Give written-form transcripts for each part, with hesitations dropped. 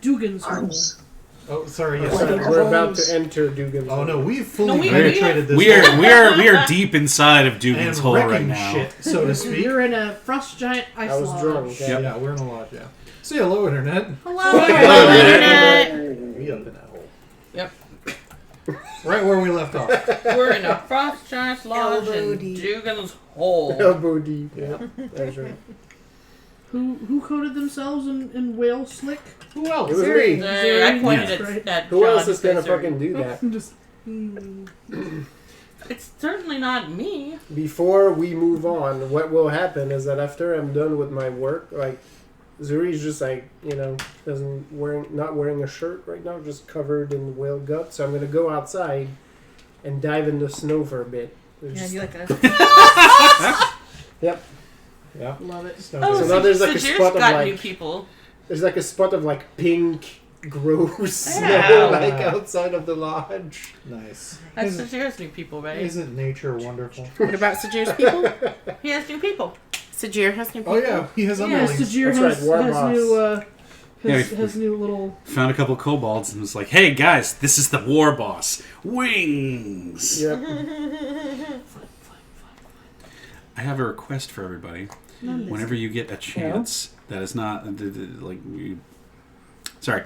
Dugan's hole. Oh, sorry. Yes, Yes. we're about to enter Dugan's Oh hole. no, we've fully No, penetrated this. We are deep inside of Dugan's and hole right wrecking now. shit, so to speak. You're in a frost giant ice I was lodge. drunk. Yeah, yeah, we're in a lodge. Yeah. Say hello, internet. Hello, Internet. We up in that hole. Yep. Right where we left off. We're in a frost giant lodge Elbow in deep. Dugan's hole. Elbow deep. Yeah, that's right. Who coated themselves in whale slick? Who else? It was Zuri. me. I pointed Yeah. at Who John else is gonna Spencer. fucking do that? Just. It's certainly not me. Before we move on, what will happen is that after I'm done with my work, like Zuri's just like, not wearing a shirt right now, just covered in whale guts. So I'm gonna go outside and dive in the snow for a bit. There's Yeah, just- you like that? Yep. Yeah. Love it. Oh, So now there's like a Sajir's spot of got like new people. there's like a spot of like pink, gross snow Yeah. like outside of the lodge. Nice. That's Isn't, Sajir's new people, right? isn't nature wonderful? What about Sajir's people? He has new people. Sajir has new people. Oh yeah, he has Yeah, underlings. Sajir That's has, right, War has Boss. new Yeah, has new little. Found a couple kobolds and was like, "Hey guys, this is the war boss. Wings." Yep. I have a request for everybody. Whenever you get a chance, that is not like you. Sorry,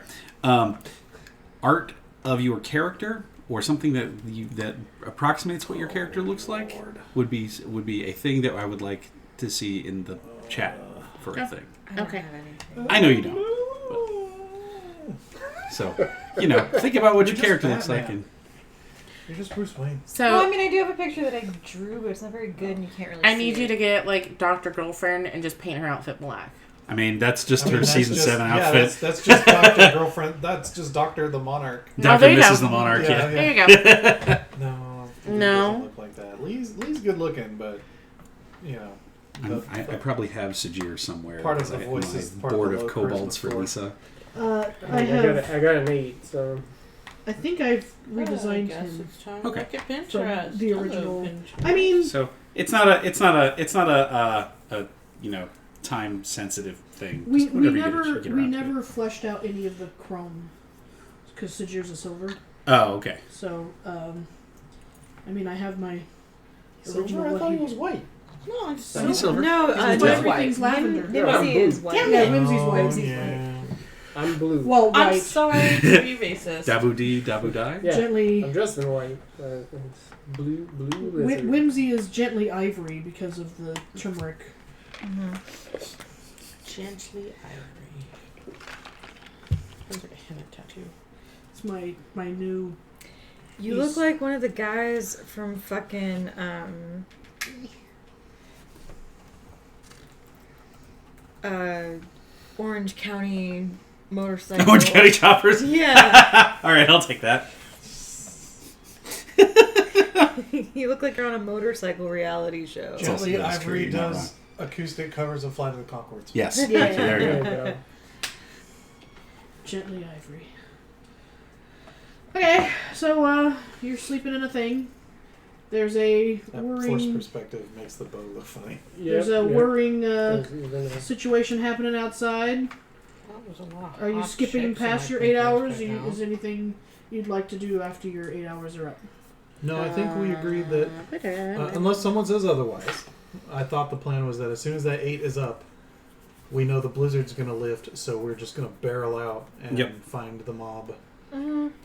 art of your character or something that approximates what your character looks like would be a thing that I would like to see in the chat for a thing. Okay. I know you don't. So, think about what your You're just character looks like. Batman. And You're just Bruce Wayne. So Well, I mean, I do have a picture that I drew, but it's not very good, and you can't really. I see need you it. to get like Dr. Girlfriend and just paint her outfit black. I mean, that's just her that's season just- 7 yeah, outfit. That's just Dr. Girlfriend. That's just Dr. the Monarch. Oh, Dr. there you Mrs. go. the Monarch, yeah. There you go. No. Lee No. doesn't look like that. Lee's good looking, but I probably have Sajir somewhere. Part of because the I- voice my is part of board the of low kobolds charisma for score. Lisa. I got an 8. So I think I've redesigned I guess him. it's time Okay. to look at Pinterest. From the Hello, original. Pinterest. I mean, So it's not a time sensitive thing. we Just whenever you never get we around to never fleshed out any of the chrome because Sajir's a silver. it. Oh, okay. So I mean, I have my Silver? original. I what thought he he- was white. No, it's So he's silver. No, But everything's lavender. Nimsy is white. Yeah, Whimsy's Oh, white. yeah. I'm blue. Well, I'm white. sorry to be racist. Dabu dee, dabu die. Yeah. Gently. I'm dressed in white. It's blue lizard. Whimsy is gently ivory because of the turmeric. Gently ivory. Sounds like a henna tattoo. It's my new. You look like one of the guys from fucking Orange County motorcycle. Orange County Choppers. Yeah. All right, I'll take that. You look like you're on a motorcycle reality show. It's also Gently those Ivory tree, not does acoustic covers of Flight of the Conchords. Yes. Yeah. There you go. There you go. Gently ivory. Okay, so you're sleeping in a thing. There's a That whirring. forced perspective makes the bow look funny. There's a Yep, yep. whirring There's- situation happening outside. That was a lot of Are you hot skipping chicks in past my your 8 Pinterest hours? right now. Is anything you'd like to do after your 8 hours are up? No, I think we agreed that unless someone says otherwise, I thought the plan was that as soon as that 8 is up, we know the blizzard's going to lift, so we're just going to barrel out and Yep. find the mob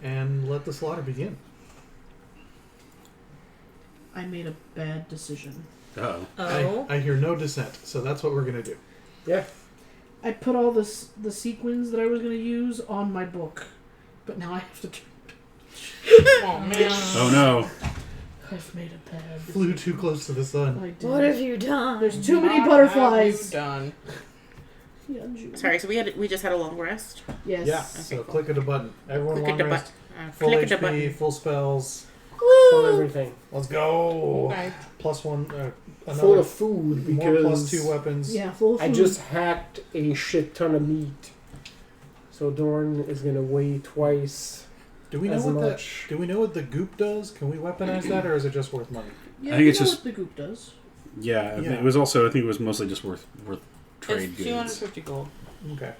and let the slaughter begin. I made a bad decision. Oh. Oh. I hear no dissent, so that's what we're going to do. Yeah. I put all the sequins that I was going to use on my book, but now I have to. Oh man. Oh no. I've made a bad decision. Flew too close to the sun. I did. What have you done? There's too many What butterflies. have you done? Yeah, Julie. Sorry, so we just had a long rest. Yes. Yeah, so click at a button. Everyone Click long at the rest, button. full Click at the HP, button. full spells. Full everything. Let's go! Okay. Plus one, Full another of food more because plus 2 weapons. Yeah, full of food. I just hacked a shit ton of meat. So Dorn is gonna weigh twice Do we know as what much. Do we know what the goop does? Can we weaponize that, or is it just worth money? Yeah, I think you it's know just- what the goop does. Yeah, I think Yeah. it was also. I think it was mostly just worth trade It's goods. 250 gold. Okay.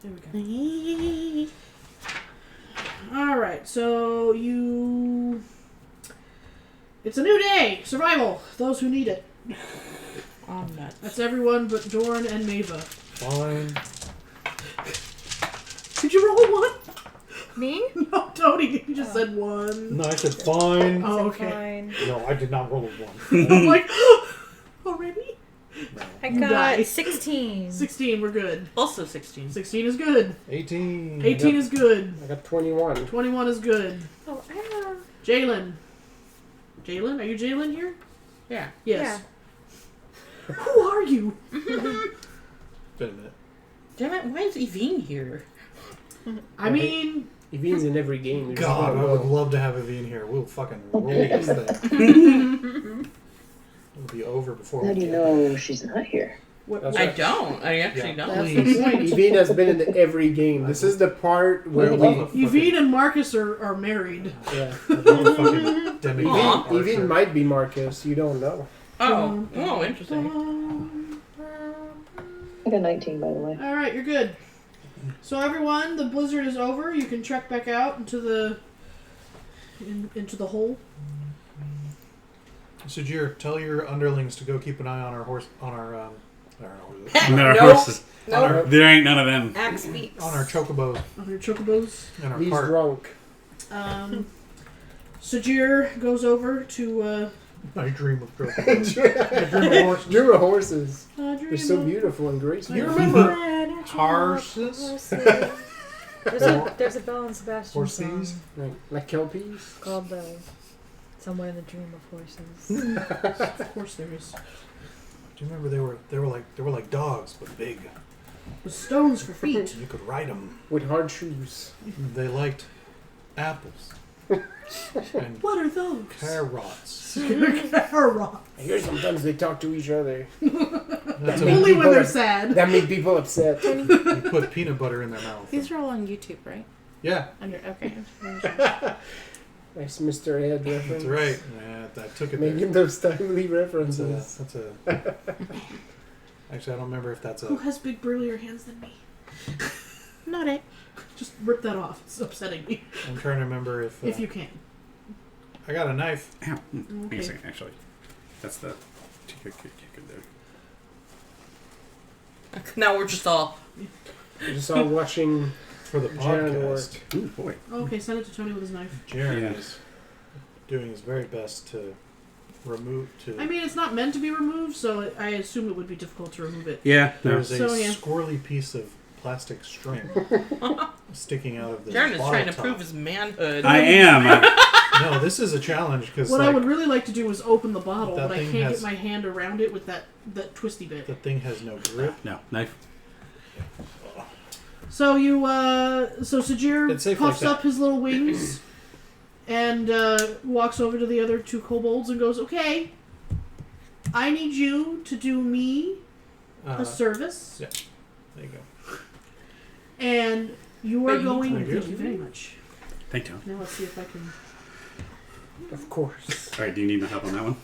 There we go. Alright, so you... It's a new day! Survival! Those who need it. I'm nuts. That's everyone but Dorn and Mava. Fine. Did you roll a 1? Me? No, Tony. You just said 1. No, I said fine. Oh, okay. Fine. No, I did not roll a 1. I'm like, already? I You got die. 16. 16, we're good. Also 16. 16 is good. 18. 18 is good. I got 21. 21 is good. Oh, Jalen. Jalen? Are you Jalen here? Yeah. Yes. Who are you? Been a minute. Damn it, why is Evine here? I mean... Evine's in every game. There's God, I no would go. love to have Evine here. We'll fucking roll this thing. It'll be over before How we do you get know she's not here? What, That's I right. don't. I actually Yeah. don't. That's the point. Evine has been in every game. This is the part where we... Yvette and Marcus are married. Yeah. fucking demigod. Aw. Evine might be Marcus. You don't know. Oh, interesting. I got 19, by the way. Alright, you're good. So everyone, the blizzard is over. You can trek back out into the... into the hole. Sujir, tell your underlings to go keep an eye on our horse, on our No, Nope. horses. On our, There ain't none of them. Axe speaks. on our chocobos On your chocobos. and our he's cart. drunk. Sajir goes over to... I dream of chocobos. I dream of horses. Drew of horses. They're dream so of- beautiful and graceful. You remember horses? There's a Belle and Sebastian song Horses? Like kelpies? called Somewhere in the Dream of Horses. Of course there is. Do you remember they were like dogs but big. With stones for feet. You could ride them. With hard shoes. They liked apples and What are those? carrots. Carrot. I hear sometimes they talk to each other. That's Only Only people when they're are- sad. That made people upset. you put peanut butter in their mouth. These are all on YouTube, right? Yeah, Okay. Nice Mr. Ed reference. that's right. Yeah, I took it Making there. those timely references. That's a. Actually, I don't remember if that's Who a. has big burlier hands than me? Not it. Just rip that off. It's upsetting me. I'm trying to remember If you can. I got a knife. Ow. Wait a Okay. second, actually. That's the ticket there. Now we're just all. We're just all watching For the Jared podcast, Ooh, boy. Okay, send it to Tony with his knife. Jared Yeah. is doing his very best to remove. I mean, it's not meant to be removed, so I assume it would be difficult to remove it. Yeah, no. There's a So, yeah. squirrely piece of plastic string sticking out of the. Jaron is trying to bottle prove top. his manhood. I am. No, this is a challenge because What I would really like to do is open the bottle, That but I thing can't has- get my hand around it with that twisty bit. the thing has no grip. No, knife. So so Sajir It's safe puffs like that. up his little wings and walks over to the other two kobolds and goes, "Okay, I need you to do me a service, yeah. There you go. and you are Thank going. you. Thank you very much. Thank you. Now let's see if I can. Of course. Alright, do you need my help on that one?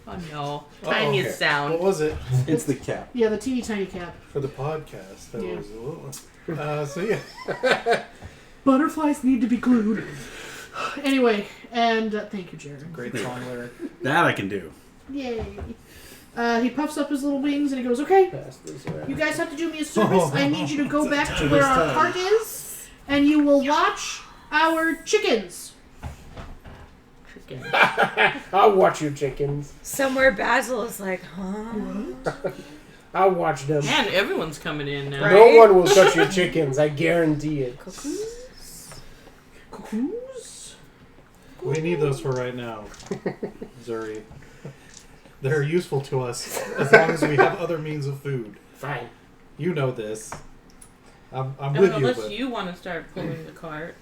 Oh no. Uh-oh. Tiniest What sound. was it? It's the cap. Yeah, the teeny tiny cap. For the podcast, that Yeah. was a little. So yeah. Butterflies need to be glued. Anyway, and thank you, Jared. Great song lyric. That I can do. Yay. He puffs up his little wings and he goes, "Okay, Pass this around. you guys have to do me a service. I need you to go back to where This our time. cart is, and you will watch our chickens." I'll watch your chickens. Somewhere Basil is like, huh? I'll watch them. Man, everyone's coming in now. Right? No one will touch your chickens. I guarantee it. Cuckoos? We need those for right now, Zuri. They're useful to us as long as we have other means of food. Fine. You know this. I'm No, with you, unless but you want to start pulling the cart.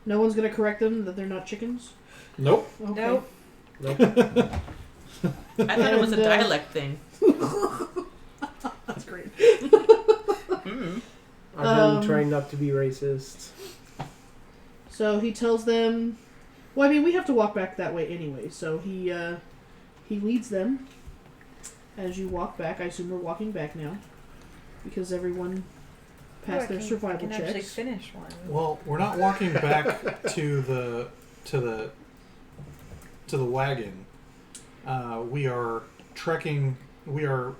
No one's going to correct them that they're not chickens? nope. Okay. Nope. I thought it was a And, dialect thing. That's great. Mm. I've been trying not to be racist. So he tells them... Well, I mean, we have to walk back that way anyway, so he leads them as you walk back. I assume we're walking back now. because everyone passed their survival I can actually checks. finish one. Well, we're not walking back to the wagon. We are trekking. We are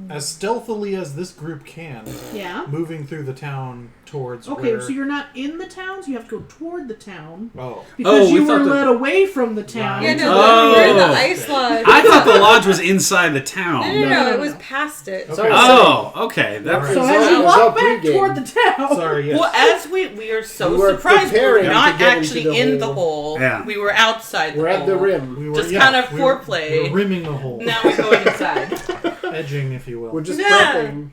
as stealthily as this group can. Yeah. Moving through the town towards. Okay, where... so you're not in the town, so you have to go toward the town. Oh. Because we you were thought led away from the town. Yeah, no, Oh. we're in the ice lodge. I thought the lodge was inside the town. No, it was past it. Okay. Sorry. Oh, okay. That So It as was you all walk back pregame. toward the town, Sorry. Yes. Well, as we are so We were surprised we were preparing to not get into actually the in the hole. hole. Yeah. We were outside the We're hole. at the rim. we were Just kind of we were- foreplay. We were rimming the hole, Now we're going inside. edging, if you will. We're just Yeah. prepping.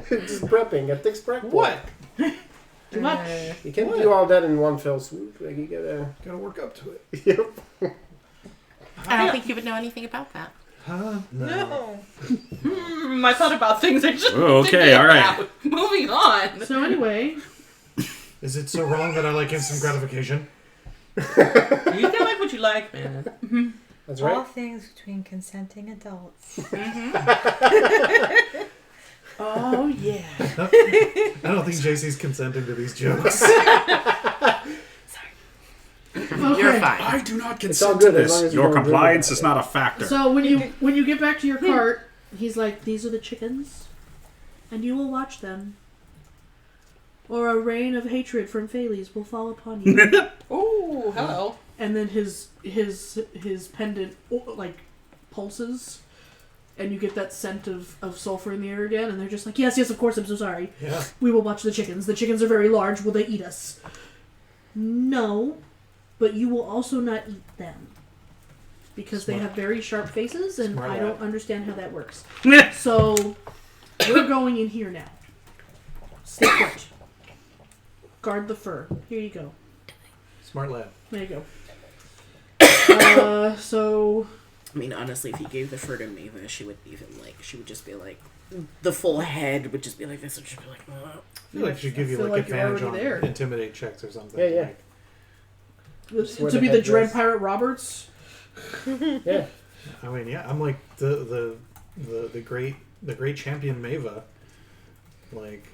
Just prepping. It takes practice. What? too much. You can't do all that in one fell swoop. Like you gotta. Gotta work up to it. Yep. I don't think you would know anything about that. Huh? No. I thought about things I just Oh, okay, all right. about. Moving on. So anyway, Is it so wrong that I like instant gratification? You can like what you like, man. That's All right. things between consenting adults. oh yeah. I don't think JC's consenting to these jokes. Okay. You're fine. I do not It's all consent to good as long this. as you Your don't compliance ruin is not a factor. So when you get back to your cart, he's like, "These are the chickens, and you will watch them, or a rain of hatred from Phalles will fall upon you." Ooh, hello. And then his pendant like pulses, and you get that scent of sulfur in the air again. And they're just like, "Yes, yes, of course. I'm so sorry. Yeah. We will watch the chickens. The chickens are very large. Will they eat us?" No, but you will also not eat them. Because they Smart. have very sharp faces, and Smart I lad. don't understand how that works. So, we're going in here now. Stay put. Guard the fur. Here you go. Smart lad. There you go. So, I mean, honestly, if you gave the fur to Maeva, she would just be like, the full head would just be like this, and she'd be like, oh. I feel like she'd give you feel like like you're advantage on already there. intimidate checks or something. Yeah, yeah. Like, Swear to to be the head Dread dress. Pirate Roberts. Yeah. I mean, yeah, I'm like the great champion Maeva. Like,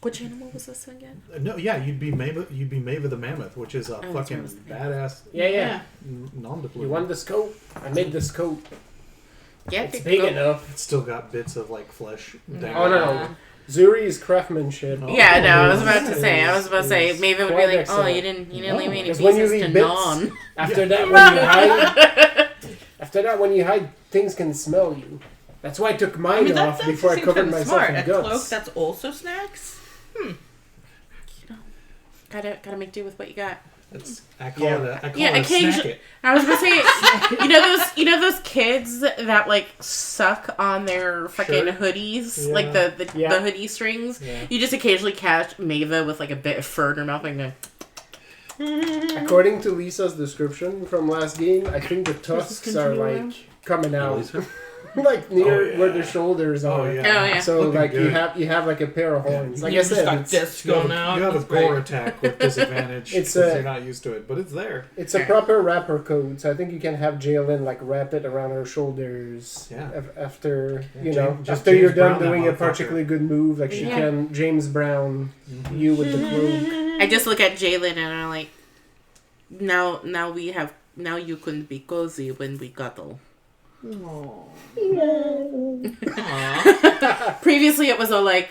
Which animal was this again? no, yeah, you'd be Maeva the Mammoth, which is a that's fucking what I was thinking. badass Yeah. non-deployable. You want this coat? I made this coat. Yeah, It's big enough. It's still got bits of like flesh. Oh dangling. no. Zuri's craftsmanship. Oh. Yeah, no, I was about to It say. I is- was about to say. it is Maybe it would be quite like, oh, excellent. you didn't leave me any Because when you pieces to leave bits, gnaw on. After that, when you hide, things can smell you. That's why I took mine off that before I seems covered kinda myself smart. in A guts. cloak that's also snacks? Gotta make do with what you got. I call it a occasion- snack it. I was gonna say, you know those kids that like suck on their fucking Sure. hoodies, Yeah. like the Yeah. hoodie strings. Yeah. You just occasionally catch Maeva with like a bit of fur in her mouth and go, According to Lisa's description from last game, I think the tusks are continue like now? coming out, like near Oh, yeah. where the shoulders Oh are. yeah. Oh, yeah. So Looking like good. you have like a pair of horns. Like You I just said, got it's, discs You have, going out. you have a That's great. gore attack with disadvantage It's because a- you're not used to it, but it's there. it's a proper wrapper code. So I think you can have Jalen like wrap it around her shoulders. Yeah. After Yeah, you James- know, just after James you're done Brown that doing a motherfucker. particularly good move, like she Yeah. can James Brown you with the cloak. I just look at Jalen and I'm like, now you can be cozy when we cuddle. Previously, it was all like,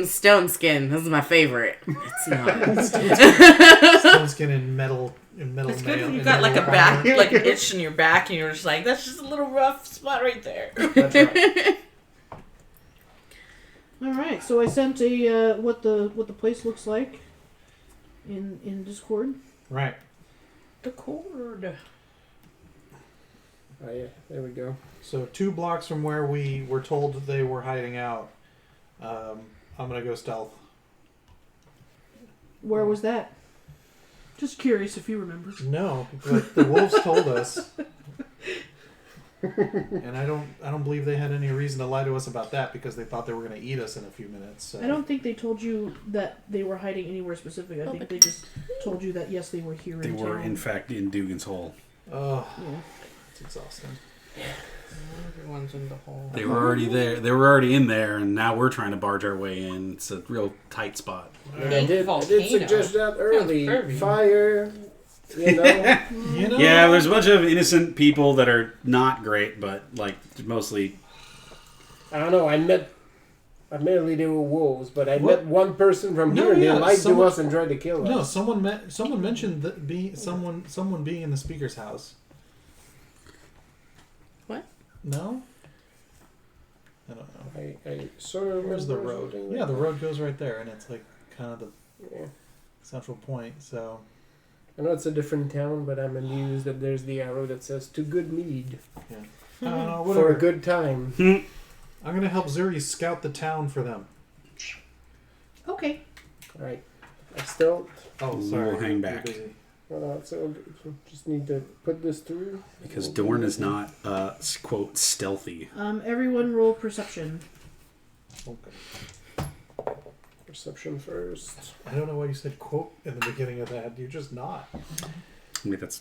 stone skin. This is my favorite. It's not. Stone skin and metal It's good nail. when you and got like a metal back, armor. like an itch in your back, and you're just like, that's just a little rough spot right there. That's right. All right. So I sent a what the place looks like in Discord. Right. The cord. Oh yeah, there we go. So 2 blocks from where we were told they were hiding out, I'm gonna go stealth. Where was that? Just curious if you remember. No, but the wolves told us, and I don't believe they had any reason to lie to us about that because they thought they were gonna eat us in a few minutes. So. I don't think they told you that they were hiding anywhere specific. I think they just told you that yes, they were here. They in were, town. in fact, in Dugan's Hole. Oh, Yeah. it's exhausting. Everyone's in the hole. They were already there. They were already in there, and now we're trying to barge our way in. It's a real tight spot. I did suggest that early. Curvy. Fire, you know. Yeah, there's a bunch of innocent people that are not great, but like mostly. I don't know. Admittedly, they were wolves, but I met one person from here, and they lied to us and tried to kill us. No, someone mentioned that someone being in the speaker's house. What? No? I don't know. I sort of Where's the remember road? something like Yeah, the that. road goes right there, and it's like kind of the Yeah. central point. So I know it's a different town, but I'm amused that there's the arrow that says "to good mead" whatever. for a good time. I'm gonna help Zuri scout the town for them. Okay. All right. I still. Oh, sorry. We'll hang you're back. busy. So just need to put this through. Because Dorn is not, quote, stealthy. Everyone roll perception. Okay. Perception first. I don't know why you said quote in the beginning of that. You're just not. Wait, that's...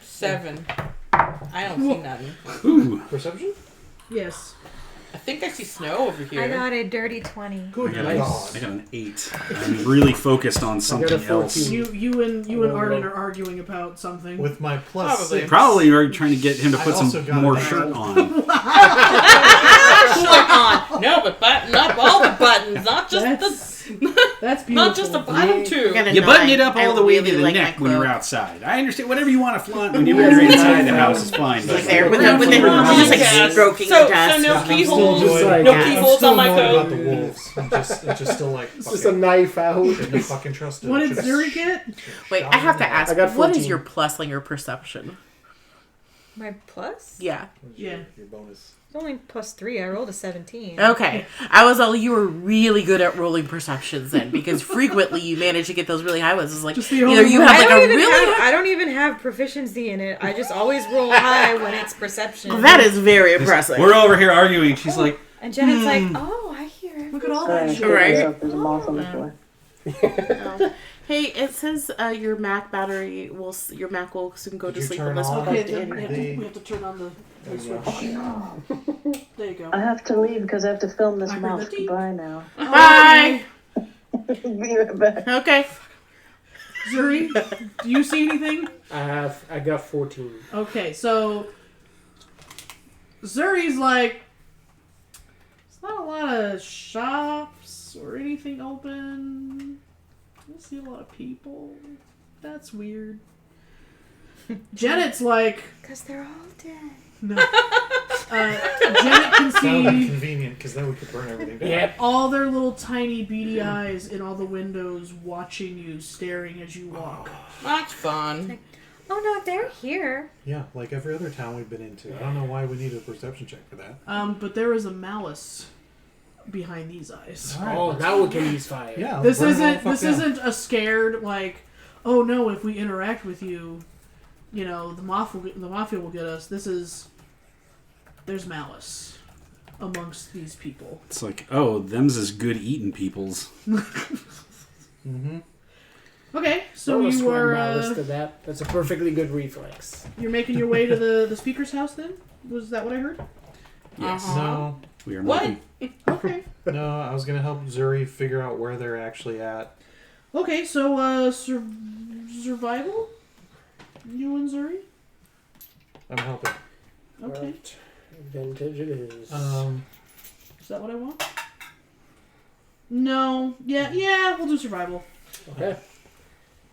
7. I don't see nothing. Ooh. Perception? Yes. I think I see snow over here. I got a dirty 20. Good I God. got an 8. I'm really focused on something else. 14. You and Arden are arguing about something. With my plus Probably. 6. Probably are trying to get him to I put also some got more a shirt on. Shirt on. No, but button up all the buttons, not just That's beautiful. not just the bottom two. You button it up all the way to the neck when you're outside. I understand whatever you want to flaunt when you're inside the house is fine. But There with Yeah, the yeah. just like stroking So the dust. no I'm still keyholes. annoyed. No Yeah. keyholes I'm still on my annoyed about coat. the wolves. It's just still like. It's just a knife out. Shouldn't have fucking trusted. What did Zuri get? Wait, I have to ask. I got What is 14. your plus on your perception? My plus? Yeah. Yeah. Your bonus. It's only plus 3. I rolled a 17. Okay. I was all, you were really good at rolling perceptions then, because frequently you manage to get those really high ones. It's like, Just the either only you one. have like a really I don't even have proficiency in it. I just always roll high when it's perception. Well, that is very impressive. we're over here arguing. She's like, And Janet's like, oh, I hear it. Look at all Sorry, that I shit. scared Right. myself. There's a moth on the floor. Oh. Hey, it says your Mac battery will. Your Mac will soon go Did to you sleep turn when this on one Okay, plugged then in. we have to turn on the switch. There you go. I have to leave because I have to film this I heard mouse. the ding. Goodbye now. Bye. Be right back. Okay. Zuri, do you see anything? I got 14. Okay, so Zuri's like, there's not a lot of shops or anything open. I don't see a lot of people. That's weird. Janet's like, Because they're all dead. no. Janet can That would be see convenient because then we could burn everything down. Yep. all their little tiny beady eyes in all the windows watching you, staring as you walk. That's fun. Oh, no, they're here. Yeah, like every other town we've been into. I don't know why we need a perception check for that. But there is a malice behind these eyes. Oh, now we can use fire. Yeah, This burn it all the isn't fuck this down. isn't a scared like, oh no, if we interact with you, you know, the mafia will get us. This is, there's malice amongst these people. it's like, oh, them's as good eating peoples. Mm-hmm. Okay, so Bonus you square are malice to that. That's a perfectly good reflex. you're making your way to the speaker's house. Then was that what I heard? Yes. No, We are What? not. Okay. no, I was gonna help Zuri figure out where they're actually at. Okay, so survival. You and Zuri. I'm helping. Okay. Right. Advantage it is. Is that what I want? No. Yeah. We'll do survival. Okay.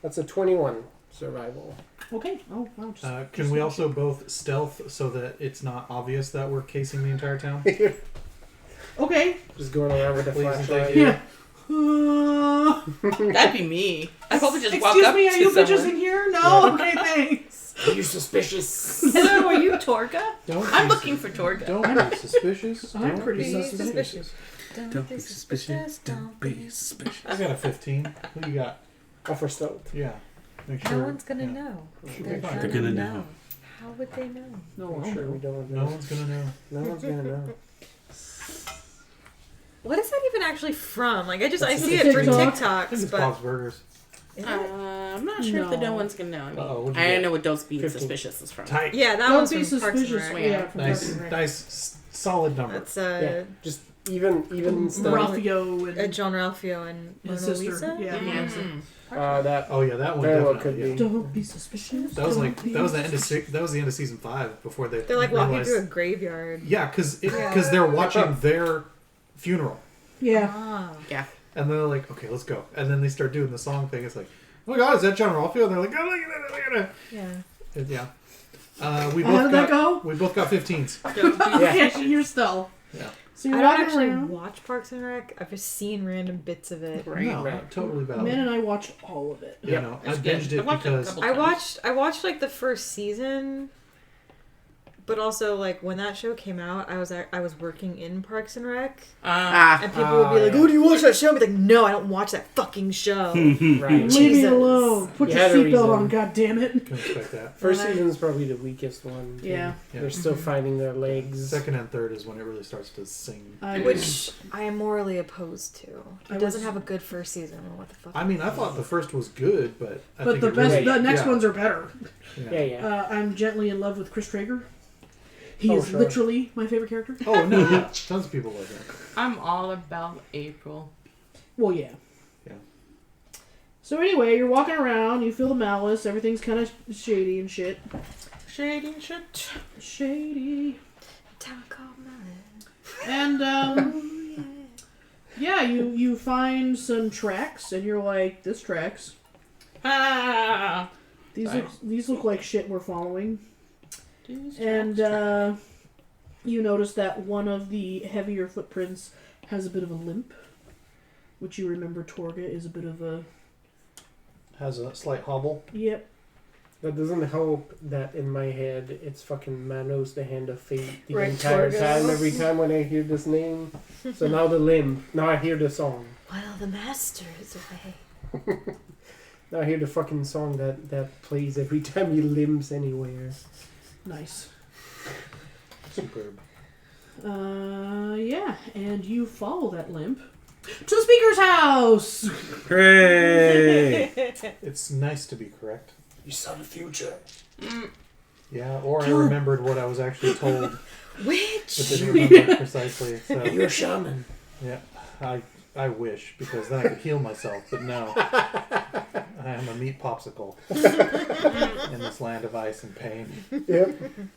That's a 21 survival. Okay. Oh wow. Just, Can we also both stealth so that it's not obvious that we're casing the entire town? Okay. Just going around with a Please and flashlight. thank you. Yeah. That'd be me. I probably just walk Excuse up me, are to you bitches someone. in here? No? Okay, thanks. Are you suspicious? Hello, are you Torga? Don't I'm be looking for Torga. Don't be suspicious. I'm Don't pretty be suspicious. Don't be suspicious. Don't be suspicious. I got a 15. What do you got? Oh, for stealth. Yeah. Make sure. No one's going to yeah. know. They're They're gonna know. How would they know? No, Make sure we don't No one's gonna know. No one's gonna know. What is that even actually from? Like, I It's see just it for TikTok. I think TikToks, it's but Bob's Burgers. I'm not sure if the no one's gonna know. I mean, what'd you I get? don't know what Don't Be 15. Suspicious is from. Tight. Yeah, that Don't one's be from Parks and suspicious. Rec. Yeah, from Nice, Parks and Rec. nice, solid number. That's Yeah, just even stuff. Ralphio and John Ralphio and his Mona sister. Lisa. Yeah. That Oh yeah, that one very well definitely. could be. Don't be suspicious. That was Don't be that was the end of that was the end of season 5 before they. They're like walking realized, through a graveyard. Yeah, because they're watching their funeral, Yeah. Ah. and they're like, okay, let's go, and then they start doing the song thing. It's like, oh my god, is that John Ralphio? And they're like, oh, look at it, look at it. Yeah. Yeah. We both How did that go? We both got 15s. Yeah. You're still. Yeah. So you're I don't walking actually around. watch Parks and Rec. I've just seen random bits of it. No, totally valid. Man and I watched all of it. You know, I It's good. binged I it watched it a because couple times. I watched like the first season, but also like when that show came out, I was working in Parks and Rec, and people would be like, yeah. "Oh, do you watch that show?" I'd be like, "No, I don't watch that fucking show." Right. Leave me Jesus. alone. Put You your had a seatbelt reason. on, goddammit. can expect that. First Well, I- season's probably the weakest one. too. Yeah. They're still finding their legs. Second and third is when it really starts to sing. Which I am morally opposed to. I It doesn't was- have a good first season. What the fuck? I mean, I thought the first was good, but I But think the it best, really, the next yeah. ones are better. Yeah. I'm gently in love with Chris Traeger. He Oh, is sure. literally my favorite character. Oh no, yeah, tons of people like that. I'm all about April. Well, yeah. Yeah. So anyway, you're walking around. You feel the malice. Everything's kind of shady and shit. Shady shit. Shady. Town called Melon. And yeah, you find some tracks, and you're like, this tracks. Ah. These look like shit we're following. And you notice that one of the heavier footprints has a bit of a limp, which you remember Torga is a bit of a... Has a slight hobble. Yep. That doesn't help that in my head it's fucking Manos the Hand of Fate the Right, entire Torgo. time, every time when I hear this name. So now the limb. Now I hear the song. While the master is away. Now I hear the fucking song that plays every time he limps anywhere. Nice. Superb. Yeah, and you follow that limp to the speaker's house! Hooray! It's nice to be correct. You saw the future. Yeah, or I remembered what I was actually told, but Which? didn't remember precisely. So You're a shaman. yeah, I wish, because then I could heal myself. But no, I am a meat popsicle in this land of ice and pain. Yep.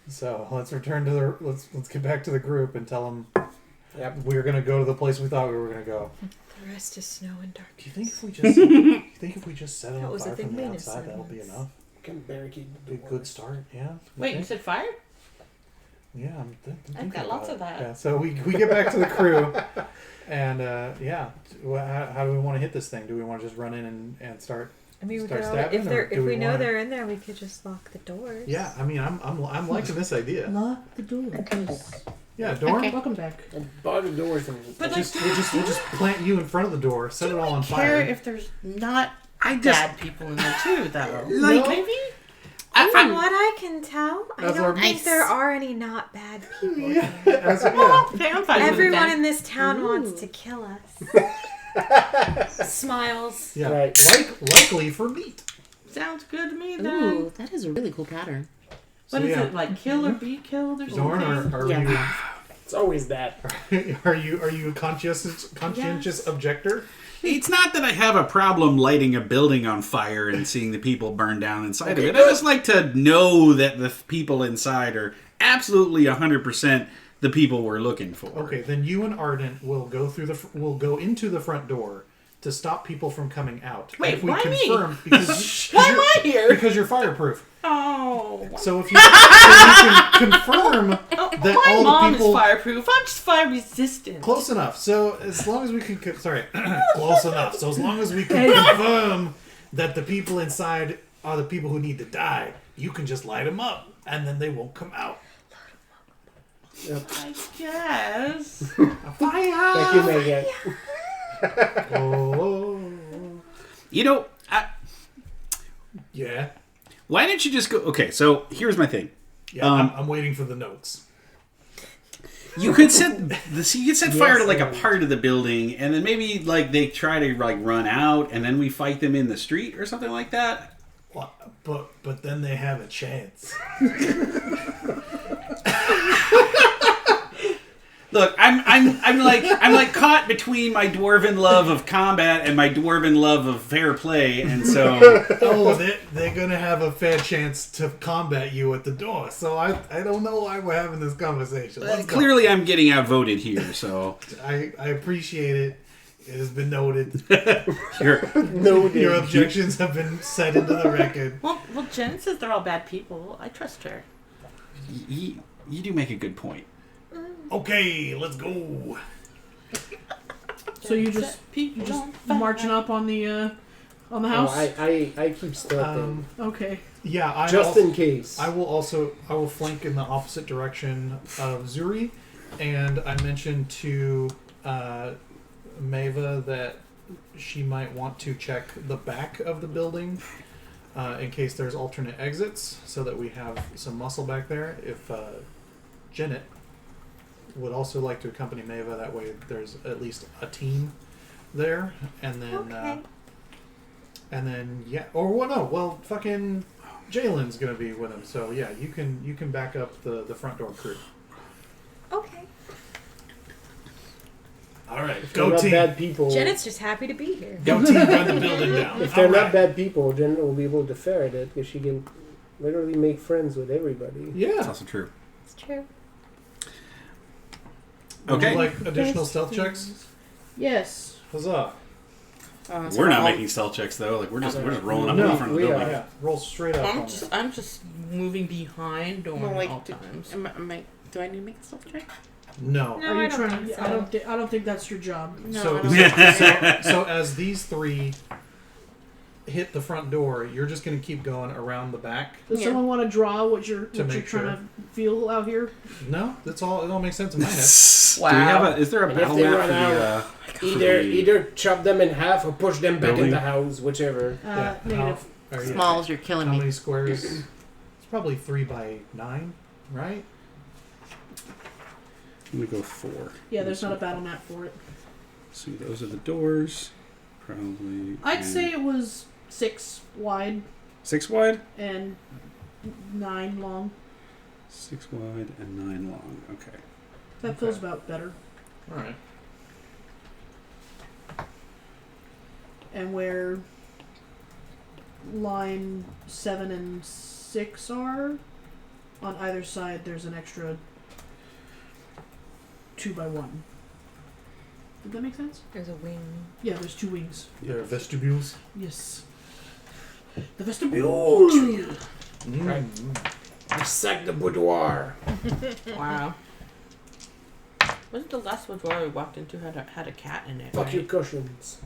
So let's return to the let's get back to the group and tell them Yep. we're gonna go to the place we thought we were gonna go. The rest is snow and dark. Do you think if we just set it That on was the fire thing from the Venus outside, said that'll be once. enough? Can barricade the Be a door. good start. Yeah. Wait, you Okay. said fire? Yeah, I'm thinking got lots about of that. it. Yeah, so we get back to the crew, and yeah, how do we want to hit this thing? Do we want to just run in and start? I mean, we Start could stabbing, or if do we we know wanna- they're in there, we could just lock the doors. Yeah, I mean, I'm liking this idea. Lock the door. Yeah, Dorn. Okay. Welcome back. And bar the doors and But We'll just plant you in front of the door, set it all on care fire. if there's not I just... bad people in there too, though. Like- Maybe? From what I can tell, I That's don't our- think Nice. there are any not bad people Yeah, here. as- yeah. Oh, okay, I'm fine with Everyone that. in this town wants to kill us. Smiles. Yeah, Right. likely for meat. Sounds good to me then. Ooh, that is a really cool pattern. What So, is yeah. it, like kill or be killed or Dorn, something? are Yeah. it's always that. are you a conscientious objector? It's not that I have a problem lighting a building on fire and seeing the people burn down inside of it. I just like to know that the people inside are absolutely 100% the people we're looking for. Okay, then you and Ardent will will go into the front door to stop people from coming out. Wait, if we why me? confirm because Why am I here? because you're fireproof. Oh. So if you can confirm that My all mom the people is fireproof. I'm just fire resistant. close enough. So as long as we can close enough. So as long as we can confirm that the people inside are the people who need to die, you can just light them up and then they won't come out. I guess. Fire! Thank you, Megan. Oh, You know, yeah. why didn't you just go... Okay, so here's my thing. Yeah, I'm waiting for the notes. You could set fire to like a part of the building, and then maybe like they try to like run out, and then we fight them in the street or something like that. Well, but then they have a chance. Look, I'm like caught between my dwarven love of combat and my dwarven love of fair play, and so they're gonna have a fair chance to combat you at the door. So I don't know why we're having this conversation. Clearly I'm getting outvoted here. So I appreciate it. It has been noted. Noted. Your objections have been set into the record. Well, Jen says they're all bad people. I trust her. you do make a good point. Okay, let's go. So you just marching up on the house? I keep stealthing. Okay. Yeah, Just in case. I will flank in the opposite direction of Zuri, and I mentioned to Maeva that she might want to check the back of the building in case there's alternate exits, so that we have some muscle back there. If Janet would also like to accompany Maeva, that way there's at least a team there, and then fucking Jalen's gonna be with him, so yeah, you can back up the front door crew. Okay. All right, If go they're team. not bad people. Janet's just happy to be here. Go team, run the building down. If they're All not right. bad people, Janet will be able to ferret it because she can literally make friends with everybody. Yeah. That's also true. It's true. Would Okay. you like additional stealth checks? Yes. Huzzah. So We're not all- making stealth checks though. Like we're just rolling up No, in front of the we building. are. Yeah, roll straight up. on it. I'm just moving behind Dorn Well, like, all do, times. do I need to make a stealth check? No. No, Are you I don't trying? think so. I don't think that's your job. No, So, I don't so as these three hit the front door, you're just going to keep going around the back. Does Yeah. someone want to draw what you're make trying to feel out here? No, that's all. It all makes sense in my head. Do we have is there a And if battle they map run for the? out, for Either the- either chop them in half or push them back in Building? the house, whichever. Yeah. Negative. Or, yeah, Smalls, you're killing How me. many squares? It's probably 3 by 9, right? I'm gonna go 4. Yeah, there's not a battle map for it. See, those are the doors. Probably. I'd say it was 6 wide 6 wide. and 9 long. 6 wide and 9 long. Okay. That feels about better. All right. And where line 7 and 6 are, on either side there's an extra 2 by 1. Did that make sense? There's a wing. Yeah, there's 2 wings. There are vestibules. Yes. The vestibule. Right. I sacked the boudoir. Wow. Wasn't the last boudoir we walked into had a cat in it? Fuck right? your cushions.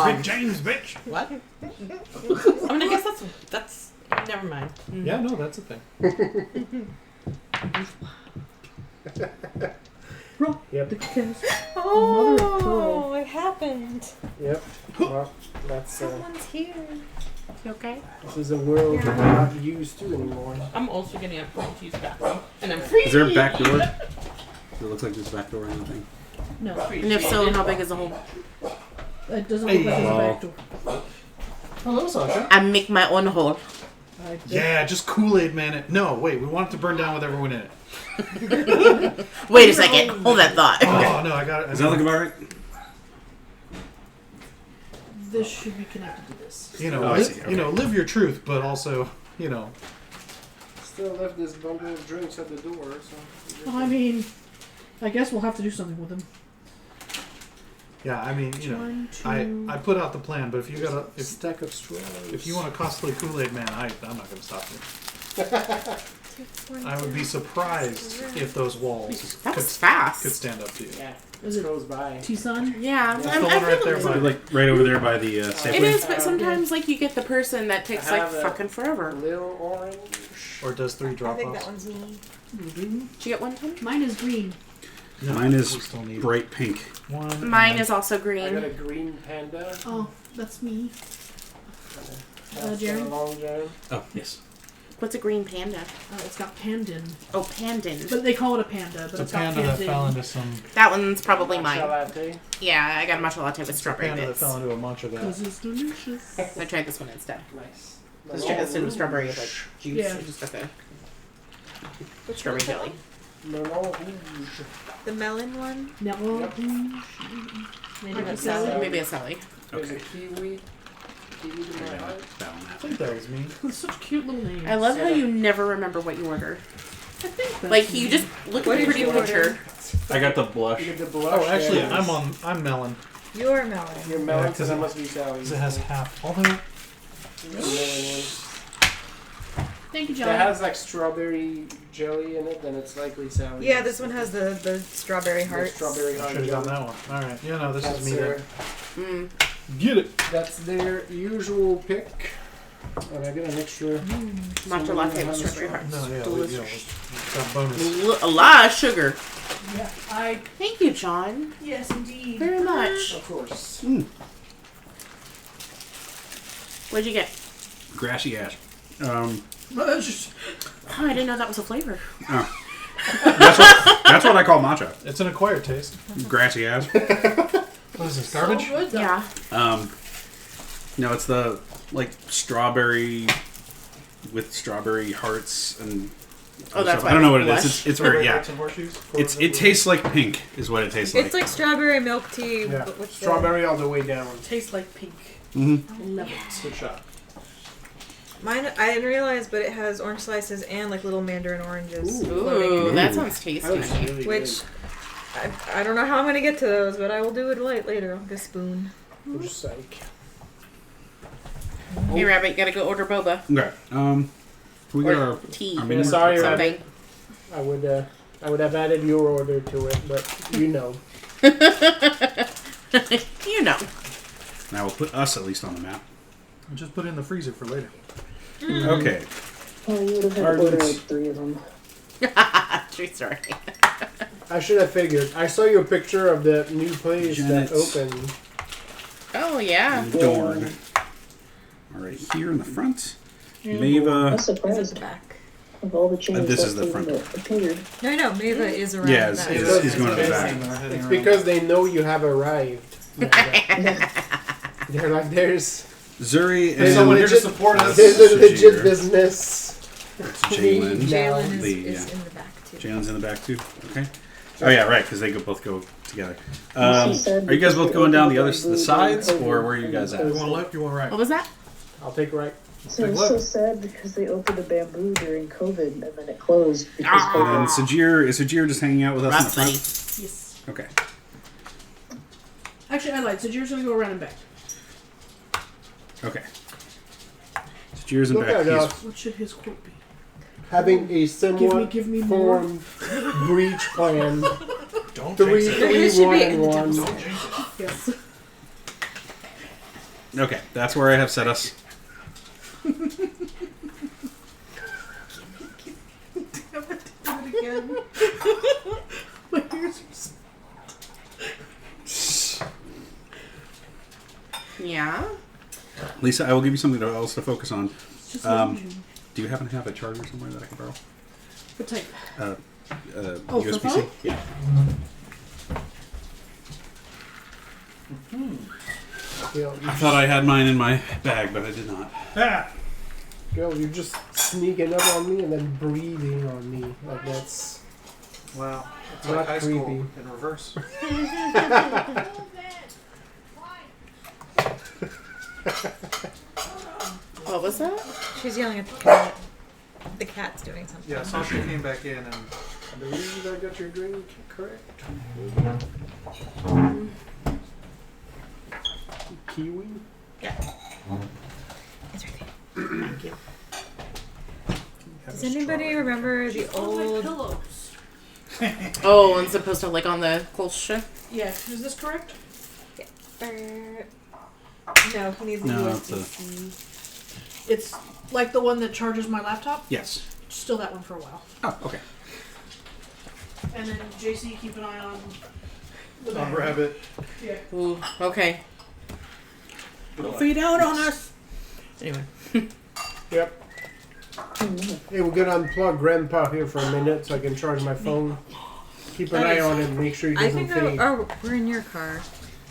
Big James, bitch. What? I mean, I guess that's. Never mind. Yeah, no, that's a thing. Yep. The cast. Oh, it happened. Yep. Well, that's Someone's here. You okay? this is a world we're not used to anymore. I'm also getting up to use the bathroom, and I'm free. Is there a back door? It looks like there's a back door or anything. No, And if so, how big is the hole? it doesn't look like there's a back door. Hello, Sasha. I make my own hole. Yeah, just Kool-Aid Man it. No, wait, we want it to burn down with everyone in it. Wait a second. Hold that thought. Oh, no, I got it. Does that look about right? This should be connected to this. You know, Oh, I see, okay. live your truth, but also, Still left this bundle of drinks at the door, so. I mean, I guess we'll have to do something with them. yeah, I mean, One, I put out the plan, but if you got A stack of straws. if you want a costly Kool-Aid Man, I'm not going to stop you. I would be surprised if those walls That was could fast. stand up to you. Yeah, Is it it goes by. T-Sun? Yeah, That's the one right there, So, by like right over there by the It Safeway. is, but sometimes like you get the person that takes I like have a- fucking forever. Little orange. Or does 3 I drop think that offs? one's me. Did you get one, Tony? Mine is green. No, Mine is we still need bright pink. one. Mine is also I got green. a green panda. Oh, that's me. That's Jerry? a long Jerry. Oh yes. What's a green panda? It's got pandan. Oh, pandan. But they call it a panda, but It's a it's got panda that pandan. fell into some. That one's probably Matcha mine. latte. Yeah, I got a matcha latte with It's a strawberry panda that bits. fell into a bunch of that. Because it's delicious. I tried this one instead. Nice. Let's try this in strawberry like juice. Yeah. I just got the strawberry jelly. Melon rouge. The melon one? No. Yep. Maybe Like that's a salad? salad. Maybe a Sally. There's a Okay. kiwi. Kiwi to my Yeah, heart. that one. I think that was me. It's such cute little names. I love how you never remember what you ordered. I think that's Like you just look at the pretty picture. I got the blush. You get the blush. Oh, actually, yeah. I'm melon. You're melon. You're melon Yeah, because it must be Sally. Because it has half. Although The melon one. Thank you, If John. it has like strawberry jelly in it, then it's likely Sally. Yeah, this one has the strawberry The hearts. strawberry I heart should have jelly. done that one. All right. Yeah, no, this That's is me. their, Then. Mm. Get it. that's their usual pick. And I get an extra. Matcha latte with strawberry hearts. No, yeah, Delicious. got bonus. A lot of sugar. Yeah, I. Thank you, John. Yes, indeed. Very much. Of course. What'd you get? Grassy ash. Just, Oh, I didn't know that was a flavor. That's what I call matcha. It's an acquired taste. Grassy ash. What is this? Garbage? So good, though. Yeah. No, it's the like strawberry with strawberry hearts and. Oh, that's I don't know what it blush. is. It's very yeah. Hearts and horseshoes? It tastes like pink is what it tastes like. It's like strawberry milk tea. Yeah. But with Strawberry all the way down. Tastes like pink. Mm-hmm. I love it. Good shot. Mine, I didn't realize, but it has orange slices and like little mandarin oranges floating Ooh, in that it. sounds That tasty. was really Which I don't know how I'm gonna get to those, but I will do it later. I'll get a spoon. good. Just like. Hey, Rabbit, you gotta go order boba. Okay. We got our Tea. our menu. Sorry, Something. I would have added your order to it, but you know. You know. Now we'll put us at least on the map. Just put it in the freezer for later. Okay. Oh, you would have had to Hard order lids. like 3 of them. True story. I should have figured. I saw your picture of the new place that Janet's. opened. Oh, yeah. Dorn. All right, here in the front. I'm Mava. This is surprised the back. of all the changes this is that the front. appeared. No, Mava is around Yeah, that. is going to the back. It's because they know you have arrived. They're like, there's Zuri and There's someone here to support us. there's a legit Sajir. business. Jalen. Jalen is, The, is yeah. in the back too. Jalen's in the back too. Okay. Oh yeah, right, because they both go together. She said Are you guys both they going down opened the bamboo sides, during or COVID, where are you guys at? You want left? You want right? What was that? I'll take right. So it Take was so left. sad because they opened a bamboo during COVID and then it closed because And COVID. Sajir, is Sajir just hanging out with us in the Rough, buddy. front? Yes. Okay. Actually, I lied. So you're gonna go around and back. Okay. Sajir's in Look back. at He's us What should his quote be? having a somewhat Give me more. formed breach plan. Don't Three, jinx it. It should be in the 1 top 1. Yes. okay. That's where I have set us. Do it again. My ears are so... Yeah. Lisa, I will give you something else to focus on. It's just Um, illusion. Do you happen to have a charger somewhere that I can borrow? What type? Uh, Oh, for USB-C? phone? Yeah. I thought I had mine in my bag, but I did not. Ah! Girl, you're just sneaking up on me and then breathing on me. Like that's Wow. It's Not like high school creepy. in reverse. What was that? She's yelling at the cat. The cat's doing something. Yeah, Sasha came back in and I believe I got your drink correct. Kiwi? It's right there. Thank you. Does anybody remember the old? pillows. Oh, and supposed to like on the close ship. Yeah, is this correct? No, he needs a No, it's USB-C. It's like the one that charges my laptop. Yes. Still that one for a while. Oh, okay. And then JC, keep an eye on the on bag. rabbit. Yeah. Ooh, okay. Don't feed out on us. Anyway. Yep. Hey, we're gonna unplug Grandpa here for a minute so I can charge my phone. Keep an eye on it. Make sure he I doesn't can go. fade. Oh, we're in your car.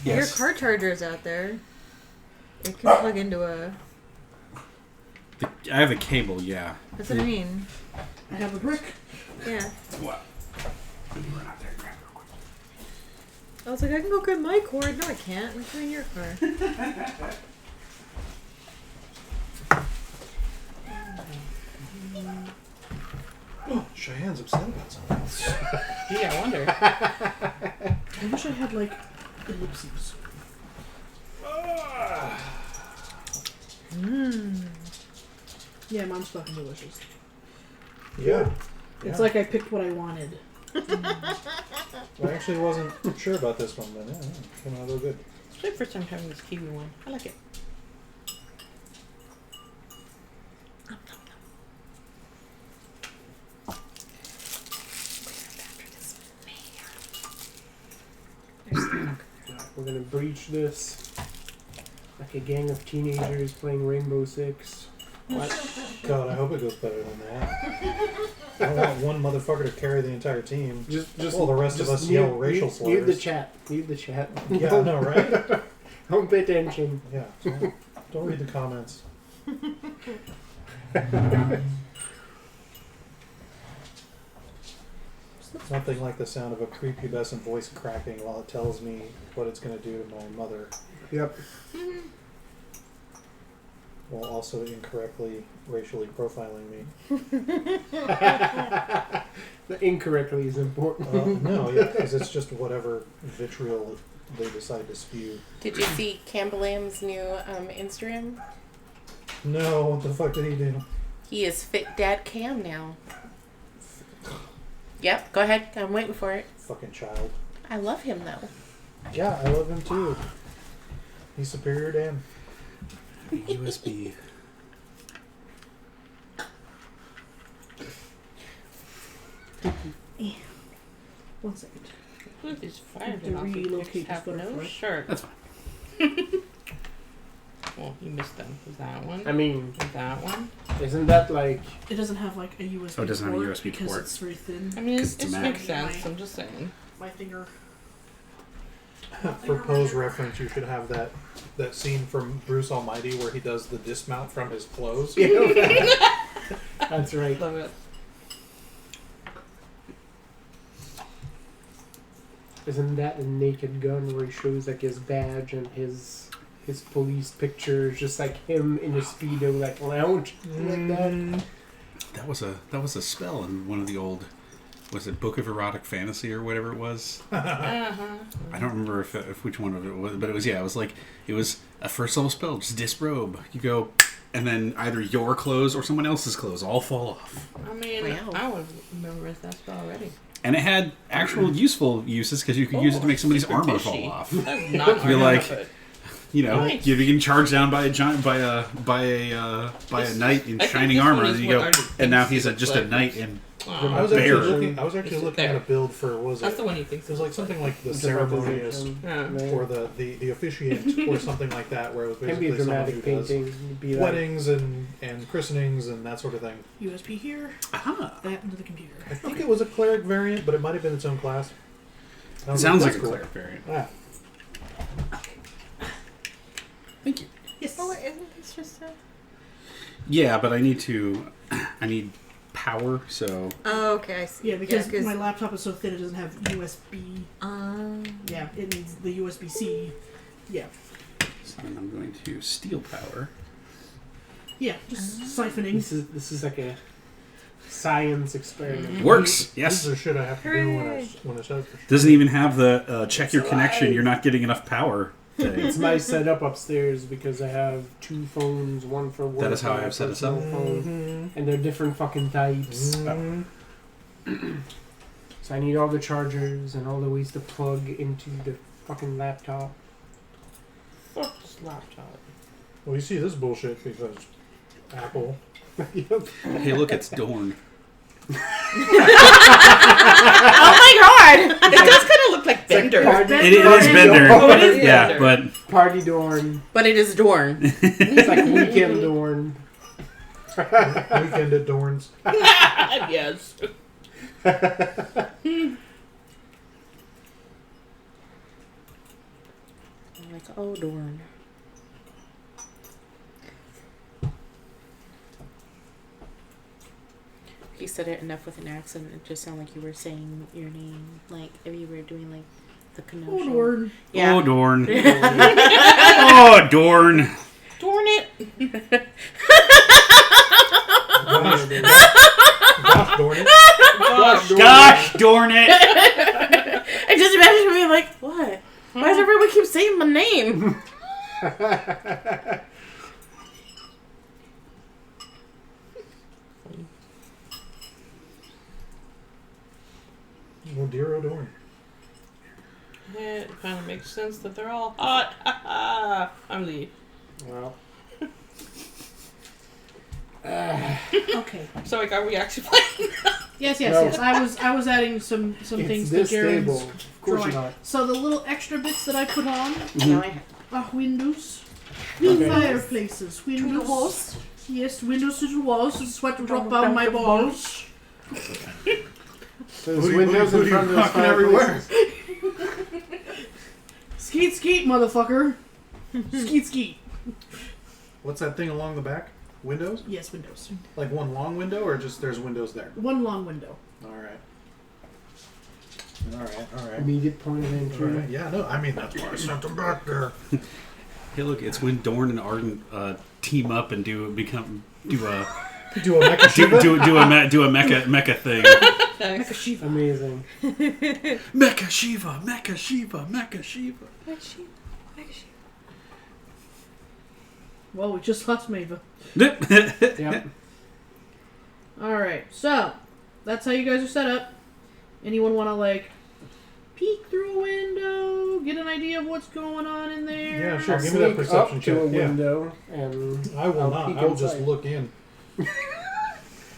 Yes. Your car charger is out there. It can plug into a. I have a cable, yeah. That's what I mean. I have a brick. Yeah. What? Let me run out there and grab it real quick. I was like, I can go get my cord. No, I can't. I'm in your car. Oh, Cheyenne's upset about something. Yeah, I wonder. I wish I had like ellipses. Yeah, mine's fucking delicious. Yeah. It's like I picked what I wanted. I actually wasn't sure about this one, but yeah, came out a little good. It's my first time having this kiwi one. I like it. We're gonna breach this like a gang of teenagers playing Rainbow Six. What? God, I hope it goes better than that. I don't want one motherfucker to carry the entire team. Just Well, the rest of us yell racial Mute the slurs. chat. Mute the chat. Yeah, I know, right? Don't pay attention. Yeah. Don't read the comments. Nothing like the sound of a prepubescent voice cracking while it tells me what it's going to do to my mother, Yep. while also incorrectly racially profiling me. The incorrectly is important. No, yeah, because it's just whatever vitriol they decide to spew. Did you see Campbellam's new Instagram? No, what the fuck did he do? He is Fit Dad Cam now. Yep, go ahead. I'm waiting for it. Fucking child. I love him though. Yeah, I love him too. He's superior to him. USB. 1 second. Who is I fired have to and off relocate have this no butterfly. shirt. That's fine. Well, you missed them. Was that one? I mean, Was that one? isn't that like It doesn't have like a USB Oh, it doesn't have a port USB because port. it's very thin. I mean, 'Cause it it's a makes Mac. sense. I'm just saying. My finger. For pose reference, you should have that scene from Bruce Almighty where he does the dismount from his clothes. that's right? Love it. Isn't that a Naked Gun where he shows like his badge and his police picture, just like him in a speedo, like lounge like that? That was a spell in one of the old, was it Book of Erotic Fantasy or whatever it was? I don't remember if which one of it was, but it was it was a first level spell, just disrobe. You go, and then either your clothes or someone else's clothes all fall off. I mean, Wow. I would remember that spell already. And it had actual useful uses because you could use it to make somebody's super armor fishy. fall off. That's not You're armor, like- but You know, Nice. you're getting charged down by a giant, by a knight in I think shining this armor, one and is you what go, our and now thinks he's it's just a like. knight in. I was Bear. actually looking at a build for That's the one he thinks. it was like something like the It's a ceremonious representation. Yeah. or the officiant or something like that, where it was Can be a basically someone who dramatic does painting. It'd be like, weddings and christenings and that sort of thing. USB here. Aha! That into the computer. I think it was a cleric variant, but it might have been its own class. I It was sounds like that's a cool. cleric variant. Yeah. Thank you. Yes. Oh, isn't this just a? Yeah, but I need power, so Oh, okay. I see. Yeah, because Yeah, my laptop is so thin it doesn't have USB. Yeah, it needs the USB-C. Yeah. I'm going to steal power. Yeah, just siphoning. This is like a science experiment. Works. This Yes. is the shit I have to do Hooray. when it says. Doesn't even have the check your connection. You're not getting enough power thing. It's my setup upstairs because I have 2 phones, one for work. That is how and I have set a us up. personal phone, and they're different fucking types. So I need all the chargers and all the ways to plug into the fucking laptop. Fuck this laptop. Well, you see this bullshit because Apple. Hey, look, it's Dorn. Oh my god! It does kind of look like Bender. It is Bender. Oh, it is Yeah, Bender. but Party Dorn. But it is Dorn. It's like Weekend Dorn. Weekend at Dorn's. Yes. I'm like, oh, Dorn. You said it enough with an accent. It just sounded like you were saying your name, like if you were doing like the connection. Oh, Lord. Yeah. Oh, Dorn. Oh, Dorn. Darn it. Gosh darn it. Gosh darn it. I just imagine me like, what? Why does everyone keep saying my name? Oh dear, oh Dorn. It kind of makes sense that they're all hot. I'm the. Well. Okay. So, like, are we actually playing? Yes. No. I was adding some It's things to this Jaren's table. Of course drawing. not. So the little extra bits that I put on Now I have are windows, Okay. fireplaces, windows. Yes, windows to the walls. It's what drop out my balls. There's Who do you- windows who in do you front of those fucking everywhere? fireplaces. Skeet, motherfucker. Skeet. What's that thing along the back? Windows? Yes, windows. Like one long window, or just there's windows there? One long window. Alright. Alright. Immediate point of entry. Alright. Yeah, no, I mean, that's why I sent them back there. Hey, look, it's when Dorn and Arden team up and do a Do a mecha do, Shiva? do a mecha thing. Amazing. Mecha Shiva. Well, we just lost Mava. Yep. Alright, so that's how you guys are set up. Anyone want to, like, peek through a window, get an idea of what's going on in there? Yeah, sure. I'll Give me that sneak perception up to a check. Yeah. window and I will I'll not. peek I will just inside. look in.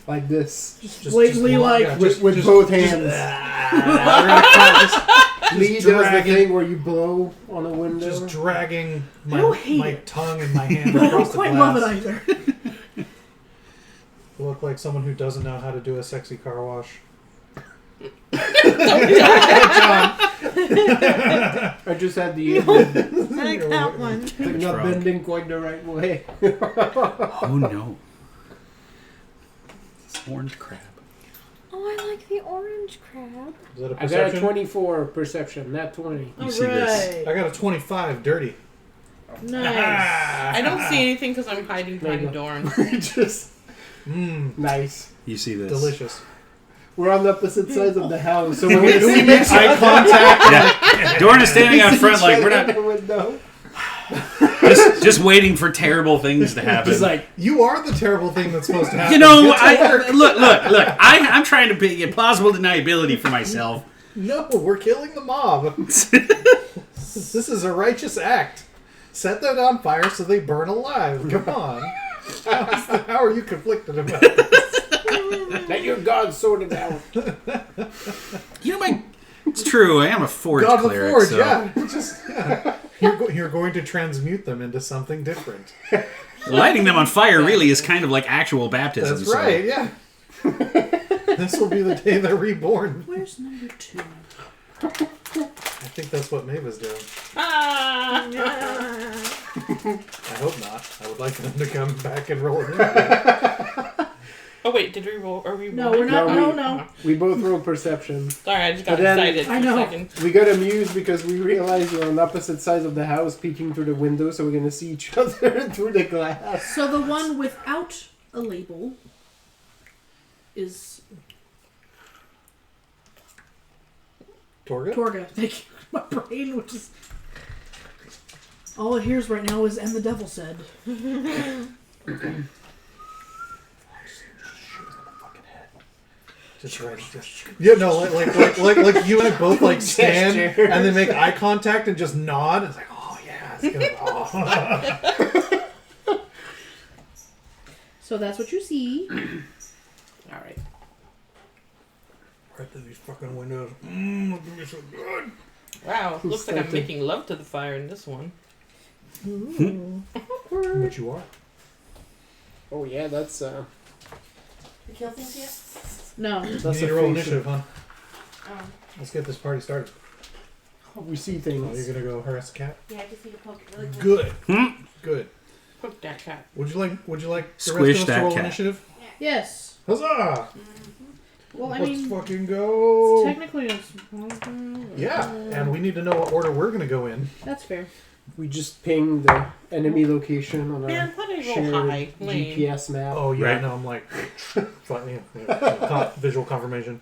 Like this. Just blatantly, look- like, yeah, With both hands. Lead does the dragging- thing where you blow on a window. Just dragging I don't my, hate my it. tongue and my hand but I don't across the quite glass. love it either. Look like someone who doesn't know how to do a sexy car wash. I just had the I like that one. like not Shrug. bending quite the right way. Oh no. It's orange crab. Oh, I like the orange crab. Is that a I got a perception? 24 perception, not 20. You see this. I got a 25 dirty. Nice. I don't see anything because I'm hiding behind There the door. Just Mmm, nice. You see this. delicious. We're on the opposite sides of the house, so when we We make eye contact. Yeah. Dorn is standing out front like we're not the window. just waiting for terrible things to happen. Just like You are the terrible thing that's supposed to happen. you know, Get to work. look. I'm trying to be a plausible deniability for myself. No, we're killing the mob. This is a righteous act. Set them on fire so they burn alive. Come on. How are you conflicted about this? let your God sort it out. You know, it's true. I am a forge God of the cleric. Forge, So. yeah. You're going to transmute them into something different. Lighting them on fire really is kind of like actual baptism. That's so. right, yeah. This will be the day they're reborn. Where's number 2? I think that's what Mave's doing. Ah! I hope not. I would like them to come back and roll it in. Oh wait, did we roll? Are we? No, rolling? we're not. No, No. We both rolled perception. Sorry, I just got But then- excited for I know. a second. We got amused because we realized we're on opposite sides of the house, peeking through the window, so we're gonna see each other through the glass. So the one without a label is Torga? Torga. Thank you. My brain, which is all it hears right now is "and the devil said." Just right. Yeah, no, like you and I both like stand Gesture. and then make eye contact and just nod. It's like, oh yeah, it's gonna. Oh. So that's what you see. All right. Right through these fucking windows. Look at me so good. Wow, looks like I'm Started. making love to the fire in this one. But you are. Oh yeah, that's You kill things yet? No. You that's need to a roll face initiative, huh? Oh. Let's get this party started. We see Oh, things. you're gonna go harass the cat? Yeah, I just need to poke it really quick. Good. Good. Poke that cat. Would you like the Squish rest of us that to roll cat. initiative? Yes. Huzzah! Well, I Let's mean, fucking go. technically it's... Yeah, and we need to know what order we're gonna go in. That's fair. We just ping the enemy location on Man, our put it shared real high. Lame. GPS map. Oh yeah, Right. no, I'm like, visual confirmation.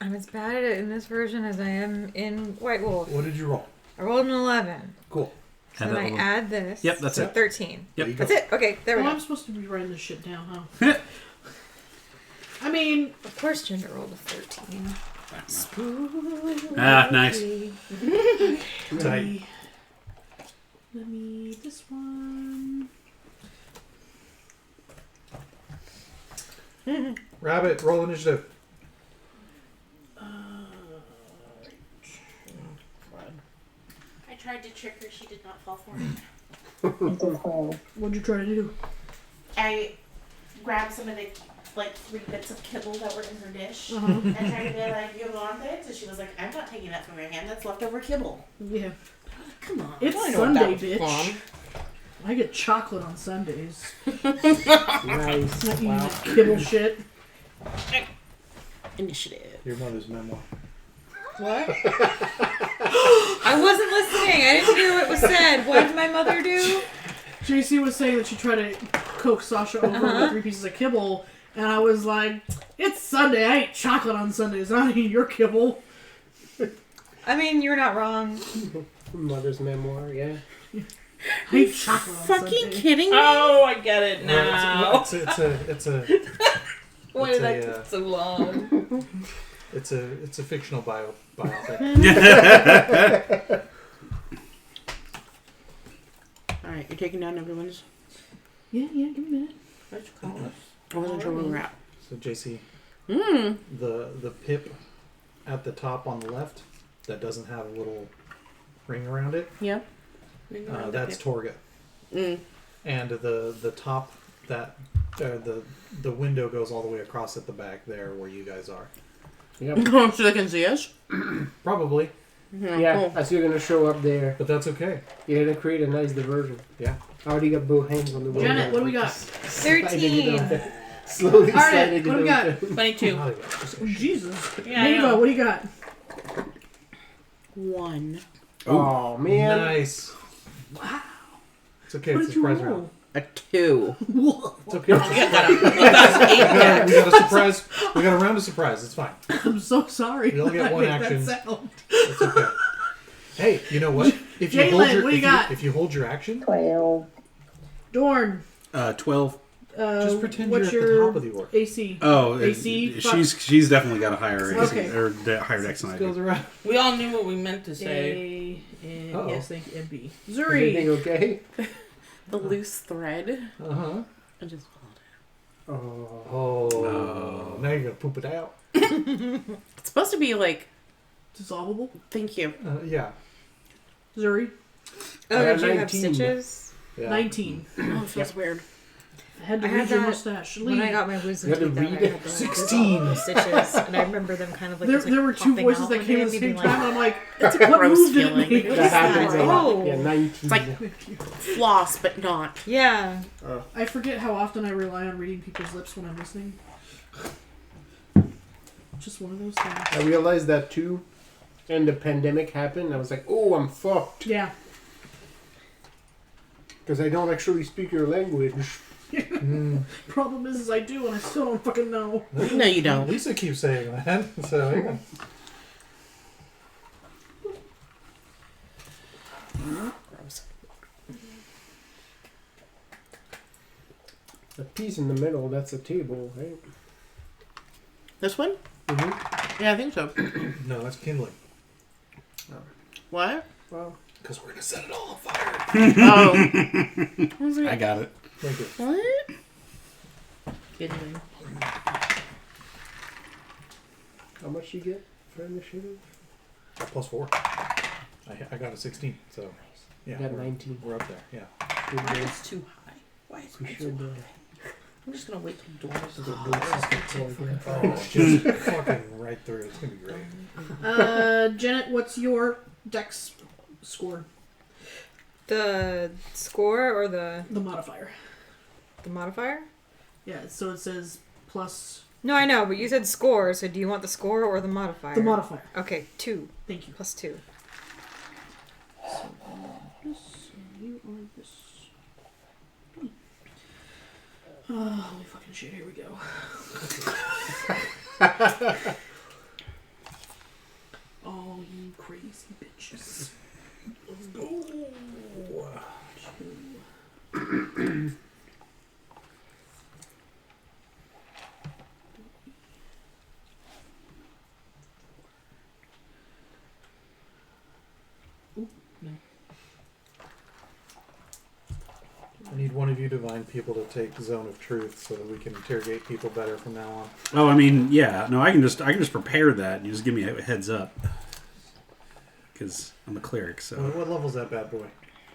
I'm as bad at it in this version as I am in White Wolf. What did you roll? I rolled an 11. Cool. So Add then that I little- add this. Yep, that's so it. 13. Yep. There you go. That's it. Okay, there we Well, go. I'm supposed to be writing this shit down, huh? I mean, Of course, Ginger rolled a 13. Ah, nice. Tight. Let me this one. Rabbit, roll initiative. I tried to trick her. She did not fall for it. It's a 12. What'd you try to do? I grabbed some of the, 3 bits of kibble that were in her dish Uh-huh. and tried to be like, you want it? And she was like, I'm not taking that from your hand. That's leftover kibble. Yeah. Come on. It's I know what Sunday, that was bitch. from. I get chocolate on Sundays. Nice. Not eating Wow. that kibble shit. Initiative. Your mother's memoir. What? I wasn't listening. I didn't hear what was said. What did my mother do? JC was saying that she tried to coax Sasha over with 3 pieces of kibble, and I was like, it's Sunday. I eat chocolate on Sundays. I don't eat your kibble. I mean, you're not wrong. Mother's memoir, yeah. I eat chocolate on Fucking Sunday. kidding me? Oh, I get it now. It's a Why it's did that a, take so long? it's a fictional biopic. Alright, you're taking down everyone's. Yeah, give me a minute. Let's call us. I wasn't sure where we were at. So JC, Mmm. the pip at the top on the left that doesn't have a little ring around it, Yeah. that's Torga. Mm. And the top that the window goes all the way across at the back there where you guys are. Yep. So they can see us? Probably, Yeah, Cool. that's you're gonna show up there. but that's okay. You're gonna create a nice diversion. Yeah. I already got both hands on the window. Janet, what do we got? Sliding it 13. over. Slowly Alright, sliding it what do we over. got? 22. Not even, just Oh, Jesus. Yeah, I Neva, know. what do you got? 1. Oh man. nice. Wow. It's okay. What It's a did you surprise roll? round. A 2. It's okay. It's You got that. we got a surprise. We got a round of surprise. It's fine. I'm so sorry. You only get I one made that action. sound. It's okay. Hey, you know what? If you Jalen, hold your what do you got? if you hold your action, 12. Dorn, 12. just pretend you're what's at the your top of the order. AC? Oh, AC? she's definitely got a higher AC Okay. or higher dex than I This goes do. around. We all knew what we meant to say. A, and Uh-oh. yes, thank you, and B. Everything Zuri. okay? The loose thread. Uh-huh. I just pulled Oh. Oh, now you're gonna poop it out. it. It's supposed to be like, Dissolvable. thank you. Yeah. Zuri. Oh, I did got you have 19. stitches? Yeah. 19. Oh, it feels weird. I had to I read had your that mustache. When I Lee. got my wisdom You had to teeth out, read I it. had the 16. stitches, and I remember them kind of like There, just, like, there were two popping voices out that one came day at and the me same being time. like, I'm like, It's a what gross move did it feeling. make? What That is that? happens a lot. Oh. Yeah, 19. It's like floss, but not. yeah. I forget how often I rely on reading people's lips when I'm listening. Just one of those things. I realized that too. And the pandemic happened. I was like, oh, I'm fucked. Yeah. Because I don't actually speak your language. Problem is I do, and I still don't fucking know. No, you don't. Lisa keeps saying that. So yeah. Gross. The piece in the middle, that's a table, right? This one? Mm-hmm. Yeah, I think so. No, that's kindling. What? Well, Because we're gonna set it all on fire. Oh. I was I like, got it. Thank you. what? Kidding. how much you get for initiative? +4. I got a 16. So yeah, You got we're, 19. we're up there. Yeah. Mine's too high. Why is We mine should. so high? I'm just gonna wait till doors is Oh, just fucking right through. It's gonna be great. Janet, what's your dex score? The score or the modifier. The modifier? Yeah, so it says plus... No, I know, but you said score, so do you want the score or the modifier? The modifier. Okay, 2. Thank you. Plus 2. So this, you are this. Holy fucking shit, here we go. Oh, you crazy bitches. Let's go. 2. I need one of you divine people to take Zone of Truth so that we can interrogate people better from now on. Oh, I mean, yeah. No, I can just prepare that. You just give me a heads up. Because I'm a cleric, so... What level's that bad boy?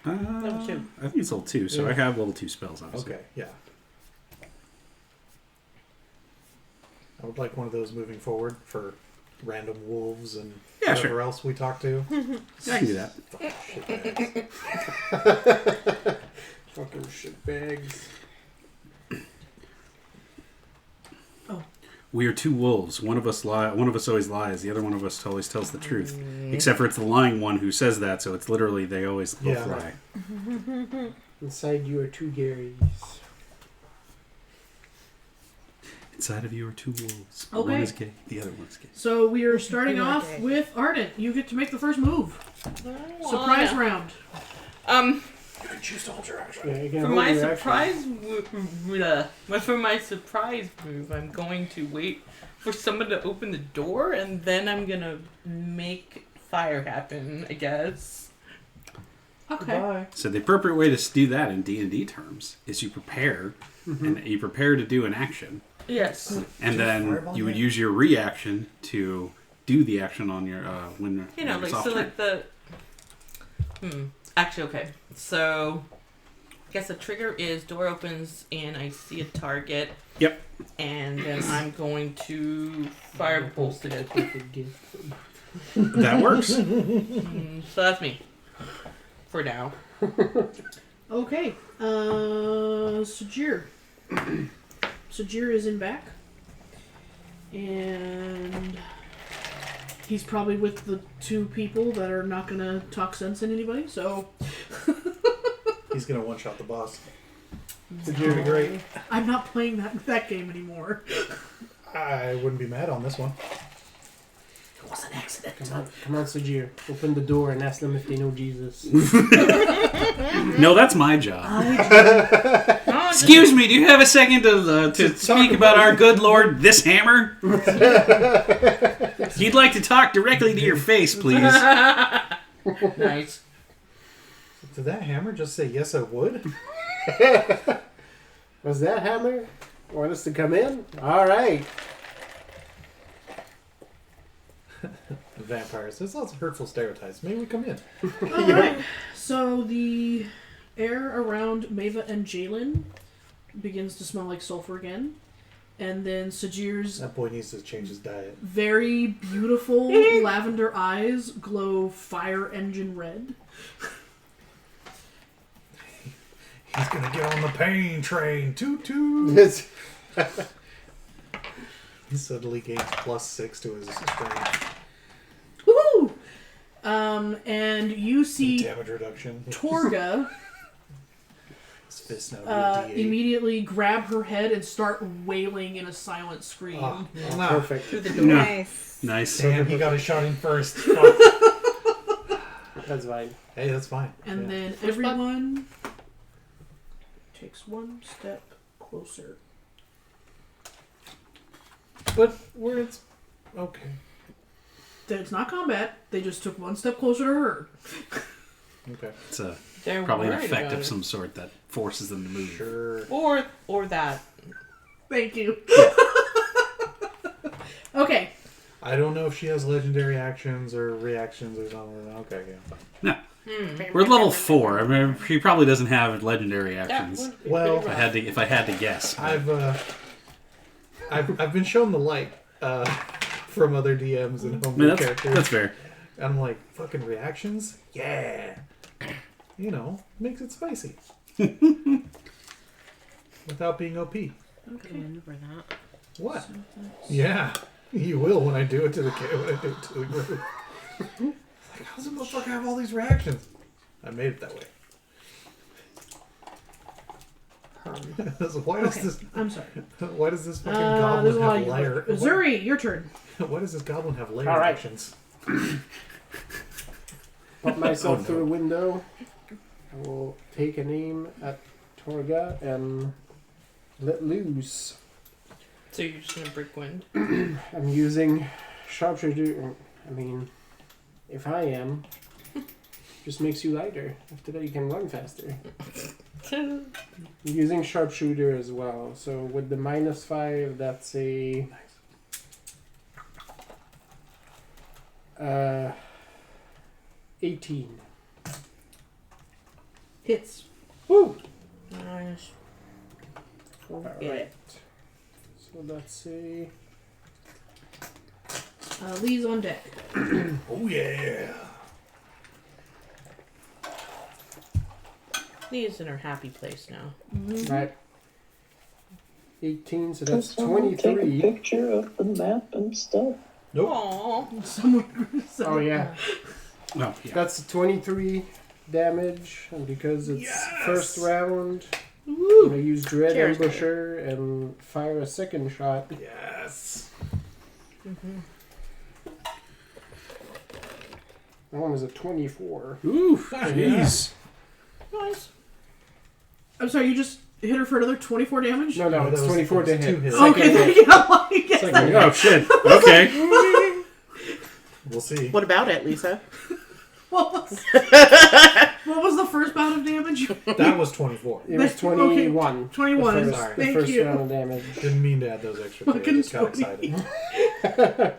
Level 2. I think it's level 2, so Yeah. I have level 2 spells, obviously. Okay, yeah. I would like one of those moving forward for random wolves and Yeah, whatever sure. else we talk to. I can do that. Fucking shitbags. Fucking shitbags. We are two wolves. One of us always lies. The other one of us always tells the truth. Except for it's the lying one who says that, so it's literally they always both lie. Inside you are 2 Garys. Inside of you are two wolves. Okay. One is gay, the other one's gay. So we are starting You are off gay. with Ardent. You get to make the first move. Oh, Surprise yeah. round. You can choose to hold your action. Yeah, you can For hold my your surprise move, I'm going to wait for someone to open the door, and then I'm gonna make fire happen, I guess. Okay. Goodbye. So the appropriate way to do that in D&D terms is you prepare, and you prepare to do an action, Yes. and then you would use your reaction to do the action on your when You know, when like it's off so, turn. like the. Actually, okay. So, I guess the trigger is door opens and I see a target. Yep. And then I'm going to fire bolts at it. That works. So that's me. For now. Okay. Sajir. Sajir is in back. And he's probably with the 2 people that are not going to talk sense in anybody, so... He's going to one-shot the boss. It's going to be great. I'm not playing that game anymore. I wouldn't be mad on this one. It was an accident. Come on, Sajir. Open the door and ask them if they know Jesus. No, that's my job. Oh, Excuse me, do you have a second to speak about our good Lord, this hammer? He'd like to talk directly to your face, please. Nice. Did that hammer just say, yes, I would? Was that Hammer? Want us to come in? Alright. Vampires. There's lots of hurtful stereotypes. Maybe we come in. Alright. So the air around Maeva and Jalen begins to smell like sulfur again. And then Sajir's That boy needs to change his diet. very beautiful lavender eyes glow fire engine red. He's gonna get on the pain train. Toot toot. It's He suddenly gains +6 to his strength. Woohoo! And you see Damage reduction. Torga His fist now do a D8. immediately grab her head and start wailing in a silent scream. Oh, perfect. Through the door. No. Nice. Nice. Damn, he got a shot in first. Fuck. That's fine. Hey, that's fine. And Yeah. then everyone takes one step closer. But where it's okay. It's not combat. They just took one step closer to her. Okay. It's They're probably an worried effect about of it. some sort that forces them to move. Sure. Or that. Thank you. Okay. I don't know if she has legendary actions or reactions or something. Okay, yeah, fine. No. We're at level 4. I mean, he probably doesn't have legendary actions. Well, If I had to guess. I've been shown the light from other DMs and homebrew characters. That's fair. And I'm like, fucking reactions? Yeah. You know, makes it spicy. Without being OP. Okay. Remember that. What? Yeah, you will when I do it to the group. Like, how does the motherfucker have all these reactions? I made it that way. So why does this? I'm sorry. Why does this fucking goblin have layer? Zuri, your turn. Why does this goblin have layer All right. actions? Pop myself through a window. I will take an aim at Torga and let loose. So you're just gonna break wind? I'm using sharpshooter. I mean, if I am, just makes you lighter. After that, you can run faster. I'm using sharpshooter as well. So with the -5, that's a 18. Hits. Woo! Nice. Alright. So that's a... Lee's on deck. Oh yeah. Leah's in her happy place now. Right. 18, so that's Someone take a 23. picture of the map and stuff. Nope. Aww. Someone. Oh yeah. No, yeah. That's 23 damage, and because it's first round, I'm Woo! gonna use Dread Cheers. Ambusher and fire a second shot. Yes. That one was a 24. Ooh, jeez. Nice. I'm sorry, you just hit her for another 24 damage? No, that it's was- 24 to that was hit. two hits. Okay, Second thank hit. you. I'm like, yes. Second hit. Oh, shit. Okay. We'll see. What about it, Lisa? What was the first bout of damage? That was 24. It was 21. 21. The first, Sorry. the Thank first you. round of damage. Didn't mean to add those extra things. Fucking Just got 20. excited.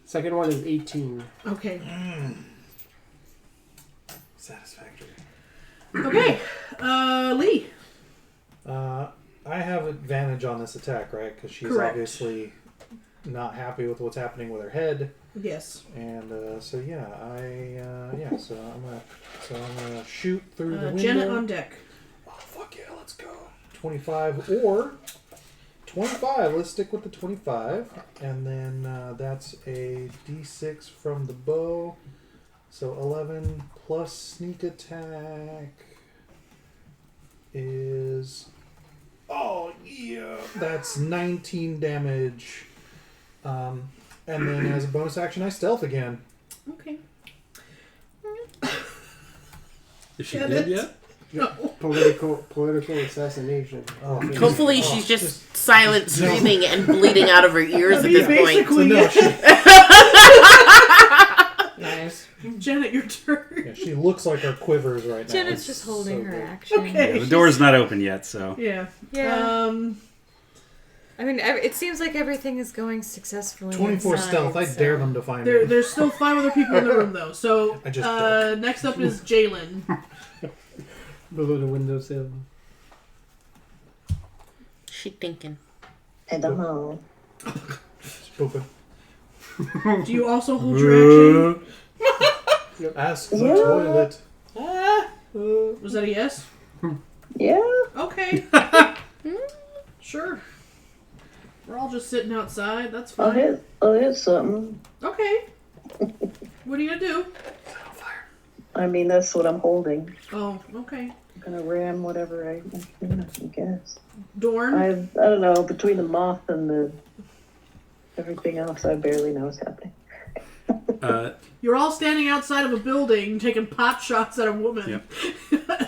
Second one is 18. Okay. Satisfactory. Okay. Lee. I have advantage on this attack, right? Because she's Correct. obviously not happy with what's happening with her head, Yes. and so yeah, so I'm gonna shoot through the window. Janet on deck. Oh fuck yeah, let's go. 25 or 25. Let's stick with the 25, and then that's a D6 from the bow. So 11 plus sneak attack is... Oh, yeah! That's 19 damage. And then as a bonus action, I stealth again. Okay. Is she Get dead it? yet? No. Political assassination. Oh, Hopefully she's just silent screaming and bleeding out of her ears at this point. Basically, no, Nice. Janet, your turn. yeah, she looks like her quivers right now. Janet's It's just holding so her good. action. Okay. Yeah, the door's not open yet, so. Yeah. Yeah. I mean, it seems like everything is going successfully. 24 inside, stealth. I so- dare them to find me. There's still 5 other people in the room, though. So, I just duck. next up is Jalen. Below the windowsill. She thinking. I don't know. She's pooping. Do you also hold your action? Ask the Yeah. toilet. Was that a yes? Yeah. Okay. Sure. We're all just sitting outside. That's I'll fine. hit something. Okay. What are you gonna do? I mean, that's what I'm holding. Oh, okay. I'm gonna ram whatever I guess. Dorn. I don't know, between the moth and the everything else, I barely know what's happening. You're all standing outside of a building taking pot shots at a woman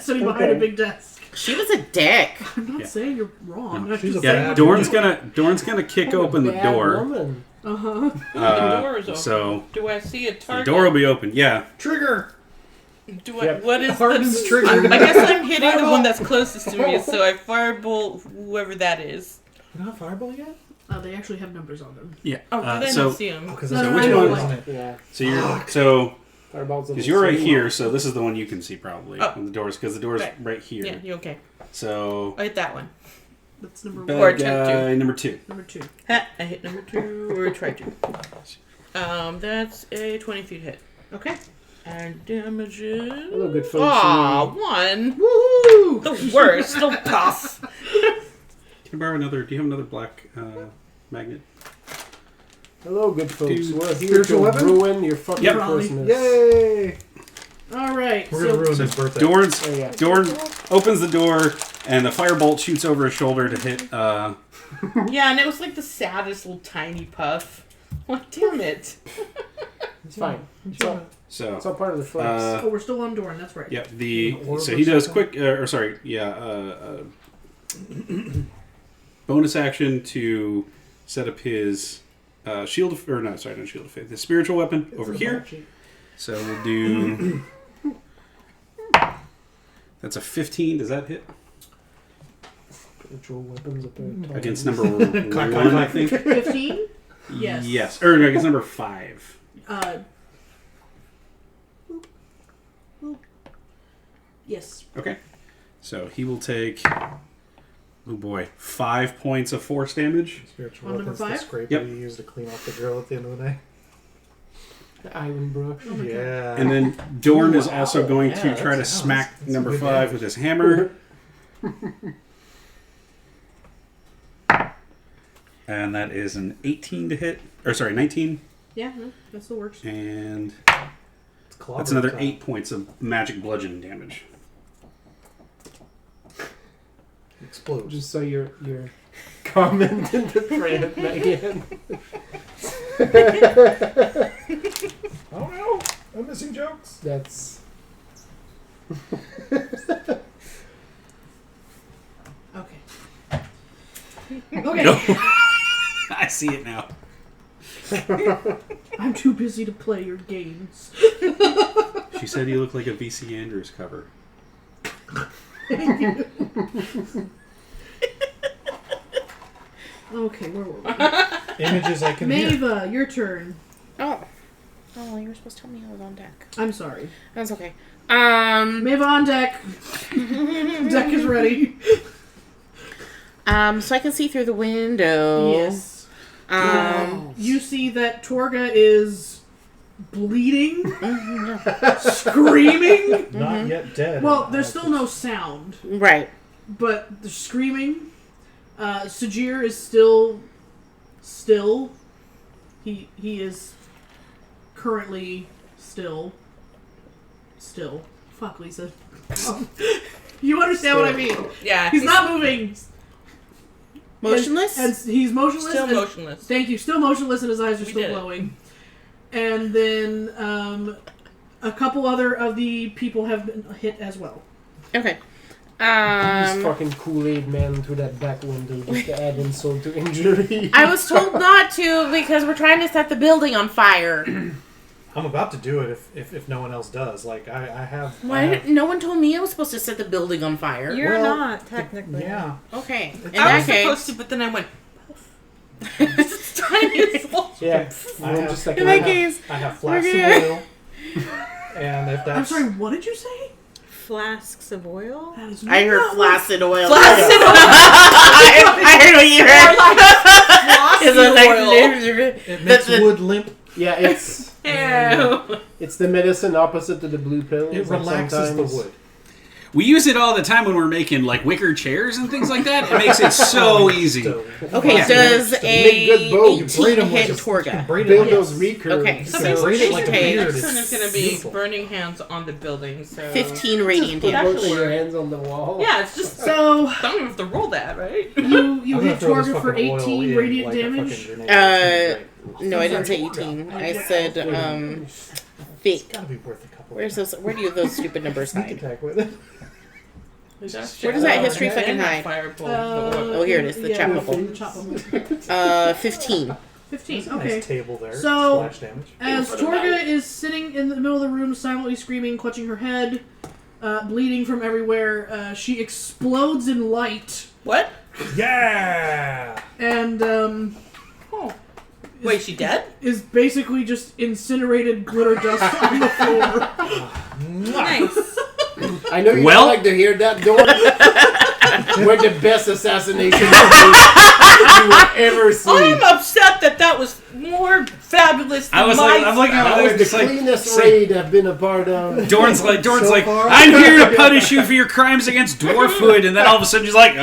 sitting behind a Okay. big desk. She was a dick. I'm not Yeah. saying you're wrong. No. She's a Yeah, bad Dorn's woman. gonna kick open the Bad door. woman. Uh-huh. The door is open. So Do I see a the target? door will be open. Yeah. Trigger! Do I? Yep. What is Hardens the trigger. I guess I'm hitting the one that's closest to me, so I firebolt whoever that is. You're not fireball yet? They actually have numbers on them. Yeah. Oh, did I so not see him? Because No, there's no, which I know, one like- on it. Yeah. so you're Fireballs on because the you're right screen. here, so this is the one you can see probably Oh. on the doors because the door's right here. Yeah, you okay? So I hit that one. That's number bad Or attempt to. guy number 2. Number 2. Ha, I hit number 2, or tried to. That's a 20 feet hit. Okay. And damages. Hello, good folks. Aw, 1. Woohoo! The worst. Still tough. Can I borrow another? Do you have another black magnet? Hello, good folks. Dude, We're here spiritual to weapon? ruin your fucking Yep. Christmas. Yay! All right. We're gonna ruin So his birthday. Dorn opens the door, and the firebolt shoots over his shoulder to hit. Yeah, and it was like the saddest little tiny puff. Like, damn it. It's fine. It's all So part of the flex. Oh, we're still on Dorn. That's right. yep. Orb So or he does something? quick. Bonus action to set up his shield of, or no, sorry, not shield of faith. His spiritual weapon over here. So we'll do. That's a 15. Does that hit Spiritual weapons up there. against number 1? Clack, clack, I clack. think. 15? Yes. Yes. Or no, against number 5. Yes. Okay. So he will take. Oh boy, 5 points of force damage. Spiritual On number weapons, the 5? scraper Yep. you use to clean off the grill at the end of the day. The iron brush. Oh my God. Yeah. And then Dorn is also going to Yeah, try to that's smack number good 5 damage. with his hammer. And that is an 18 to hit. Or sorry, 19. Yeah, no, that still works. And It's clobber that's another time. 8 points of magic bludgeoning damage. Explodes. Just so your comment in the thread, Megan. Oh no! I'm missing jokes. That's Okay. Okay. No. I see it now. I'm too busy to play your games. She said you look like a VC Andrews cover. Okay, where were we? Images I can hear. Maeva, your turn. Oh. Oh, you were supposed to tell me I was on deck. I'm sorry. That's okay. Maeva on deck. Deck is ready. So I can see through the window. Yes. You see that Torga is bleeding, screaming. Not yet dead. Well, there's still no sound, Right. but they're screaming. Sajir is still. He is currently still. Fuck, Lisa. You understand what I mean? Yeah. He's not moving. Motionless? And he's motionless. Still and- motionless. Thank you. Still motionless, and his eyes are We still did it. glowing. And then a couple other of the people have been hit as well. Okay. Use fucking Kool-Aid Man through that back window just to add insult to injury. I was told not to because we're trying to set the building on fire. I'm about to do it if no one else does. Like I have. Why? No one told me I was supposed to set the building on fire. You're Well, not, technically. Yeah. Okay. In I that was case, supposed to, but then I went. It's tiny as well. Yeah. I have- Just like in that case, I have flasks Okay. of oil. And if that's. I'm sorry, what did you say? Flasks of oil? That is I heard not flaccid oil. Flaccid oil. I heard what you heard. Is it like It makes the- wood limp. Yeah, it's Ew. it's the medicine opposite to the blue pill. It like relaxes the sometimes- wood. We use it all the time when we're making like wicker chairs and things like that. It makes it so easy. Okay, Yeah. does Make a good bow. 18 hit Torga? Build those recurves. Okay, You so can braid it like a okay. beard. Next one is going to be beautiful. burning hands on the building. So 15 radiant Put damage. both of your hands on the wall. Yeah, it's just. So I don't even have to roll that, right? you I'm hit gonna throw this Torga for fucking oil 18 in radiant like a damage. fucking grenade. No, I didn't say 18. I said It's fake. gotta be worth a couple. Where's those? Where do those stupid numbers Sneak hide? attack with it. Where does that history fucking hide? Oh, here it is, the chop bubble. The chop bubble. 15. 15, There's a okay. nice table there. So- Splash damage. As Torga is sitting in the middle of the room, silently screaming, clutching her head, bleeding from everywhere, she explodes in light. What? Yeah. And Oh. Wait, she dead? is basically just incinerated glitter dust on the floor. Nice. I know you Well- don't like to hear that, Dawn. We're the best assassination movie you will ever see. I'm upset that was more fabulous than I was my like, I'm looking at That it, was the just like, cleanest raid I've been a part of. Dorn's like, So far. I'm here to punish you for your crimes against dwarfhood, and then all of a sudden she's like, puh!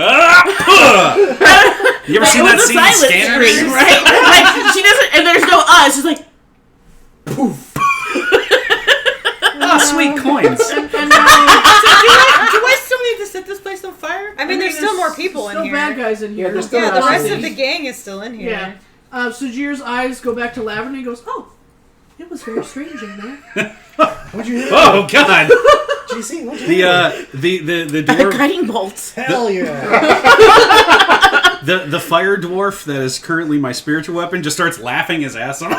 You ever seen that scene in Scanners? Screen, right? Like she doesn't, and there's no us. She's like, Ah, sweet coins. And Do I still need to set this place on fire? I mean, there's still more people in still here. bad guys in here. there's still Yeah, the Nazis. rest of the gang is still in here. Yeah. Sujir's eyes go back to Lavender and he goes, "Oh, it was very strange in there." What'd you hear? Oh God! GC, what'd you hear? The dwarf, guiding bolts. Hell yeah. the fire dwarf that is currently my spiritual weapon just starts laughing his ass off.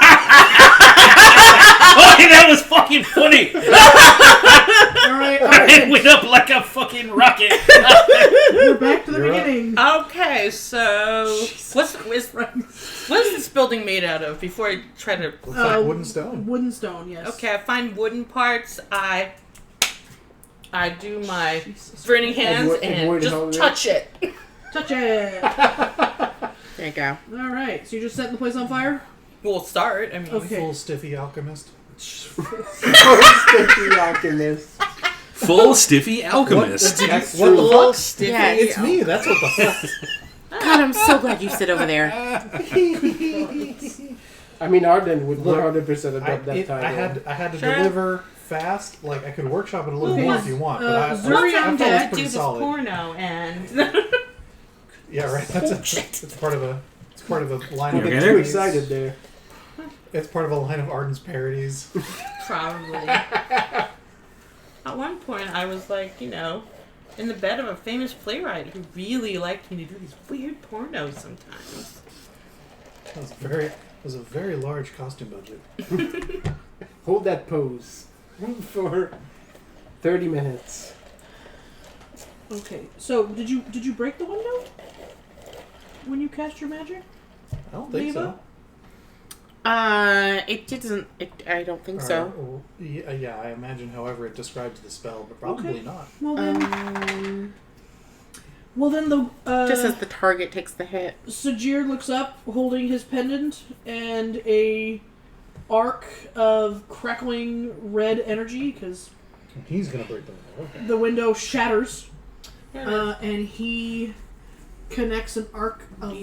Oh, that was fucking funny! Alright, It went up like a fucking rocket. we're back to the You're up. beginning. Okay, so what is this building made out of? Before I try to. Looks like wooden stone. Wooden stone, yes. Okay, I find wooden parts. I do my burning hands and just touch it. Touch it! There you go. Alright, so you just setting the place on fire? We'll start. I mean, Okay. Full stiffy alchemist. Sticky alchemist. Full stiffy alchemist. What That's the true. fuck? Yeah, It's me. That's what the fuck. God, I'm so glad you sit over there. I mean, Arden would Look, 100% adopt that I title. had to Sure. deliver fast. Like I could workshop it a little Okay. more if you want, but I Zuri thought on it was deck. do pretty this solid. porno and. Yeah, right. It's part of a line You of okay Too there? excited there. It's part of a line of Arden's parodies. Probably. At one point, I was like, in the bed of a famous playwright who really liked me to do these weird pornos sometimes. It was a very large costume budget. Hold that pose for 30 minutes. Okay, so did you break the window? When you cast your magic? I don't think so. It doesn't. I don't think so. Or, yeah, I imagine however it describes the spell, but probably Okay. not. Well then the Just as the target takes the hit. Sajir looks up, holding his pendant and a arc of crackling red energy, because He's gonna break the window. Okay. the window shatters, and he connects an arc of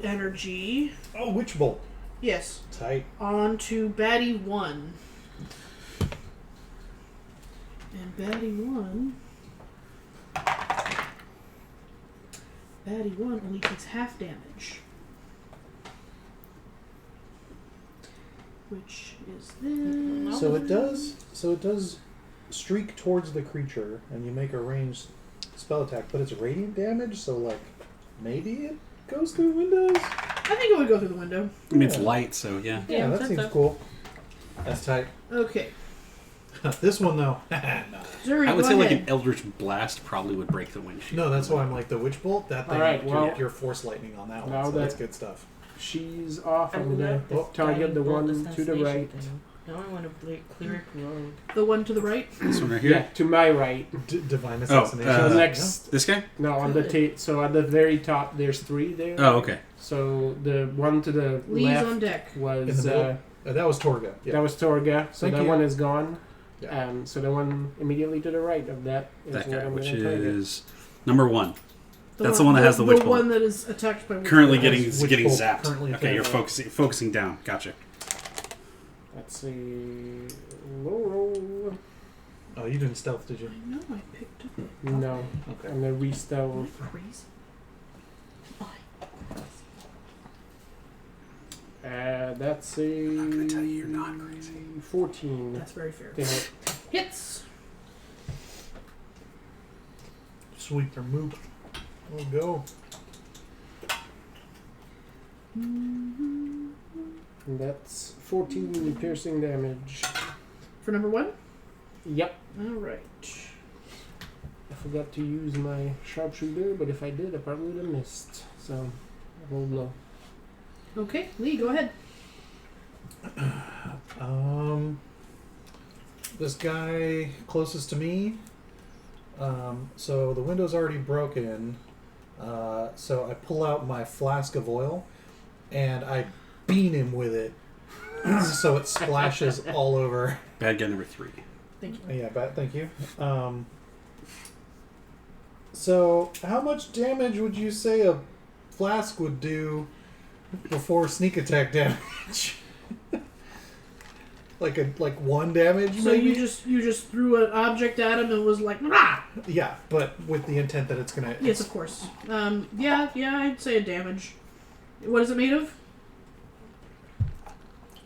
energy. Oh, witch bolt. Yes, Tight. onto Baddie 1. And Baddie 1 only takes half damage. Which is this. So it does streak towards the creature, and you make a ranged spell attack, but it's radiant damage, so like maybe it goes through windows. I think it would go through the window. I mean, it's light, so yeah. Yeah, that seems cool. That's tight. Okay. This one though, no. Zuri, I would go say like ahead. an Eldritch Blast probably would break the windshield. No, that's why I'm like the witch bolt. That thing, Alright, well, you're force lightning on that now one. So that- that's good stuff. She's off. I I'm gonna love this target the guiding bolt one to the assassination right. thing. Now I want to clear a road. The one to the right. This one right Yeah, here. to my right. Divine assassination. Uh, So next, This guy? no, on the so at the very top, there's 3 there. Oh, okay. So the one to the Lee's left on deck. In was the middle? That was Torga. Yeah. that was Torga. So Thank that you. one is gone. Yeah. So the one immediately to the right of that is That what guy, I'm which gonna target. is number 1. That's the one that has the witch bolt. one that is attacked by witch Currently bolt. getting Witch getting bolt zapped. currently Okay, you're affected. focusing down. Gotcha. Let's see. Low roll. Oh, you didn't stealth, did you? I know I picked up. No. Okay. I'm gonna restyle. Am I crazy? That's a. I'm gonna tell you you're not crazy. 14. That's very fair. to hit. Hits. Sweep or move. We'll go. And that's 14 piercing damage. For number 1? Yep. Alright. forgot to use my sharpshooter, but if I did, I probably would have missed. So, roll low. Okay, Lee, go ahead. This guy closest to me. So the window's already broken. So I pull out my flask of oil, and I bean him with it, so it splashes all over. Bad guy number 3. Thank you. Yeah, thank you. So how much damage would you say a flask would do before sneak attack damage? like 1 damage? So maybe? you just threw an object at him and was like, rah! Yeah, but with the intent that it's gonna. Yes, of course. Yeah, I'd say a damage. What is it made of?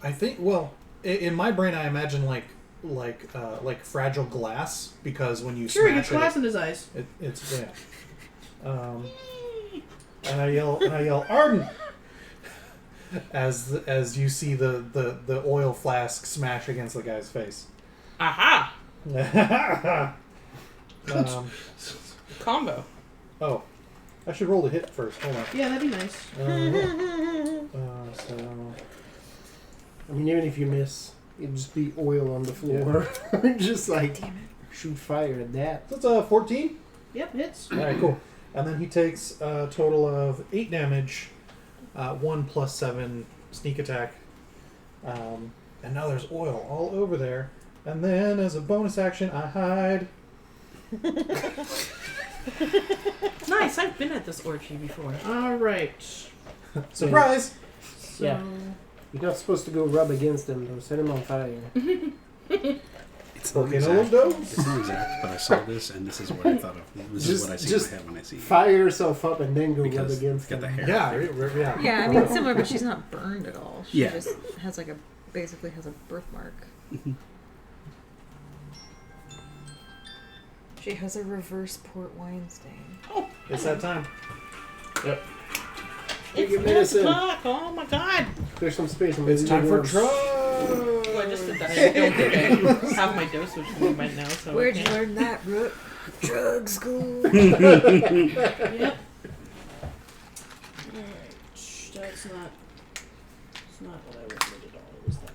I think. Well, in my brain, I imagine like fragile glass, because when you Sure, he smash gets glass in his eyes. it's yeah. And I yell, Arden! As you see the oil flask smash against the guy's face. Aha! Combo. Oh, I should roll the hit first. Hold on. Yeah, that'd be nice. So I mean, even if you miss, it'd just be oil on the floor. Just like, shoot fire at that. that's a 14. Yep, hits. All right, cool. And then he takes a total of 8 damage, 1 plus 7 sneak attack, and now there's oil all over there. And then, as a bonus action, I hide. Nice, I've been at this orgy before. All right. Surprise! So, Yeah. You're not supposed to go rub against them, though. Set him on fire. It's not Volcano exact. window? It's not exact, but I saw this, and this is what I thought of. This is what I see in my head when I see it. Fire yourself up and then go rub Because against got the them. hair. Yeah. Yeah, I mean similar, but she's not burned at all. She Yeah. just has like basically has a birthmark. She has a reverse port wine stain. It's that time. Yep. It's your 9 medicine. o'clock. Oh my god. There's some space. It's time for drugs! Well, I just did that. I don't think I have my dosage form right now. So Where'd I you can't. learn that, Rook? Drug school. yep. Alright. That's not. It's not what I wanted at all. It was that.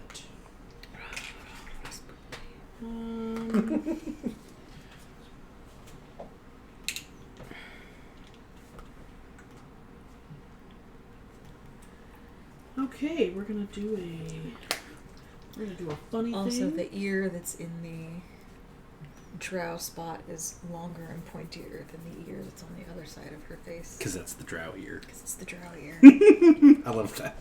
Okay, we're gonna do a funny Also, thing. the ear that's in the drow spot is longer and pointier than the ear that's on the other side of her face. Because that's the drow ear. Because it's the drow ear. I love that.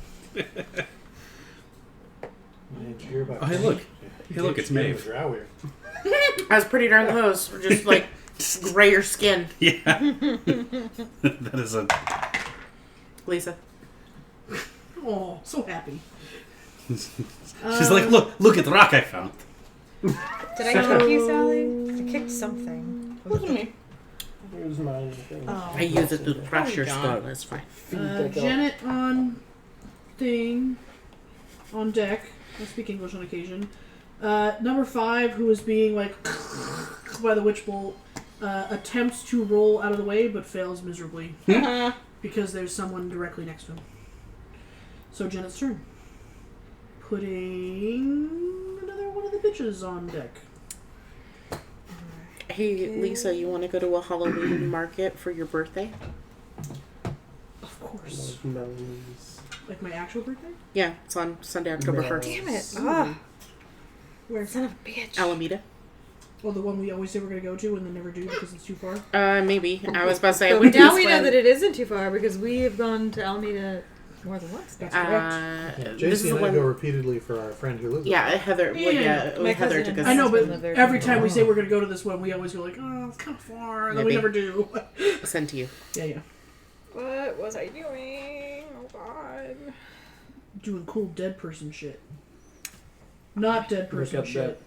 Oh, hey, look. Hey, look, it's Maeve. I was pretty darn close. Just like grayer skin. Yeah. That is a... Lisa. Oh, so happy. She's like, look at the rock I found. Did I kick you, Sally? I kicked something. Wasn't me. Here's my thing. Oh. I use it to crush your God. skull. That's fine. Janet on thing on deck. I speak English on occasion. Number 5, who is being like by the witch bolt, attempts to roll out of the way but fails miserably because there's someone directly next to him. So Janet's turn. Putting another one of the bitches on deck. Hey, Lisa, you want to go to a Halloween market for your birthday? Of course. Melons. Like my actual birthday? Yeah, it's on Sunday, October 1st. Damn it. Ah. Where? Son of a bitch. Alameda. Well, the one we always say we're going to go to and then never do because it's too far. Maybe. I was about to say. I But went to now this we know one. that it isn't too far because we have gone to Alameda more than once. That's correct. This is JC the and I one. go repeatedly for our friend who lives Yeah, Heather. Well, Yeah, my Heather cousin took and us. I know, but live there. every time we say we're going to go to this one, we always go like, oh, it's kind of far, and then we Maybe. never do. Sent to you. Yeah. What was I doing? Oh god. Doing cool dead person shit. Not dead person Look up shit.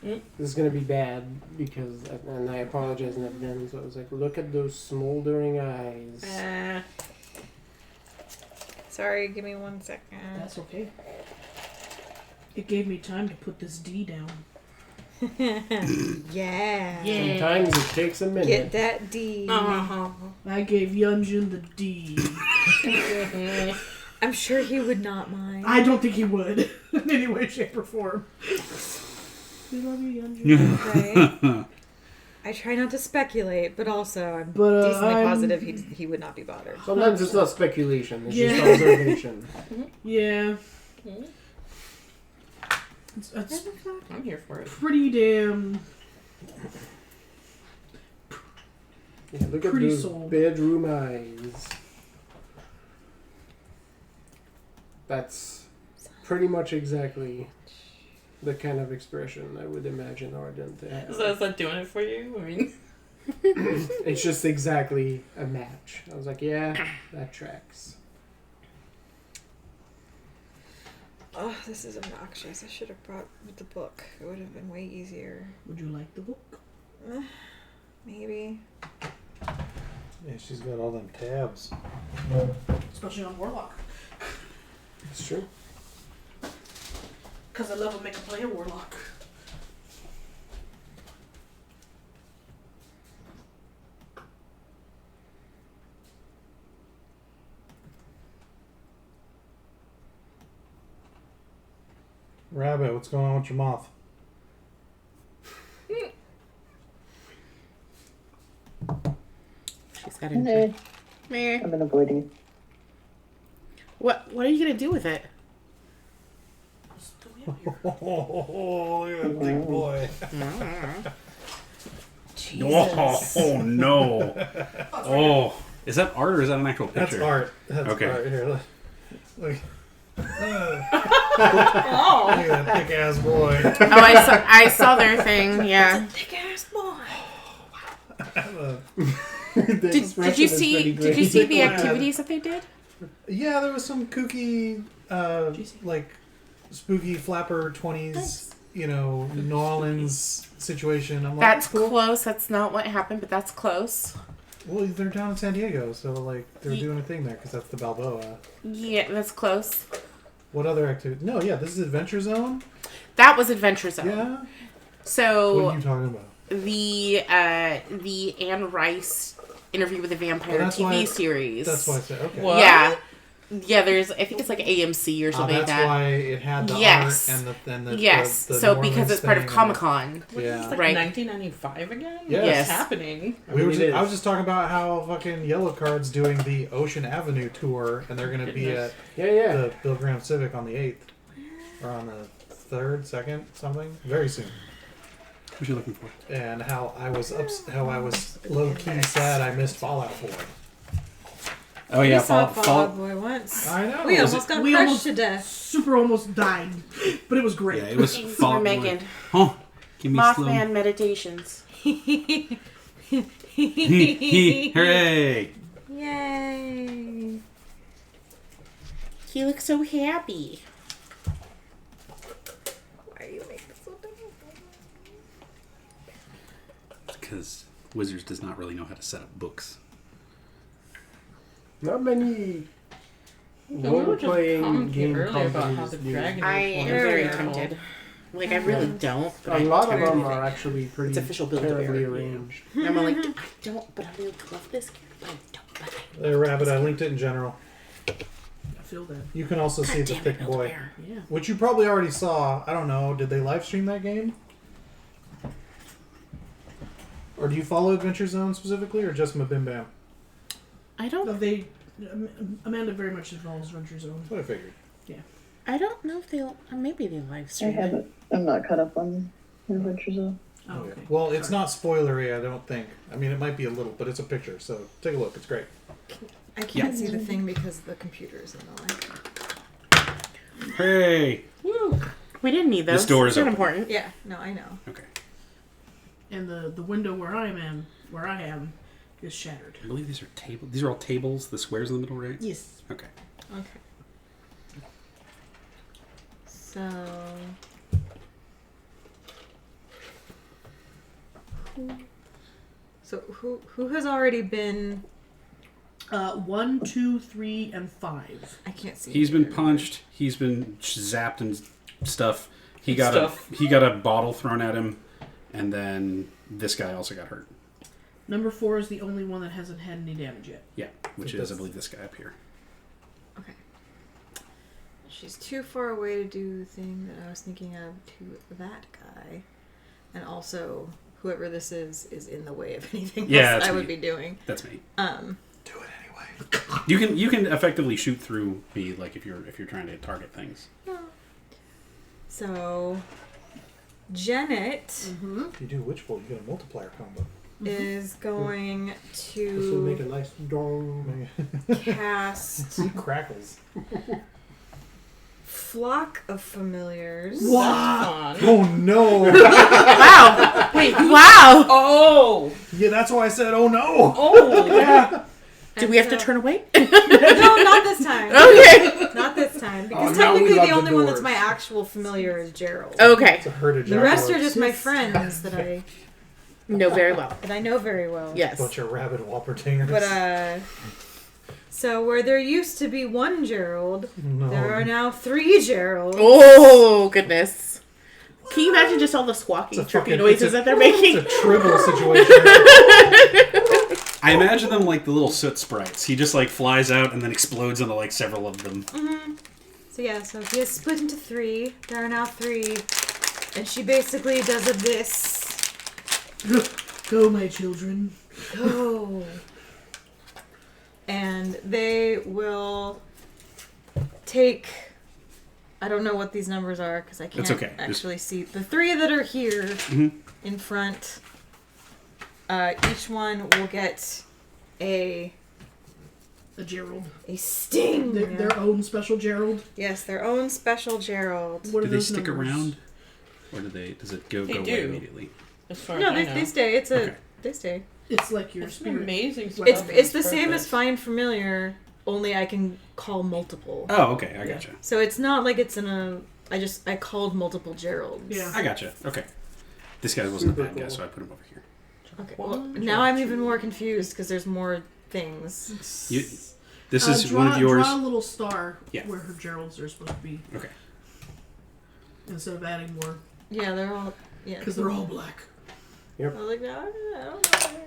This is gonna be bad because, and I apologize in advance. So I was like, look at those smoldering eyes. Sorry, give me 1 second. That's okay. It gave me time to put this D down. Yeah. Sometimes it takes a minute. Get that D. I gave Yunjin the D. I'm sure he would not mind. I don't think he would in any way, shape, or form. We love you, Yunjin. Right? I try not to speculate, but also I'm But, decently I'm- positive he would not be bothered. Sometimes it's not speculation, it's Yeah. just observation. Yeah. It's I'm here for it. pretty damn... Yeah, look at Pretty those sold. bedroom eyes. That's pretty much exactly the kind of expression I would imagine Arden to have. So is that doing it for you? I mean, It's just exactly a match. I was like, yeah, that tracks. Oh, this is obnoxious. I should have brought the book. It would have been way easier. Would you like the book? Maybe. Yeah, she's got all them tabs. Especially on Warlock. It's true. Because I love to make a play a Warlock. Rabbit, what's going on with your moth? She's got Nah, it. Meh. I've been avoiding. What are you gonna do with it? Oh, look at that big boy. Oh no! Oh, is that art or is that an actual picture? That's art. That's Okay. art. Here, look. Look. Look at that thick ass boy. Oh, I saw their thing. Yeah. Thick ass boy. Did Did you see the activities that they did? Yeah, there was some kooky, like spooky flapper 20s, New Orleans situation. I'm like, That's cool. close. That's not what happened, but that's close. Well, they're down in San Diego, so like they're doing a thing there because that's the Balboa. Yeah, that's close. What other activity? No, yeah, this is Adventure Zone. That was Adventure Zone. Yeah. So What are you talking about? the Anne Rice Interview with a Vampire that's TV why- series. That's why I said okay. What? Yeah, there's I think it's like AMC or something like That's that. why it had the Yes. art and the Yes. the So New because Orleans it's part of thing and- Comic-Con. Yeah. It's like Right. 1995 again? Yes. What's happening? I was just talking about how fucking Yellow Card's doing the Ocean Avenue tour, and they're going to be at Yeah. the Bill Graham Civic on the 8th. Or on the 3rd, 2nd, something. Very soon. What you looking for? And how I was low-key sad I missed Fallout 4. Oh yeah, We saw Fall. Fall Out Boy once. I know. We almost got We crushed almost- to death. Super almost died. But it was great. Yeah, it was Thanks Fall. for Megan. Oh, give me Mothman Meditations. Hooray! Yay. He looks so happy. Why are you making this so difficult? Because Wizards does not really know how to set up books. Not many We were just role-playing commenting game earlier about how companies the do. dragon I is am one very terrible. tempted. Like, I really don't. But A lot I'm of them tempted. are actually pretty It's official Build-A-Bear, terribly yeah. arranged. I'm like, I don't, but I really love this character, but I don't. But There, Rabbit, I linked it in general. I feel that. You can also see God the damn it, thick boy. Build-A-Bear. Yeah. Which you probably already saw. I don't know. Did they live stream that game? Or do you follow Adventure Zone specifically, or just Mabim Bam? I don't. They Amanda very much involves Adventure Zone. That's what I figured. I don't know if they. Maybe they live I stream it. haven't. I'm not caught up on Adventure Zone. Oh, okay. Well, it's not spoilery, I don't think. I mean, it might be a little, but it's a picture, so take a look. It's great. I can't see the thing because the computer is in the way. Hooray! Woo! We didn't need those. This door is It's not open. important. Yeah, no, I know. Okay. And the window where I am, is shattered. I believe these are tables. These are all tables. The squares in the middle, right? Yes. Okay. Okay. So who has already been? 1, 2, 3, and 5. I can't see. He's been either. punched. He's been zapped and stuff. He got Stuff. a bottle thrown at him. And then this guy also got hurt. Number 4 is the only one that hasn't had any damage yet. Yeah, which is, I believe, this guy up here. Okay. She's too far away to do the thing that I was thinking of to that guy. And also, whoever this is in the way of anything else I would be doing. That's me. Do it anyway. You can effectively shoot through me, like if you're trying to target things. So, Janet If you do Witchbolt, you get a multiplier combo. is going This will make a to nice dong. cast Crackles. Flock of Familiars. Wow. Oh no! Wow. Wait, wow. Oh. Yeah, that's why I said, oh no! Oh. Yeah. Do we have to turn away? No, not this time. Okay. Not this time. Because now we technically love the the only one that's doors. my actual familiar is Gerald. Okay. It's a herded The rest are jackals. just my friends that I No, very well. know very well. Yes. Bunch of rabid whoppertingers. But so where there used to be one Gerald, no. there are now 3 Geralds. Oh, goodness. Can you imagine just all the squawky, It's a trippy fucking- noises that they're making? It's a trivial situation. I imagine them like the little soot sprites. He just like flies out and then explodes into like several of them. Mm-hmm. So yeah, so he has split into 3. There are now 3. And she basically does a this. Go, my children. Go. And they will take... I don't know what these numbers are because I can't It's okay. actually see. The 3 that are here Mhm. in front, each one will get a Gerald. sting. Their own special Gerald. Yes, their own special Gerald. What are Do they those stick numbers? around? Or does it go They away do. immediately? As far No, as I know. they stay. It's a Okay. they stay. It's like your It's an spirit. amazing spell It's for it's the this same as purpose. Find Familiar, only I can call multiple. Oh, okay. I gotcha. So it's not like it's in a. I called multiple Geralds. Yeah. I gotcha. Okay. This guy wasn't a Super bad guy, cool. so I put him over here. Okay. Well, now I'm even more confused because there's more things. This is draw, one of yours. Draw a little star Yeah. where her Geralds are supposed to be. Okay. Instead of adding more. Yeah, they're all. Yeah. Because they're all black. I was like, no, I don't know.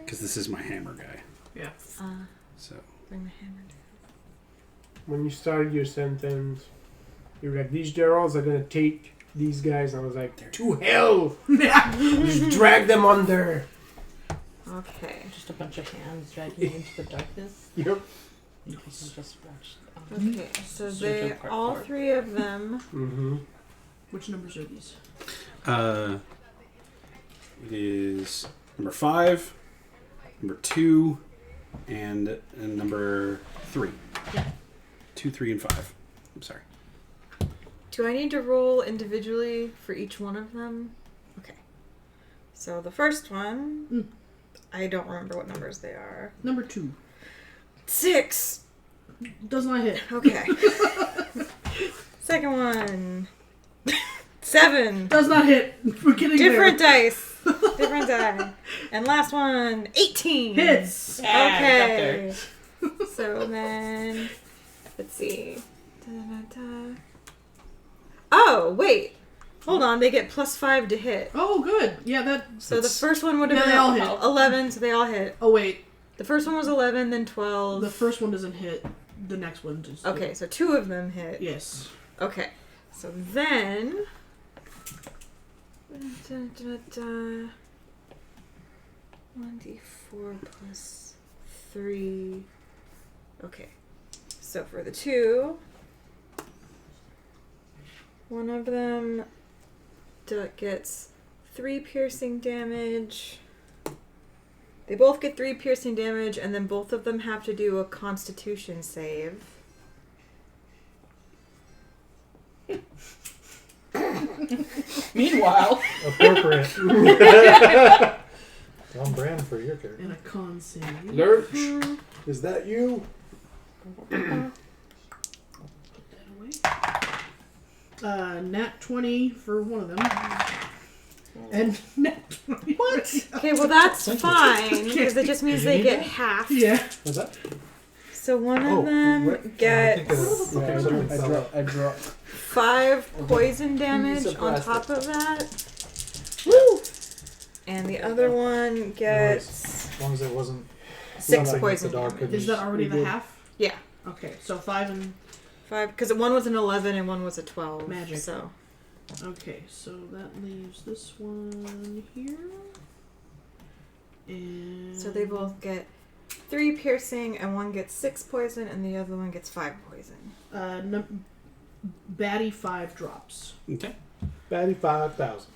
Because this is my hammer guy. Yeah. So. Bring the hammer down. When you started your sentence, you were like, these Geralds are going to take these guys. And I was like, to hell! Just drag them under. Okay. Just a bunch of hands dragging you into the darkness. Yep. You can just watch. Okay. So Search they, up part all part. 3 of them. Mm-hmm. Which numbers are these? It is number 5, number 2, and number 3. Yeah. 2, 3, and 5. I'm sorry. Do I need to roll individually for each one of them? Okay. So the first one, I don't remember what numbers they are. Number 2. 6. Does not hit. Okay. Second one. 7. Does not hit. We're getting Different there. dice. Different die. And last one, 18. Hits. Okay. So then, let's see. Da-da-da. Oh, wait. Hold on. They get +5 to hit. Oh, good. Yeah, that. So the first one would have Yeah, been they all hit. 11, so they all hit. Oh, wait. The first one was 11, then 12. The first one doesn't hit. The next one does. Okay, so 2 of them hit. Yes. Okay. So then... Da-da-da. 1d4 plus 3. Okay. So for the 2, one of them gets 3 piercing damage. They both get 3 piercing damage, and then both of them have to do a Constitution save. Meanwhile, Appropriate. On brand for your character. And a con save. Lurch, is that you? Put that away. Nat 20 for one of them. And nat 20. What? Okay, well that's fine, because it just means they get half. Yeah. What's that? So one Oh, of them what? gets I dropped. 5 poison damage on Surprised top of that. Woo! And the other one gets As long as it wasn't 6 something that poison the dog damage. could Is that already the half? Yeah. Okay, so 5 and 5, because one was an 11 and one was a 12. Magic. So okay, so that leaves this one here. And they both get 3 piercing, and one gets 6 poison, and the other one gets 5 poison. Baddie 5 drops. Okay. Batty 5,000.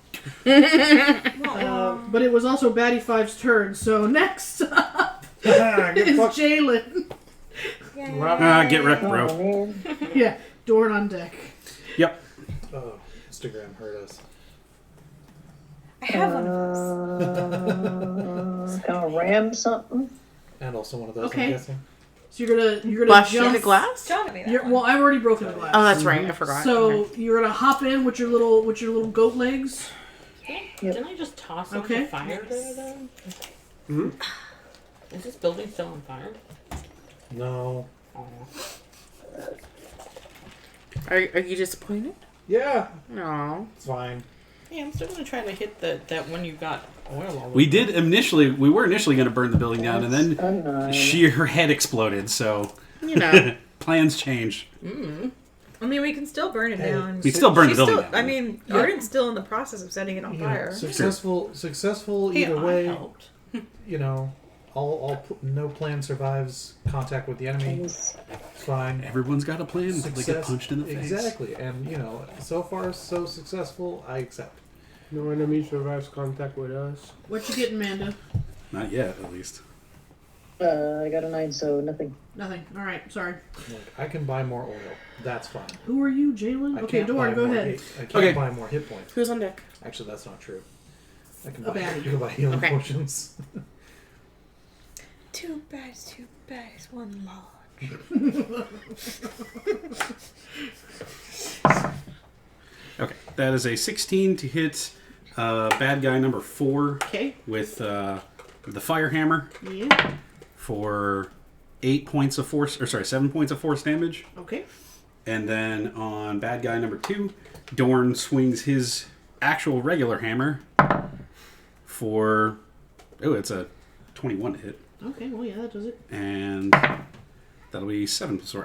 But it was also Baddie 5's turn, so next up Get is fucked. Jalen. Get wrecked, Oh, bro. man. Yeah, Dorn on deck. Yep. Oh, Instagram hurt us. I have one of those. Gonna ram something? And also one of those, Okay. I'm guessing. So you're gonna Flash jump. in the glass? John me that You're, one. well, I've already broken the glass. Oh, that's right. I forgot. So Okay. you're gonna hop in with your little goat legs. Didn't I just toss it Okay. on fire there, though? Hmm? Is this building still on fire? No. Oh. Are you disappointed? Yeah, No. it's fine. Yeah, I'm still gonna try to hit that one you got oil all over. We were initially going to burn the building down, and then A 9. her head exploded, so You know. plans change. I mean, we can still burn it Hey, down. We still burn the She's building still, down. I mean, Arden's still in the process of setting it on You know, fire. successful Hey, either I way. helped. You know, no plan survives contact with the enemy. It's fine. Everyone's got a plan until they get punched in the face. Exactly, and you know, so far so successful. I accept. No enemy survives contact with us. What you getting, Amanda? Not yet, at least. I got a 9, so nothing. Nothing. All right. Sorry. Like, I can buy more oil. That's fine. Who are you, Jalen? I Okay, can't Dorn, buy go more ahead. I can't Okay. buy more hit points. Who's on deck? Actually, that's not true. I can A buy. baddie. You can buy healing Okay. potions. Too bad, it's one large. Okay, that is a 16 to hit bad guy number 4 Okay. with the fire hammer Yeah. for 7 points of force damage. Okay. And then on bad guy number 2, Dorn swings his actual regular hammer for it's a 21 to hit. Okay. Well, yeah, that does it. And that'll be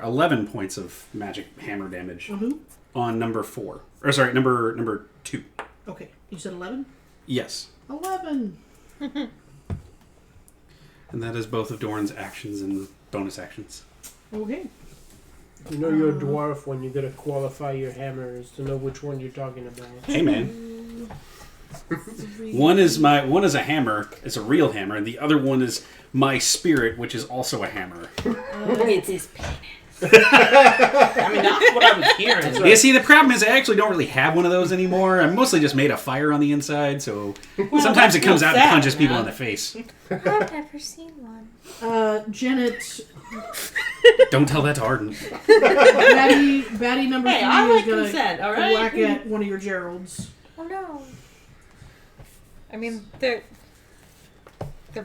11 points of magic hammer damage On who? on number 4. Or sorry, number 2. Okay. You said 11. Yes. 11. And that is both of Dorn's actions and bonus actions. Okay. You know you're a dwarf when you gotta qualify your hammers to know which one you're talking about. Hey man. One is a hammer, it's a real hammer, and the other one is my spirit, which is also a hammer. It's his penis. I mean, that's what I was hearing. You see, the problem is I actually don't really have one of those anymore. I'm mostly just made of fire on the inside, so sometimes it comes out and sad, punches people man. in the face. I've never seen one. Janet, Don't tell that to Arden. baddie number 3 Hey, I is like gonna consent, all right? whack at one of your Geralds. Oh no. I mean, they're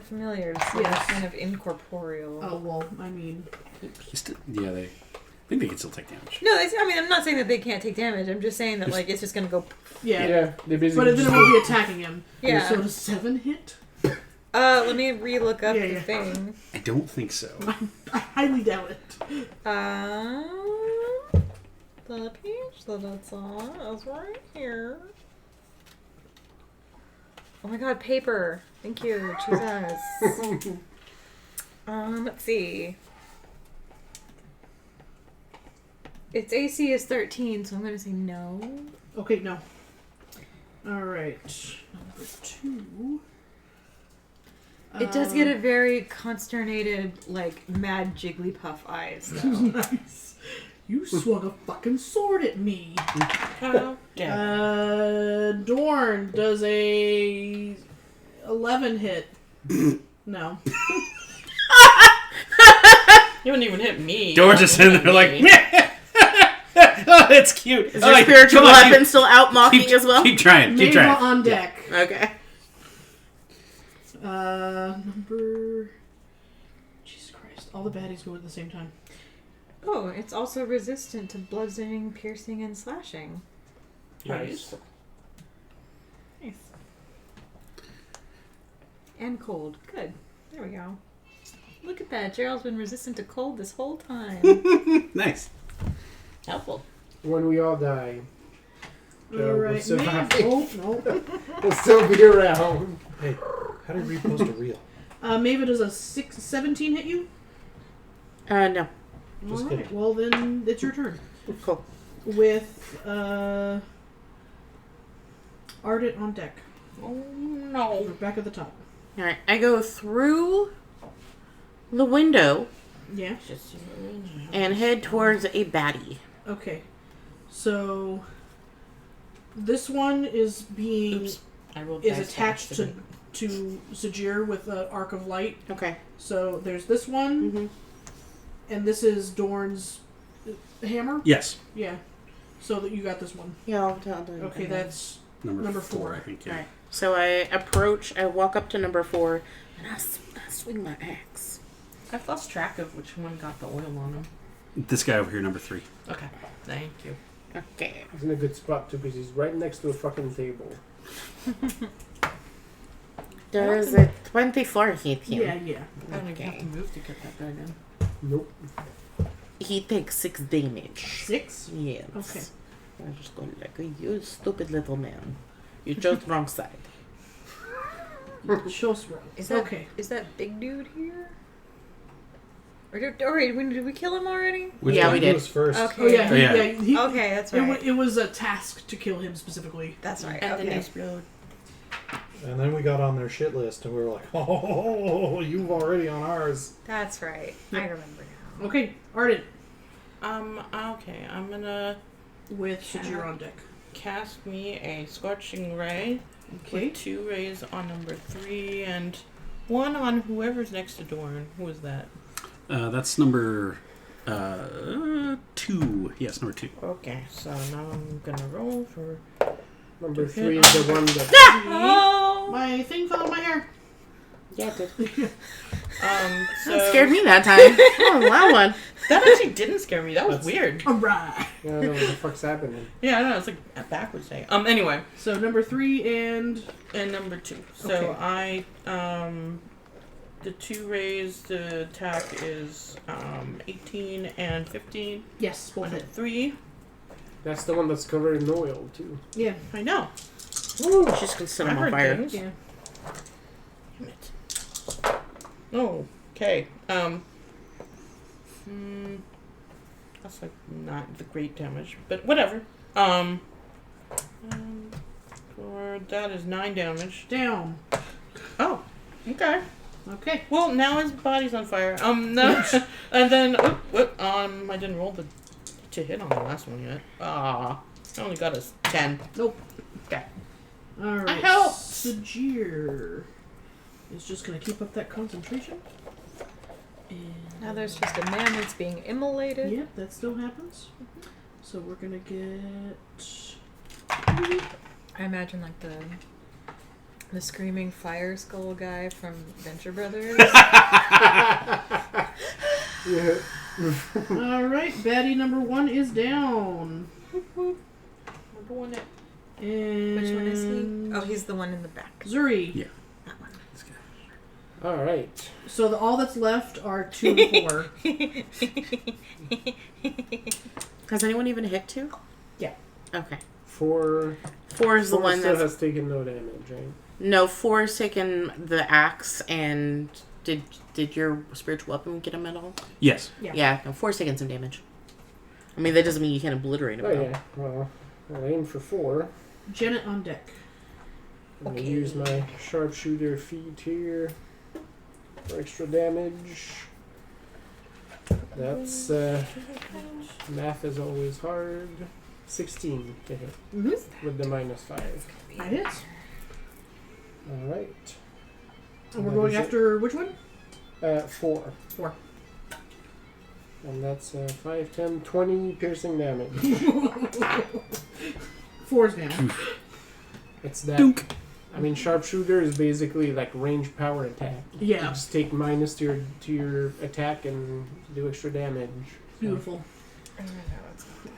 familiar, so they're Yes. kind of incorporeal. Oh well, I mean, I think they can still take damage. No, I mean, I'm not saying that they can't take damage. I'm just saying that, like, it's just gonna go. yeah. Yeah, they basically. But then it just- won't be attacking him. Yeah. So does 7 hit? Let me re-look up the Yeah. thing. I don't think so. I highly doubt it. The page that it's on is right here. Oh my god, paper. Thank you. Jesus. Let's see. Its AC is 13, so I'm gonna say no. Okay, no. Alright. Number 2. It does get a very consternated, like, mad Jigglypuff eyes, though. Nice. You swung a fucking sword at me. How dare Dorn does a 11 hit. No. you wouldn't even hit me. Dorn's just sitting there like, oh, that's cute. Is your spiritual weapon still out mocking as well? Keep trying. Keep Mava trying. on deck. Okay. Number... Jesus Christ. All the baddies go at the same time. Oh, it's also resistant to bludgeoning, piercing, and slashing. Nice. Nice. And cold. Good. There we go. Look at that. Gerald's been resistant to cold this whole time. Nice. Helpful. When we all die, All right. we'll survive. No. We'll still be around. Hey, how do we repost a reel? Maeve, does a 17 hit you? No. Just All kidding. right. Well, then it's your turn. Cool. With Ardent on deck. Oh no. We're back at the top. All right. I go through the window Yeah. Just and head towards a baddie. Okay. So this one is being Oops. I rolled is dice attached by to accident. Sajir with an arc of light. Okay. So there's this one, Mm-hmm. and this is Dorn's hammer. Yes. Yeah. So that you got this one. Yeah, I'll tell them. Okay, that's Number four. four, I think. Yeah. All right. So I walk up to number 4, and I swing my axe. I've lost track of which one got the oil on him. This guy over here, number 3. Okay. Thank you. Okay. He's in a good spot too because he's right next to a fucking table. Does a 24 hit him? yeah. I don't even have to Okay. move to get that guy down. Nope. He takes 6 damage. 6. Yes. Okay. I'm just going like, you stupid little man. You chose the wrong side. Show us Is that okay. Is that big dude here? Or did we kill him already? Which Yeah, one? we He did. was first. Oh yeah. Oh, yeah. He, Okay, that's right. It was a task to kill him specifically. That's right. And okay. then explode. And then we got on their shit list, and we were like, "Oh, you've already on ours." That's right. I remember now. Okay, Ardent Okay. I'm gonna with Sajir on deck. cast me a scorching ray. Okay. With 2 rays on number 3 and 1 on whoever's next to Dorn. Who is that? That's number 2. Yes, number 2. Okay, so now I'm gonna roll for. Number Okay. 3 is the one that. Oh! My thing fell in my hair. Yeah, it did. So That scared me that time. Oh, wow, one. That actually didn't scare me. That was That's- weird. Alright. I don't know what the fuck's happening. Yeah, I know. It's like a backwards thing. Anyway, So number 3 and and number 2. So Okay. I the 2 rays. The attack is 18 and 15. yes, both On hit. a 3. That's the one that's covered in oil too. Yeah. I know. She's gonna set I him on heard fire. things. Yeah. Damn it. Oh, okay. That's like not the great damage, but whatever. For that is 9 damage. Down. Oh, okay. Okay. Well, now his body's on fire. No, and then I didn't roll to hit on the last one yet. I only got a 10. Nope. Okay. Alright. helped. Sajir is just gonna keep up that concentration. And Now there's just a man that's being immolated. Yep, that still happens. So we're gonna get I imagine like the screaming fire skull guy from Venture Brothers. Yeah. Alright, baddie number 1 is down. We're doing it. And Which one is he? Oh, he's the one in the back. Zuri. Yeah. That one. This guy. All right. So all that's left are 2 and 4. Has anyone even hit 2? Yeah. Okay. 4. 4 is the 4 one still that's... has taken no damage, right? No, 4 is taking the axe, and did your spiritual weapon get him at all? Yes. Yeah. Yeah, no, 4 is taking some damage. I mean, that doesn't mean you can't obliterate him. Oh though. yeah. Well, I'll aim for 4. Janet on deck. I'm gonna Okay. use my sharpshooter feat here for extra damage. That's math is always hard. 16 to hit Mm-hmm. with the -5. That hits. All right. And we're That going is it. after which one? 4. 4. And that's 5, 10, 20 piercing damage. 4's down. It's that. Dunk. I mean, sharpshooter is basically like range power attack. You Yeah. just take minus to your attack and do extra damage. Beautiful.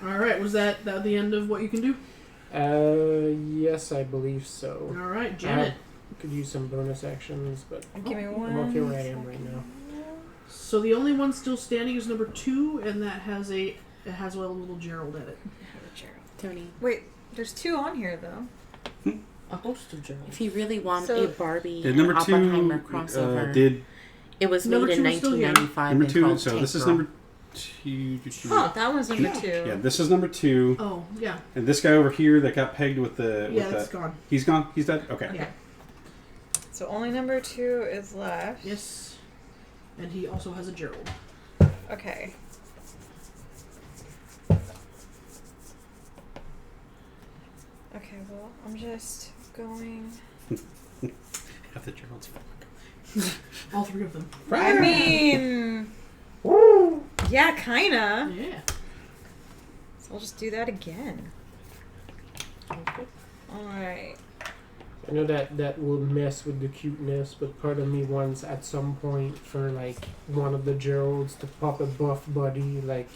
Alright, was that the end of what you can do? Yes, I believe so. Alright, Janet. Could use some bonus actions, but Give me one. I'm okay where I am right now. So the only one still standing is number 2, and that has a little Gerald in it. Tony. Wait, there's 2 on here though. A host of Gerald. If you really want So- a Barbie Yeah, number Oppenheimer 2 crossover, did it was Number made in 2 is still here. 1995. number and 2. called So Tank this is Girl. number 2. Oh, that one's number 2. Yeah, this is number 2. Oh, yeah. And this guy over here that got pegged with the. Yeah, with that's the, gone. He's gone. He's dead. Okay. Yeah. So only number 2 is left. Yes. And he also has a Gerald. Okay. Okay, well, I'm just going. Have the Gerald's. All 3 of them. I mean, yeah, kinda. Yeah. So I'll just do that again. Alright. I know that will mess with the cuteness, but part of me wants at some point for like one of the Geralds to pop a buff buddy, like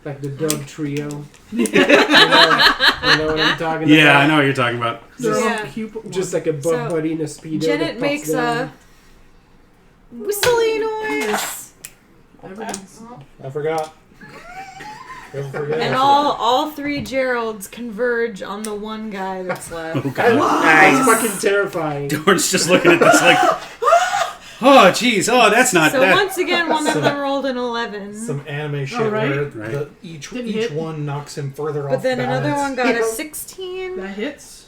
like the dog trio. you know what I'm talking about? Yeah, I know what you're talking about. They're all Yeah. cute, but Just one. like a buff So, buddy in a speedo. Janet that pops makes down. a whistly noise. Everything's- I forgot. Don't forget. And all 3 Geralds converge on the one guy that's left. Oh, That's God. fucking terrifying. Dorn's just looking at this like, oh, jeez. Oh, that's not So that. once again, one of them rolled an 11. Some anime shit Alright. where Right. each Didn't hit. one knocks him further off But then balance. another one got a 16. That hits.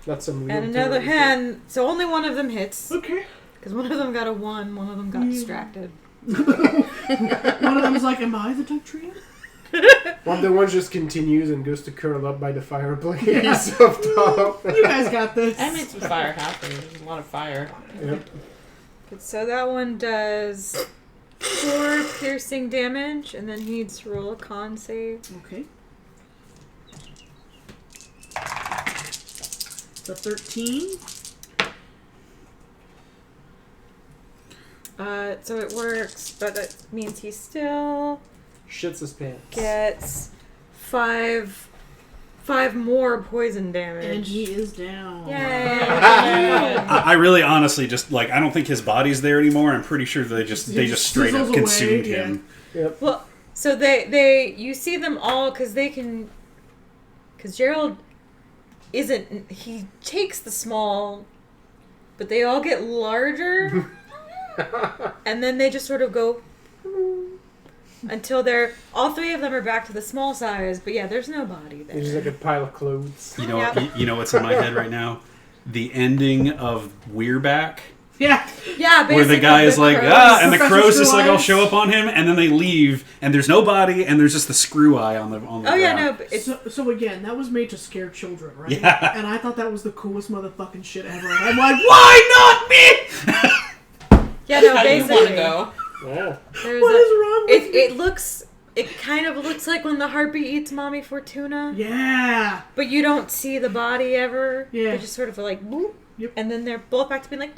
That's some real And another terrible hand. So only one of them hits. Okay. Because one of them got a 1, one of them got distracted. One of them was like, am I the dog trio? shit. One of the ones just continues and goes to curl up by the fireplace up top. You guys got this. I made some fire happen. There's a lot of fire. Yep. So that one does 4 piercing damage, and then he needs to roll a con save. Okay. It's a 13. So it works, but that means he still Shits his pants. gets 5 more poison damage. And he is down. Yay! I really honestly just like I don't think his body's there anymore. I'm pretty sure they just straight up sizzles consumed away, him. Yep. Well, so they you see them all because Gerald isn't, he takes the small, but they all get larger, and then they just sort of go until all 3 of them are back to the small size. But yeah, there's no body there. It's just like a pile of clothes. You know, Yep. you know what's in my head right now? The ending of We're Back, Yeah. Yeah, basically. where the guy is like, crows. and the Professor crows just like all Screw-Eyes. show up on him, and then they leave, and there's no body, and there's just the screw eye on the Oh yeah, ground. no, but it's So again, that was made to scare children, right? Yeah. And I thought that was the coolest motherfucking shit ever. And I'm like, why not me? yeah, no, How do you want to basically. go? Yeah. There's What is wrong with it kind of looks like when the harpy eats Mommy Fortuna, Yeah. but you don't see the body ever. Yeah. They just sort of like, boop, Yep. and then they're both back to being like,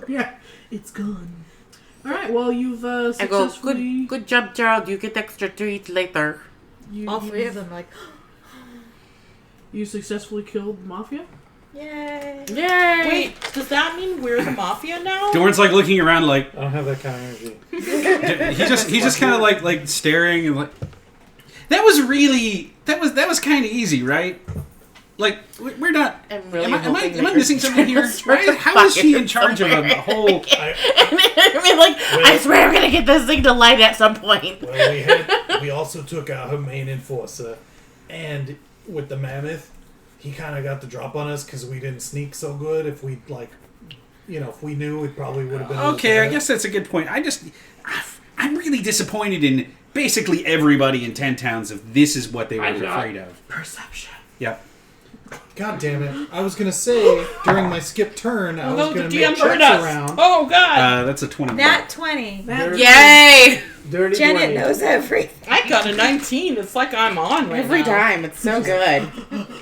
Yeah. It's gone. All right. Well, you've I go, successfully. good job, Gerald. You get extra treats later. all 3 of them are like, You successfully killed Mafia. yay. Yay! Wait, does that mean we're the mafia now? Dorn's like looking around like I don't have that kind of energy. he's just kind of like staring and like that was kind of easy, right? Like we're not. I'm really Am I hoping that missing you're something here? trying to Right? How is she in fucking charge of a whole? I mean, like, I swear I'm gonna get this thing to light at some point. Well, we also took out her main enforcer, and with the mammoth, he kind of got the drop on us because we didn't sneak so good. If we if we knew, it probably would have been. Okay, I guess that's a good point. I'm really disappointed in basically everybody in 10 Towns if this is what they were afraid of. Perception. Yep. God damn it! I was gonna say during my skip turn, I was No, the gonna DM make heard checks us. around. Oh god! That's a 21. Nat 20. Yay! Dirty Janet 20. knows everything. I got a 19. It's like I'm on right Every now. time. It's so good. Dirty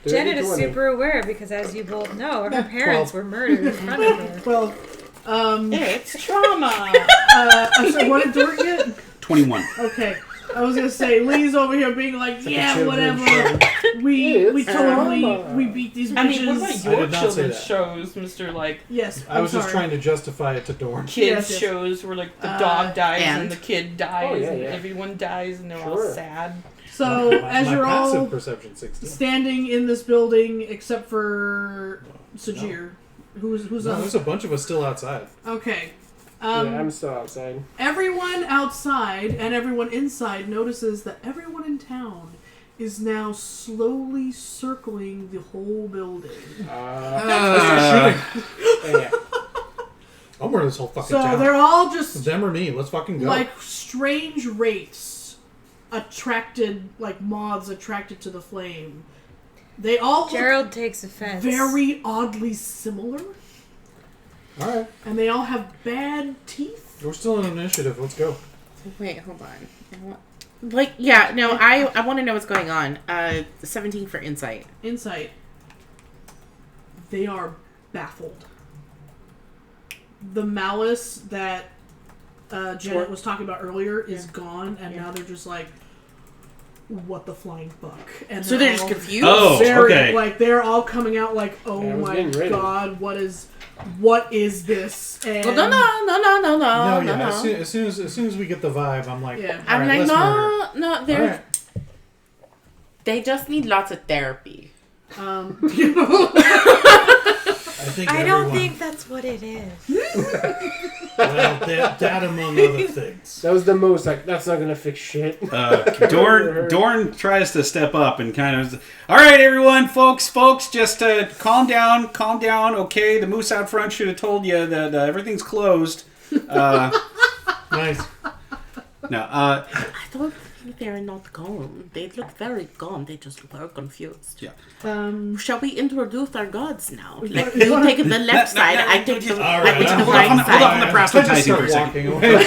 Janet is 20. super aware because, as you both know, her Yeah, parents 12. were murdered in front of her. Well, It's trauma. I'm sorry. What did Dort get? 21. Okay. I was gonna say, Lee's over here being like, It's like a yeah, children's whatever. show. We It's totally drama. we beat these bitches. I mean, what about I your did not say children's that. shows, Mr. Like Yes, I was just trying to justify it to Dorn. kids Yes. shows where like the dog dies and and- the kid dies Oh, yeah, and yeah. everyone dies and they're all Sure. sad. So as my you're passive all perception 16. standing in this building, except for Sajir, who's No, on. there's a bunch of us still outside. Okay. Yeah, I'm still outside. Everyone outside and everyone inside notices that everyone in town is now slowly circling the whole building. Yeah. I'm wearing this whole fucking So town. they're all just Them or me, let's fucking go. like strange wraiths attracted, like moths attracted to the flame. They all look Gerald takes offense. very oddly similar, Alright, and they all have bad teeth. we're still in initiative, let's go. Wait, hold on. Like, yeah, no, I want to know what's going on. 17 for insight. Insight. They are baffled. The malice that Janet was talking about earlier is gone, and now they're just like, what the flying fuck? And So they're just all confused? Oh, very, okay. like, they're all coming out like, oh Yeah, I was my getting ready. god, what is this? And Well, no. No, yeah, as soon as we get the vibe, I'm like, Yeah. I'm alright, like, let's murder. no, they're... Alright. They just need lots of therapy. you know, I think I don't everyone- think that's what it is. Well, that among other things. That was the most, like, that's not gonna fix shit. Dorn tries to step up and kind of, all right, everyone, folks, just calm down, okay? The moose out front should have told you that everything's closed. Nice. No, I don't think they're not gone. They look very gone. They just were confused. yeah. Shall we introduce our gods now? We Like, wanna- you take the left side, I take the, All I right, take the hold right hold on side. the proselytizing for a second. Walking away.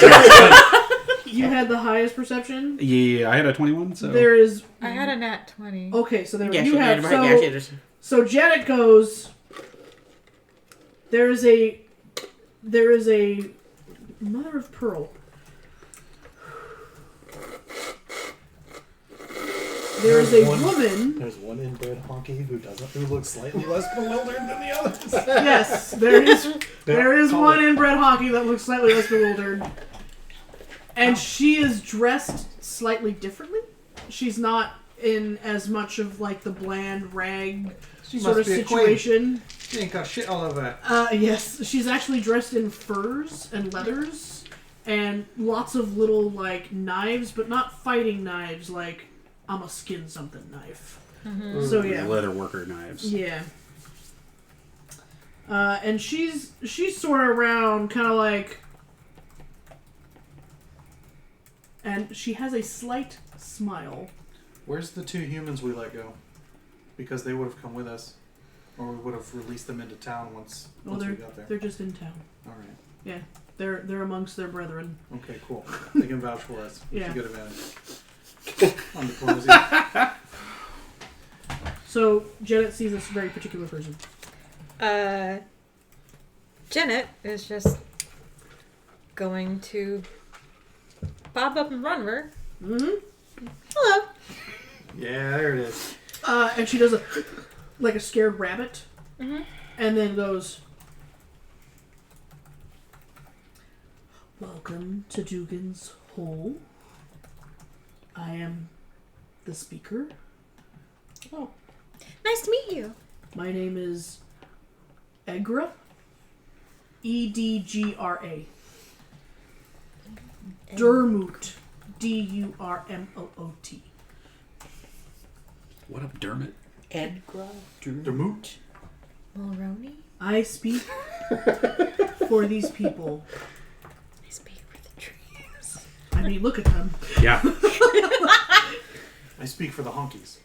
you had the highest perception. Yeah, I had a 21, so... There is I had a nat 20. okay, so there Yeah, you she have did, so. right? Yeah, she did. So Janet goes. There is a mother of pearl. There is a woman. There's one inbred honky who looks slightly less bewildered than the others. Yes, there is call one it. inbred hockey that looks slightly less bewildered, and she is dressed slightly differently. She's not in as much of like the bland rag She sort of must be a queen. situation. She ain't got shit all over her. Yes, she's actually dressed in furs and leathers, and lots of little like knives, but not fighting knives. Like I'm a skin something knife. So yeah, Leather worker knives. yeah. And she's sort of around, kind of like, and she has a slight smile. Where's the two humans we let go? Because they would have come with us, or we would have released them into town once we got there. They're just in town. All right. Yeah, they're amongst their brethren. Okay, cool. They can vouch for us. Yeah. It's a good advantage. On diplomacy. So Janet sees this very particular person. Janet is just going to bob up and run her. Mm-hmm. Hello. Yeah, there it is. And she does a scared rabbit, Mm-hmm. and then goes, "Welcome to Dugan's Hole. I am the speaker. Oh. Nice to meet you. My name is Egra. Edgra. Dermoot. Durmoot. What up, Dermot? Edgar. Dermoot. Mulroney? I speak for these people. I speak for the trees. I mean, look at them. Yeah. I speak for the honkies.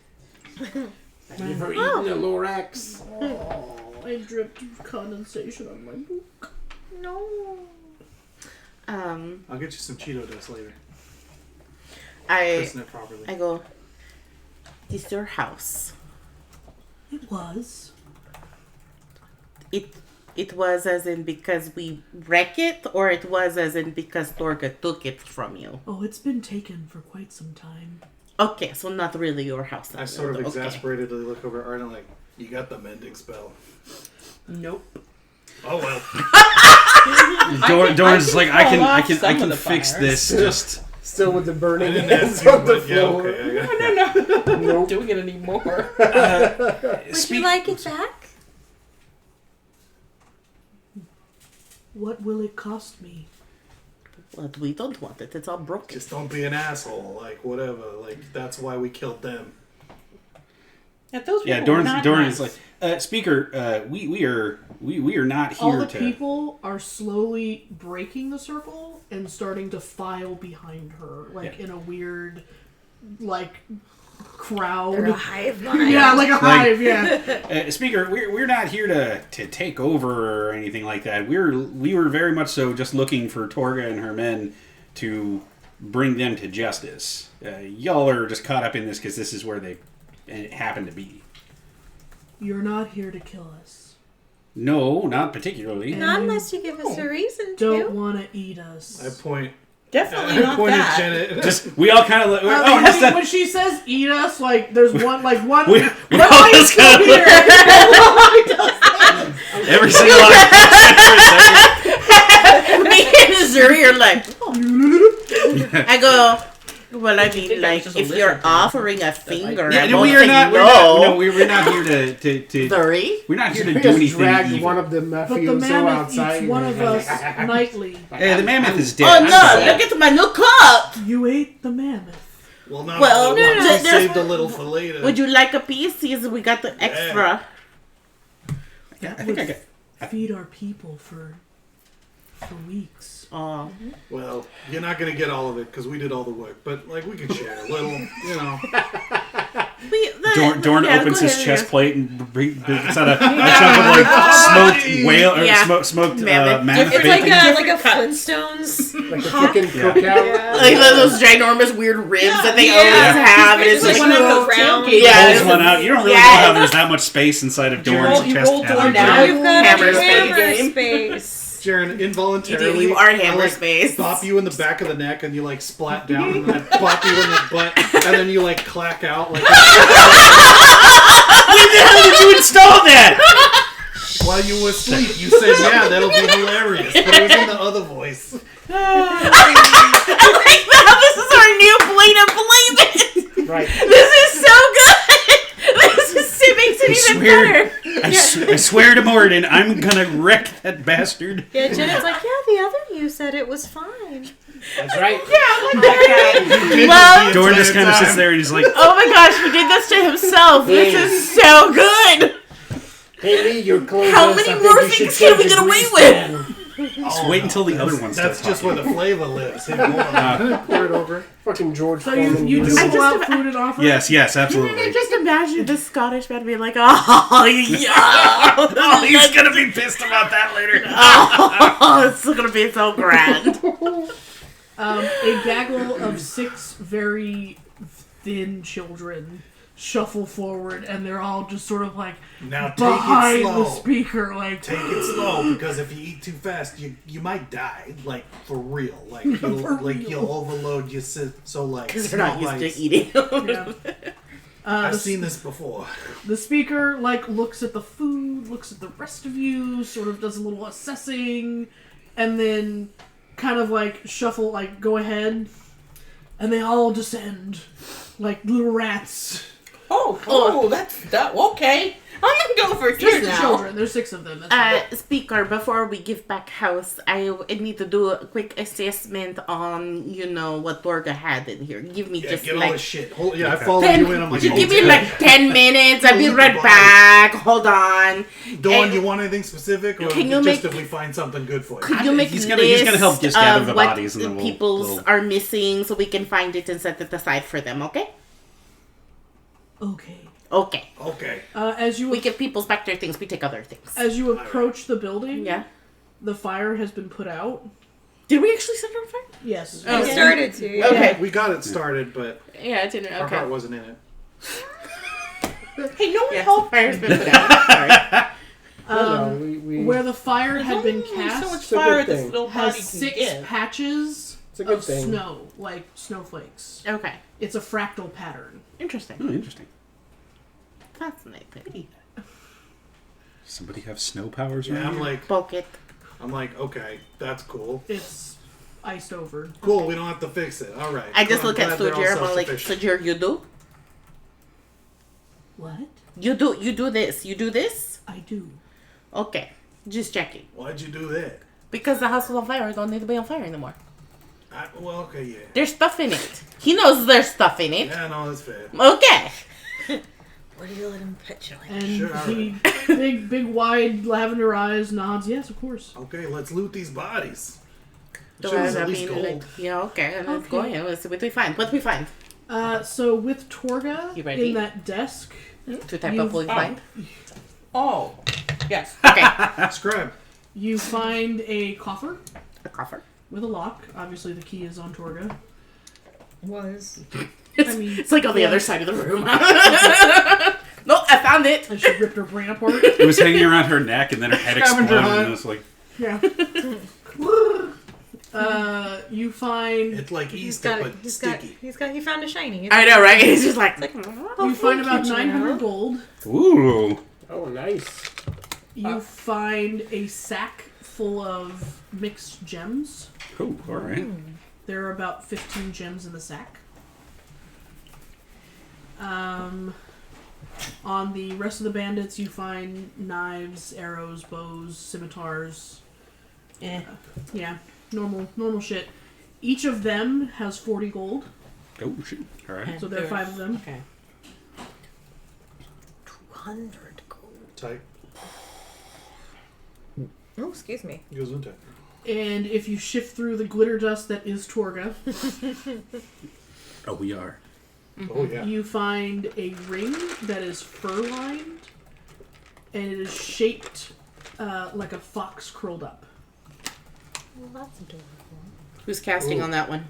Have you ever eaten a Lorax? Oh, I dripped condensation on my book. No. I'll get you some Cheeto dust later. I Listen it properly. go, this is your house. It was. It It was as in because we wreck it, or it was as in because Torga took it from you? Oh, it's been taken for quite some time. Okay, so not really your house. I sort of Okay. exasperatedly look over at Art and I'm like, you got the mending spell. Nope. Oh well. Doran's like, I fall off can some of the fix fire. this. Just Still with the I burning didn't hands ask you, on the but yeah, floor. okay. I got No, Nope. not doing it anymore. Would you like it back? What will it cost me? Well, we don't want it. It's all broken. Just don't be an asshole. Like whatever. Like that's why we killed them. Yeah, those yeah, people were Doran not is nice. like, Speaker, we are not here All the to. people are slowly breaking the circle and starting to file behind her, like in a weird, like crowd. They're a hive mind. Yeah, like a hive. Yeah. Speaker, we're not here to take over or anything like that. We were very much so just looking for Torga and her men to bring them to justice. Y'all are just caught up in this because this is where they happen to be. You're not here to kill us. No, not particularly. Not unless you give us a reason Don't to. want to eat us. I point. Definitely I not pointed that. Janet. Just we all kind of like, oh, when, that's she, that. when she says "eat us," like there's one, like one. We one all light just still kinda- here. Every single line. Me and Zuri are like, I go, well, I mean, think I was like, just a if you're lizard. offering a finger, I Yeah, don't we are think not. no. We're not here to. Zuri? We're not here to We do just anything dragged evil. one of the But the mafioso mammoth outside. eats one of us nightly. Hey, the mammoth is Oh dead. no, look at my new cup! You ate the mammoth. Well, not Well, all no, at once. no, We there's- saved a little for later. Would you like a piece? See, we got the extra. Yeah, I think I got. Feed our people for weeks. Oh. Well, you're not gonna get all of it because we did all the work, but like we can share a little, you know. Dorn yeah, opens go his ahead, chest yeah. plate and it's out a chunk of like smoked whale or Yeah. smoked Mammoth. mammoth It's like bacon. a Different cuts. Flintstones. Like a chicken Yeah. cookout. Like those ginormous weird ribs that they Yeah. always have, and it's It's like, like one of those round- tailgates. Yeah. Pulls one out. You don't really Yeah. know how there's that much space inside of Dorn's you chest. roll Dorn cavity. down. You've got Hammer a space. hammer space. Jaren, involuntarily, you are I, hammer like, space. bop you in the back of the neck and you like splat down and then I bop you in the butt and then you like clack out like When the hell did you install that? while you were asleep. You said, yeah, that'll be hilarious, but it was in the other voice. I like how this is our new blade of blade. Right. This is so good. It makes it even better. I swear to Morden, I'm gonna wreck that bastard. Yeah, Janet's like, yeah, the other you said it was fine. That's right. Well, Dorn just kind of sits there and he's like, oh my gosh, he did this to himself. This is so good. Hey Lee, your clothes. How many more things can we get away with? just wait until the other one starts That's just talking. where the flavor lives. Hey, hold on. Pour it over. Fucking George So you Foreman. do noodles. pull out food and offer. Yes, Can I absolutely. just imagine the Scottish man being like, oh, yeah. Oh, he's gonna be pissed about that later. Oh, it's going to be so grand. A gaggle of 6 very thin children shuffle forward, and they're all just sort of like Now take it behind the slow. speaker, like Take it slow because if you eat too fast, you might die. Like for real. Like you'll overload your so like. Because they're not small used bites. to eating. Yeah. I've the, seen this before. the speaker like looks at the food, looks at the rest of you, sort of does a little assessing, and then kind of like shuffle, like go ahead, and they all descend like little rats. Oh, that's that. Okay, I'm gonna go for Just here the now. children. There's 6 of them. That's fine. Speaker, before we give back house, I need to do a quick assessment on, what Dorga had in here. Give me Yeah, just get all like this shit. I follow 10, you in. I'm like, you oh, give me damn. like 10 minutes. I'll be Leave right the back. Hold on. Dawn, And you want anything specific, or Can you just make- if we find something good for you? Could you make He's a gonna list help just gather of the what bodies and then we'll- people's are missing so we can find it and set it aside for them, okay? Okay. Okay. Okay. As you We give people's back their things, we take other things. as you approach the building, Yeah. the fire has been put out. Did we actually set it on fire? Yes. I started to. Yeah. Okay. We got it started, but Yeah, it didn't. our Okay. heart wasn't in it. Hey, no one Yes, help. the fire's been put out. Sorry. No, we Where the fire There's had been only cast so much It's a good fire this thing. little body has can 6 give. patches it's a good of thing. snow, like snowflakes. Okay. It's a fractal pattern. Interesting. Oh, interesting. Fascinating. Somebody have snow powers? Yeah, around I'm here? Pocket. like, okay, that's cool. It's iced over. Cool, we don't have to fix it. All right. I just Cool, look I'm at glad they're all Sujir. I'm like, self-sufficient. Sujir, you do? What? You do this. You do this? I do. Okay. Just checking. Why'd you do that? Because the house is on fire. I don't need to be on fire anymore. Well, okay, yeah. There's stuff in it. He knows there's stuff in it. Yeah, no, that's fair. Okay. What do you let him pet you like? And Sure, he, big, wide lavender eyes, nods. Yes, of course. Okay, let's loot these bodies. Do Sure, I there's have at least any, gold. yeah, okay. Let's Okay. go ahead. Let's see what we find. What we find? So with Torga You ready? in that desk, To type You- up what we find? Oh, yes. Okay. Scribe. you find a coffer A coffer. with a lock. Obviously, the key is on Torga. Was. I mean, It's like on the yeah. other side of the room. No, I found it. And she ripped her brain apart. It was hanging around her neck, and then her head Scavenger exploded, hunt. and it was like, Yeah. You find It's like Easter, but sticky. He found a shiny. I know, right? It's just like, you find about 900 gold. ooh. Oh, nice. You find a sack full of mixed gems. Cool, alright. There are about 15 gems in the sack. On the rest of the bandits, you find knives, arrows, bows, scimitars. Yeah, normal shit. Each of them has 40 gold, Oh, shoot. Alright. so there are 5 of them. Okay. 200 gold. Tight. Oh, excuse me. Goes into. And if you shift through the glitter dust that is Torga, Oh, we are. Oh, yeah. you find a ring that is fur-lined, and it is shaped like a fox curled up. Well, that's adorable. who's casting Ooh. on that one?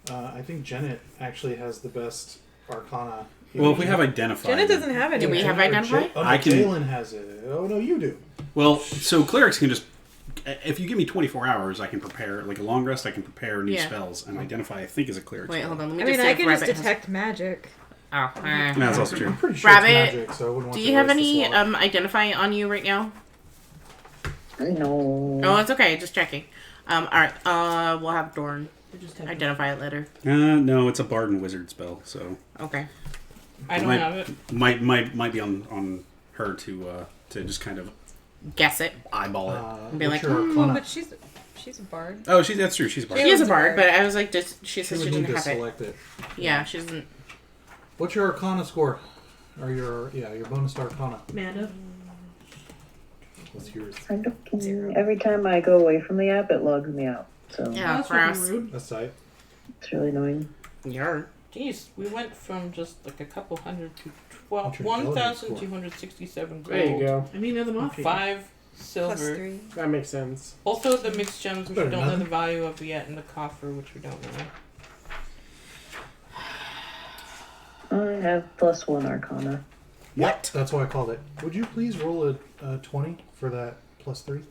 I think Janet actually has the best Arcana. Well, if we have identified. Jenna doesn't have any. Do we have Or identify? Oh, no, I can- Jalen has it. Oh, no, you do. Well, so clerics can just. If you give me 24 hours, I can prepare, like a long rest, I can prepare new Yeah. spells, and identify, I think, as a cleric. Wait, spell. hold on. Let me I just mean, see I if can just Rabbit has... detect magic. Oh, That's also true. I'm pretty sure Rabbit, it's magic, so I wouldn't want Do to you have waste the any slot. identify on you right now? No. Oh, it's okay. Just checking. Alright. We'll have Dorn You just have identify it later. No, it's a bard and wizard spell, so Okay. I don't Might- have it. might be on her to just kind of Guess it. eyeball it. Be what's like, your Well, Arcana? but she's a bard. Oh, that's true. She's a bard. She is a Jalen's a bard, bard. but I was like, just she She said would she need didn't to have it. select it. Yeah, she doesn't. What's your Arcana score? Or your bonus Arcana? Amanda. What's yours? I'm looking, every time I go away from the app, it logs me out. So Yeah, That's gross. fucking rude. That's tight. it's really annoying. You're. Jeez, we went from just like a couple hundred to What's your intelligence score? 1,267 gold. There you go. I mean, they're the moth people. 5 Plus silver. 3. That makes sense. Also, the mixed gems, which we Better don't than know the nothing. value of yet, and the coffer, which we don't know. I have +1 Arcana. What? That's why I called it. Would you please roll a 20 for that +3?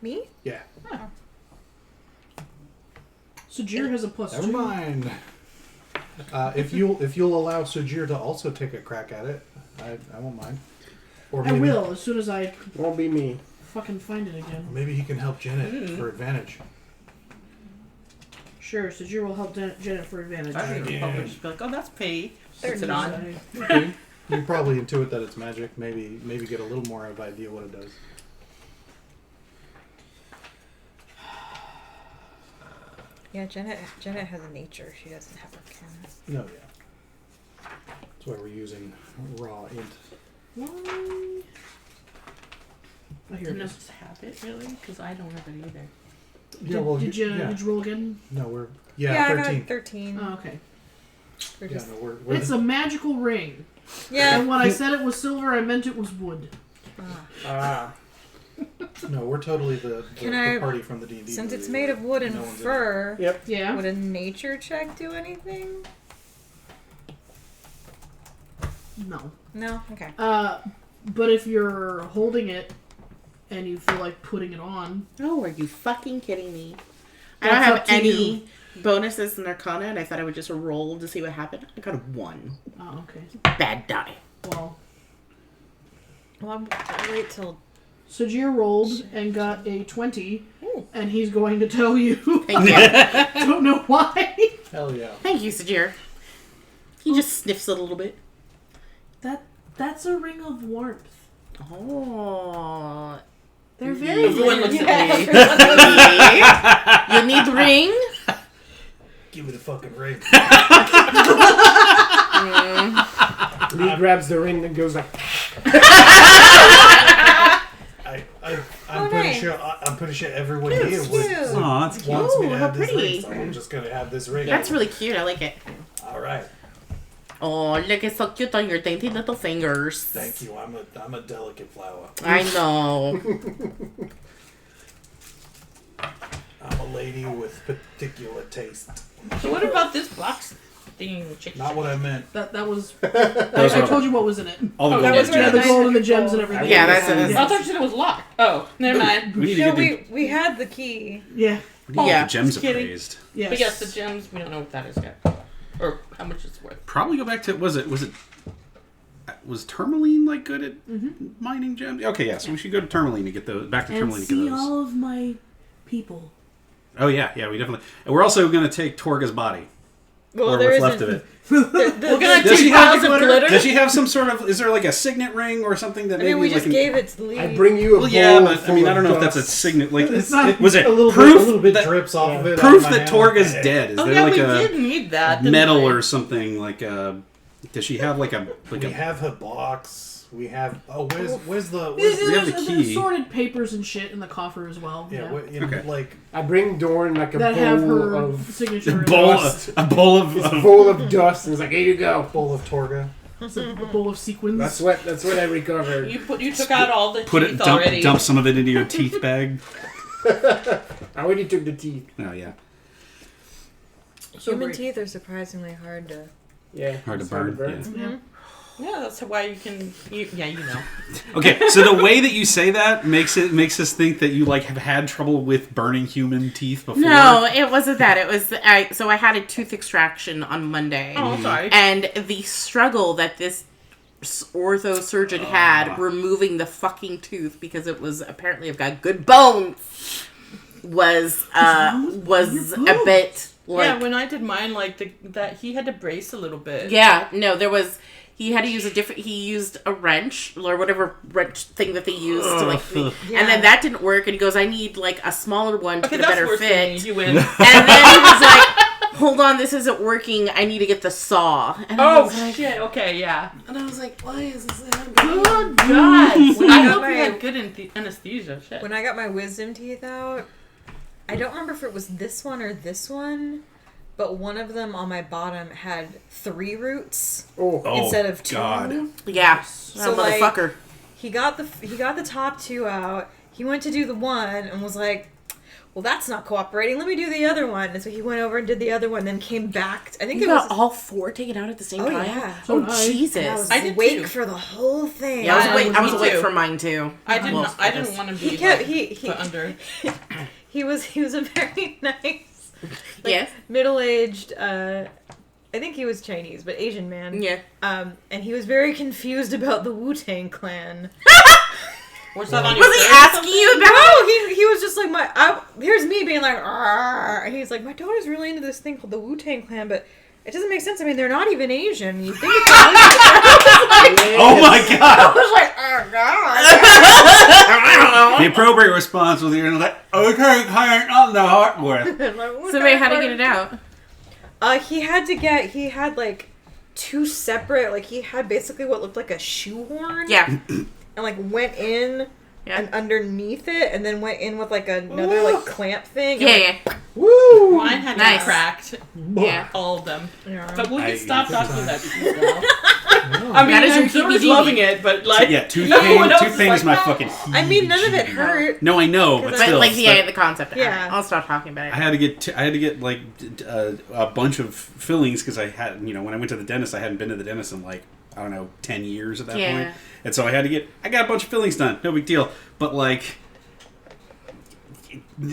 Me? Yeah. Sujir has a +2. Never mind. If you'll allow Sujir to also take a crack at it, I won't mind. Or I maybe, will, as soon as I Won't be me. fucking find it again. Maybe he can help Janet for advantage. Sure, Sujir will help Janet for advantage. I think Yeah. the public just be like, oh, that's pay. Puts it So, on. Okay. You probably intuit that it's magic. Maybe get a little more of an idea what it does. Yeah, Janet has a nature. She doesn't have arcana. No, yeah. That's why we're using raw int. Why? Oh, here Did it you is. just have it, really? Because I don't have it either. Yeah, well, did you yeah. roll again? No, we're I 13. got 13. Oh, okay. We're Yeah, just- no, we're It's a magical ring. yeah. And when I said it was silver, I meant it was wood. Ah. no, we're totally the Can I- party from the D&D. Since it's movie made where of wood and no one's in it. fur, Yep. Yeah. would a nature check do anything? No. No? Okay. But if you're holding it and you feel like putting it on, Oh, are you fucking kidding me? I That's don't have up to any you. bonuses in Arcana, and I thought I would just roll to see what happened. I got a 1. oh, okay. Bad die. Well, Well, I'll wait till. Sajir rolled and got a 20, and he's going to tell you. Thank you. Don't know why. Hell yeah. Thank you, Sajir. He just sniffs a little bit. That's a ring of warmth. Oh. They're very Everyone weird. looks at me. You need the ring? Give me the fucking ring. He grabs the ring and goes like, I'm pretty sure. I'm pretty sure everyone here would cute. Aw, that's cute. wants me to Ooh, have how this pretty. ring, so I'm just gonna have this ring. That's really cute. I like it. All right. Oh, look, it's so cute on your dainty little fingers. Thank you. I'm a delicate flower. I know. I'm a lady with particular taste. So what about this box thing? Not what I meant. That was. was I what- told you what was in it. All the Oh, gold that was is Yeah, really the good. gold and the gems and everything. Yeah, that's I it. thought you said it was locked. Oh, never mind. We need to No, get we had the key. Yeah. Yeah. the gems just kidding. appraised. Yes. But yes, the gems, we don't know what that is yet. Or how much it's worth. Probably go back to was Tourmaline like good at mining gems? Okay, yeah. So we should go to Tourmaline to get those. Back to And Tourmaline to get see those. all of my people. Oh yeah, we definitely. And we're also going to take Torga's body, Well, or there what's isn't. left of it. We're gonna Does she take have piles of glitter. Does she have some sort of? Is there like a signet ring or something that I maybe mean, we like just gave it to the lead. I bring you a Well, bowl yeah, but I full mean, I of don't know if that's a dust. signet. Like, It's not- was it a little proof bit that, drips off of it. proof on my that hand. Torga's dead? Is Oh there yeah, like we a did need that. didn't medal we? or something? Like a? Does she have like a? We have her box. We have. Oh, where's the? There's, We have the there's key. assorted papers and shit in the coffer as well. Yeah, Yeah. you know, Okay. like I bring Dorn like a That have bowl her of signature. in bowl, it. a bowl of. it's full of dust, and it's like, here you go. bowl of Torga. It's a bowl of sequins. That's what I recovered. You took out all the Put teeth it, already. dump some of it into your teeth bag. I already took the teeth. Oh yeah, So Human great. teeth are surprisingly hard to. Yeah. hard to it's burn. Yeah. Mm-hmm. Yeah, that's why you can. You know. Okay, so the way that you say that makes us think that you like have had trouble with burning human teeth before. No, it wasn't that. It was so I had a tooth extraction on Monday, Oh, sorry. and the struggle that this ortho surgeon had removing the fucking tooth because it was apparently I've got good bones was a bit like Yeah, when I did mine, like that he had to brace a little bit. yeah, no, there was. He had to use he used a wrench or whatever wrench thing that they used to like, and then that didn't work. And he goes, "I need like a smaller one to Okay, get a that's better worse than fit." me. You win. And then he was like, "Hold on, this isn't working. I need to get the saw." And I Oh was like, shit! Okay, yeah. and I was like, "Why is this happening?" Good God! When I I hope got you my- had good anesthesia. Shit. When I got my wisdom teeth out, I don't remember if it was this one or this one, but one of them on my bottom had 3 roots Oh. instead of 2. God. Yeah, So, that motherfucker. He got the top 2 out. He went to do the one and was like, "Well, that's not cooperating. Let me do the other one." And so he went over and did the other one, then came back. I think You it got was. all 4 taken out at the same Oh, time. yeah. So Oh did I. Jesus! And I was I did awake too. for the whole thing. Yeah, I was Yeah, awake. I was me awake too. for mine too. I didn't. Well, I didn't want to be. He kept like, he put under. he was a very nice, Yes. middle-aged. I think he was Chinese, but Asian man. Yeah. And he was very confused about the Wu-Tang Clan. What's that on your Was he shirt or asking something? you about? No, he was just like here's me being like, "Arr." He's like, my daughter's really into this thing called the Wu-Tang Clan, but it doesn't make sense. I mean, they're not even Asian. You think it's Oh my I God! was like, oh god. The appropriate response was you're like, okay, kind on the hardware. So wait, how to get it out? He had like 2 separate, like he had basically what looked like a shoehorn. Yeah. And like went in Yeah. and underneath it, and then went in with like another like clamp thing. Yeah. and, Yeah. Woo! Mine had Nice. been cracked. Yeah. All of them. Yeah. But we'll I- get stop that's talking about fine. this now. I mean, That is your I'm sort of PPD. loving it, but like, Yeah, tooth no pain. one else Tooth is pain like, is my "No." fucking. I mean, none of it hurt. No, I know, but But, still. Like it's the concept. Yeah. I'll stop talking about it. I had to get like a bunch of fillings because I had, when I went to the dentist, I hadn't been to the dentist in like I don't know, 10 years at that Yeah. point. And so I got a bunch of fillings done. No big deal. But like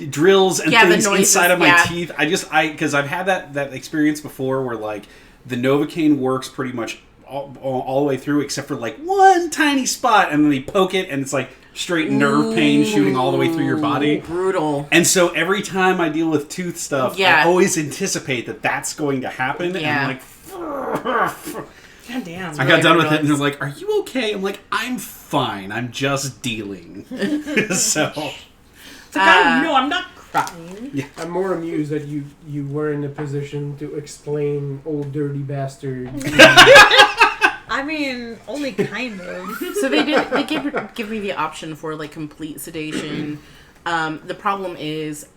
drills and Yeah, the things noises, inside of my yeah. teeth. Because I've had that experience before where like the Novocaine works pretty much all the way through except for like one tiny spot, and then they poke it and it's like straight nerve pain shooting all the way through your body. Brutal. And so every time I deal with tooth stuff, Yeah. I always anticipate that that's going to happen. Yeah. And I'm like, God damn. I got done with it and they're like, "Are you okay?" I'm like, "I'm fine. I'm just dealing." So It's like, no, I'm not crying. I'm more amused that you were in a position to explain old dirty bastard. I mean, only kind of. So they give me the option for like complete sedation. The problem is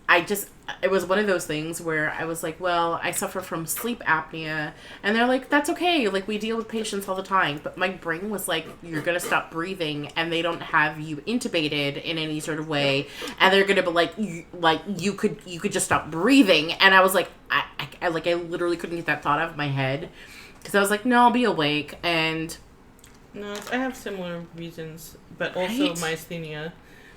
it was one of those things where I was like, well, I suffer from sleep apnea, and they're like, that's okay, like we deal with patients all the time, but my brain was like, you're gonna stop breathing and they don't have you intubated in any sort of way, and they're gonna be like you could just stop breathing, and I was like, I literally couldn't get that thought out of my head. Because I was like, no, I'll be awake, and... No, I have similar reasons, but also Right? myasthenia,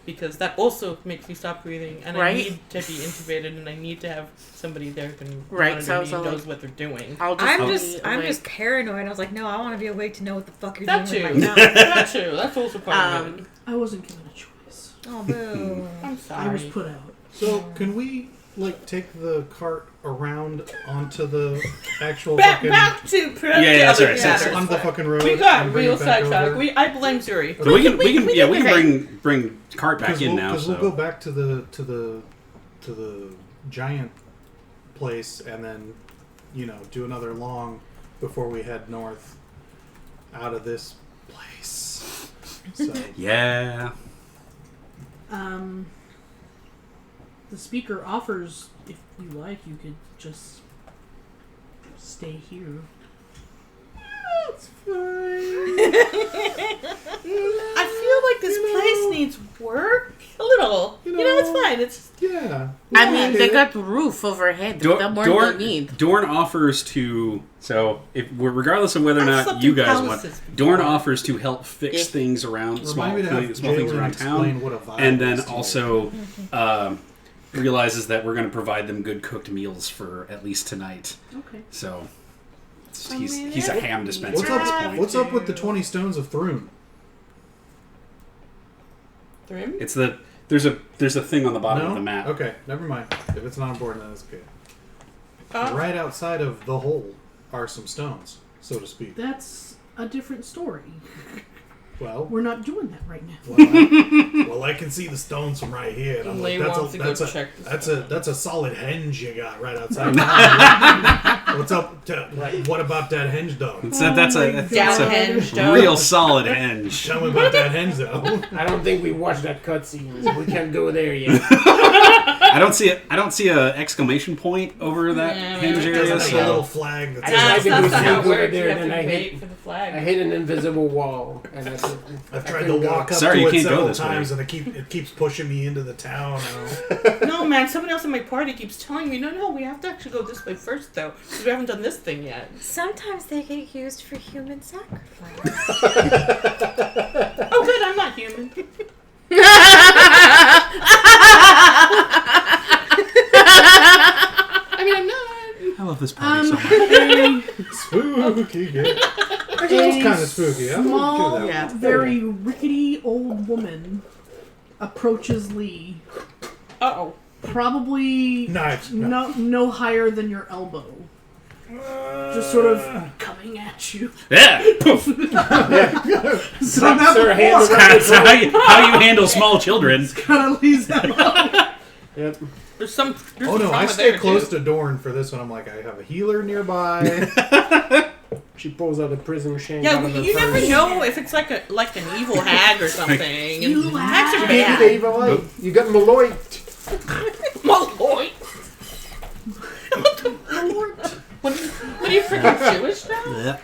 because that also makes me stop breathing, and Right? I need to be intubated, and I need to have somebody there who can Right, monitor so I me was and like- knows what they're doing. I'm awake. just paranoid. I was like, no, I want to be awake to know what the fuck you're That doing too. with my mouth. That too. That's also part of it. I wasn't given a choice. Oh, boo. I'm sorry. I was put out. So can we like take the cart around onto the actual Back fucking to Yeah, that's right. matters. on the fucking road? We got and bring real it back sidetracked. over? I blame Zuri. So we can can bring cart back in now. Because So we'll go back to the giant place and then do another long before we head north out of this place. So yeah. The speaker offers, if you like, you could just stay here. That's fine. I feel like this place needs work a little. You know, it's fine. It's yeah. I mean, they got the roof overhead. The more they need. Dorn offers to regardless of whether or I've not slept you in guys want. palaces before. Dorn offers to help fix If- things around small Remind me to have things Jalen around explain town, what a vibe and then is to you. also realizes that we're going to provide them good cooked meals for at least tonight. Okay. So I mean, he's a it- ham dispenser What's at this up? point. What's up with the 20 stones of Thrun? Thrim. It's there's a thing on the bottom No? of the map. Okay, never mind. If it's not important, then it's okay. Oh. Right outside of the hole are some stones, so to speak. That's a different story. Well, We're not doing that right now. I can see the stones from right here. And I'm Lay like, wants to go check this that's a solid henge you got right outside. What's up? What about that henge though? That's a Downhinged up. real solid henge. Tell me about that henge though. I don't think we watched that cutscene. So we can't go there yet. I don't see a exclamation point over that Yeah, hinge it area. There's a little So flag that I says. just like That's it was not how it over works. there, You have then to I wait hit- for the flag. I hit an invisible wall, and I I've tried to walk up Sorry, to you it can't go several this way. times, and it keeps pushing me into the town. No, man, someone else in my party keeps telling me, no, we have to actually go this way first, though, because we haven't done this thing yet. Sometimes they get used for human sacrifice. Oh, good, I'm not human. I mean, I'm not. I love this party so much. Spooky. It's kind of spooky. I'm gonna Small, give that one. very rickety old woman approaches Lee. Uh-oh. Probably Knives. no higher than your elbow. Just sort of coming at you. Yeah, poof. So Slaps her hand around That's how you handle small children. kind of leaves that alone. Yep. There's some Oh no, I trauma stay there, close too. to Dorn for this one. I'm like, I have a healer nearby. She pulls out a prison shank Yeah, out of her you never purse. know if it's like an evil hag or something. And hags are She gave you the bad. evil eye. You got Malloy. Malloy. What are you freaking Jewish now? Yeah.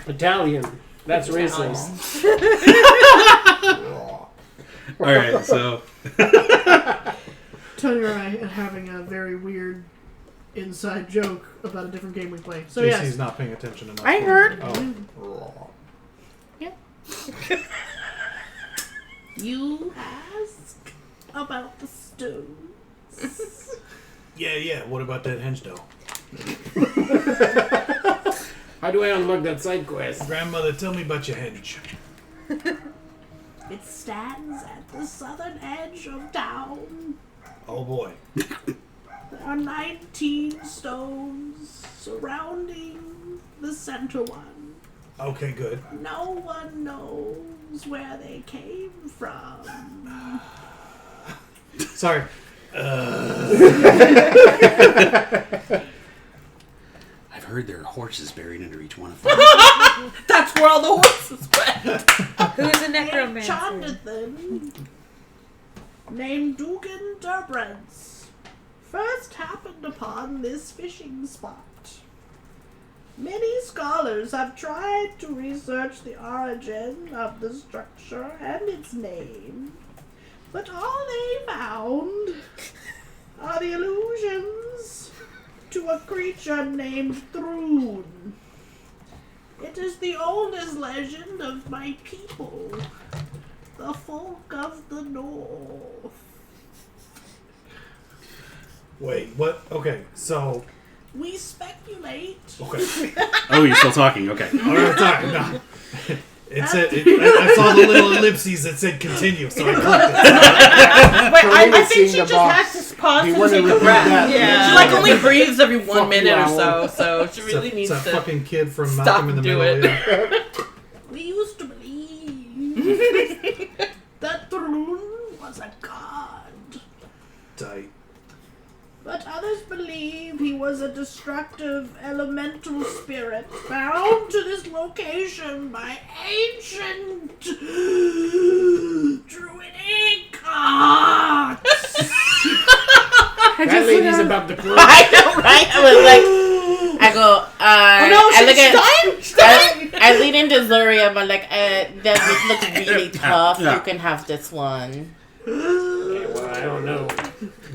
Italian. That's racist. All right, so Tony and I are having a very weird inside joke about a different game we play. So JC's yes. not paying attention enough. I heard. Oh. You ask about the stones. Yeah. What about that hench dough? How do I unlock that side quest? Grandmother, tell me about your hench. It stands at the southern edge of town. Oh boy. There are 19 stones surrounding the center one. Okay, good. No one knows where they came from. Sorry. I've heard there are horses buried under each one of them. That's where all the horses went. Who's a A necromancer? Jonathan named Dugan Derbrentz first happened upon this fishing spot. Many scholars have tried to research the origin of the structure and its name, but all they found are the allusions to a creature named Thrun. It is the oldest legend of my people, the folk of the North. Wait, what? Okay, so. We speculate. Okay. Oh, you're still talking. Okay. All right, sorry. No. It said, I saw the little ellipses that said continue, so I clicked it. Wait, I think seeing she the just box. has to pause You and wanna take a repeat breath. that? Yeah. She like only breathes every 1 Fuck minute you, or so, Owl. so she really It's needs that to fucking kid from stop Malcolm in the and do Middle. it. Yeah. We used to believe that Thrun was a god, Tight. but others believe he was a destructive elemental spirit bound to this location by ancient druidic gods. That lady's about to close. I know, right? I was like, I go, Oh no, I look she's dying! I lean into Zuria, but like, that looks really tough. Yeah. You can have this one. Yeah, well, I don't know.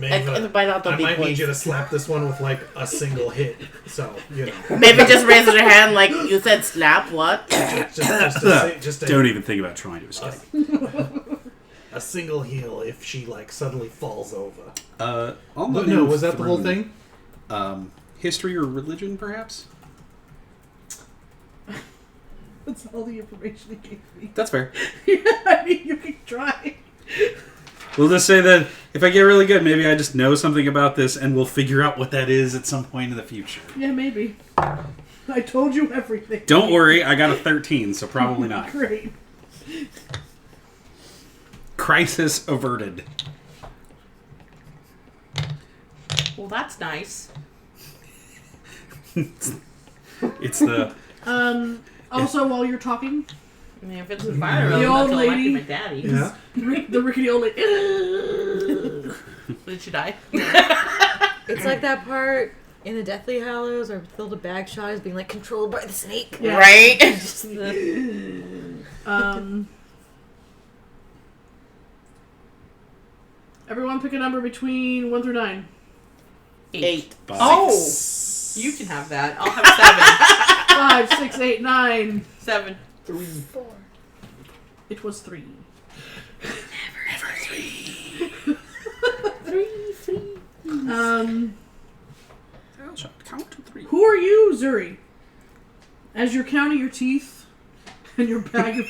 And by that, I they'll be might need points. you to slap this one with like a single hit. So, you know. Maybe just raise your hand like you said slap, what? Just a, Don't even think about trying to escape. a single heal if she like suddenly falls over. I'll No, name was that the whole Thrun. thing? History or religion, perhaps? That's all the information he gave me. That's fair. I mean, you can try. We'll just say that if I get really good, maybe I just know something about this and we'll figure out what that is at some point in the future. Yeah, maybe. I told you everything. Don't worry, I got a 13, so probably not. Great. Crisis averted. Well, that's nice. It's the... Also, while you're talking, I mean, if it's the fire, The that's old all I like lady. my daddy. Yeah. the rickety old lady. Did she die? It's like that part in the Deathly Hallows where Matilda Bagshot is being like controlled by the snake. Yeah. Right? Just the- Everyone pick a number between 1 through 9. 8. Oh! You can have that. I'll have 5, 6, 8, 9. 7. 3. 4. It was 3. Never 3. 3. Count to 3. Who are you, Zuri? As you're counting your teeth and your bag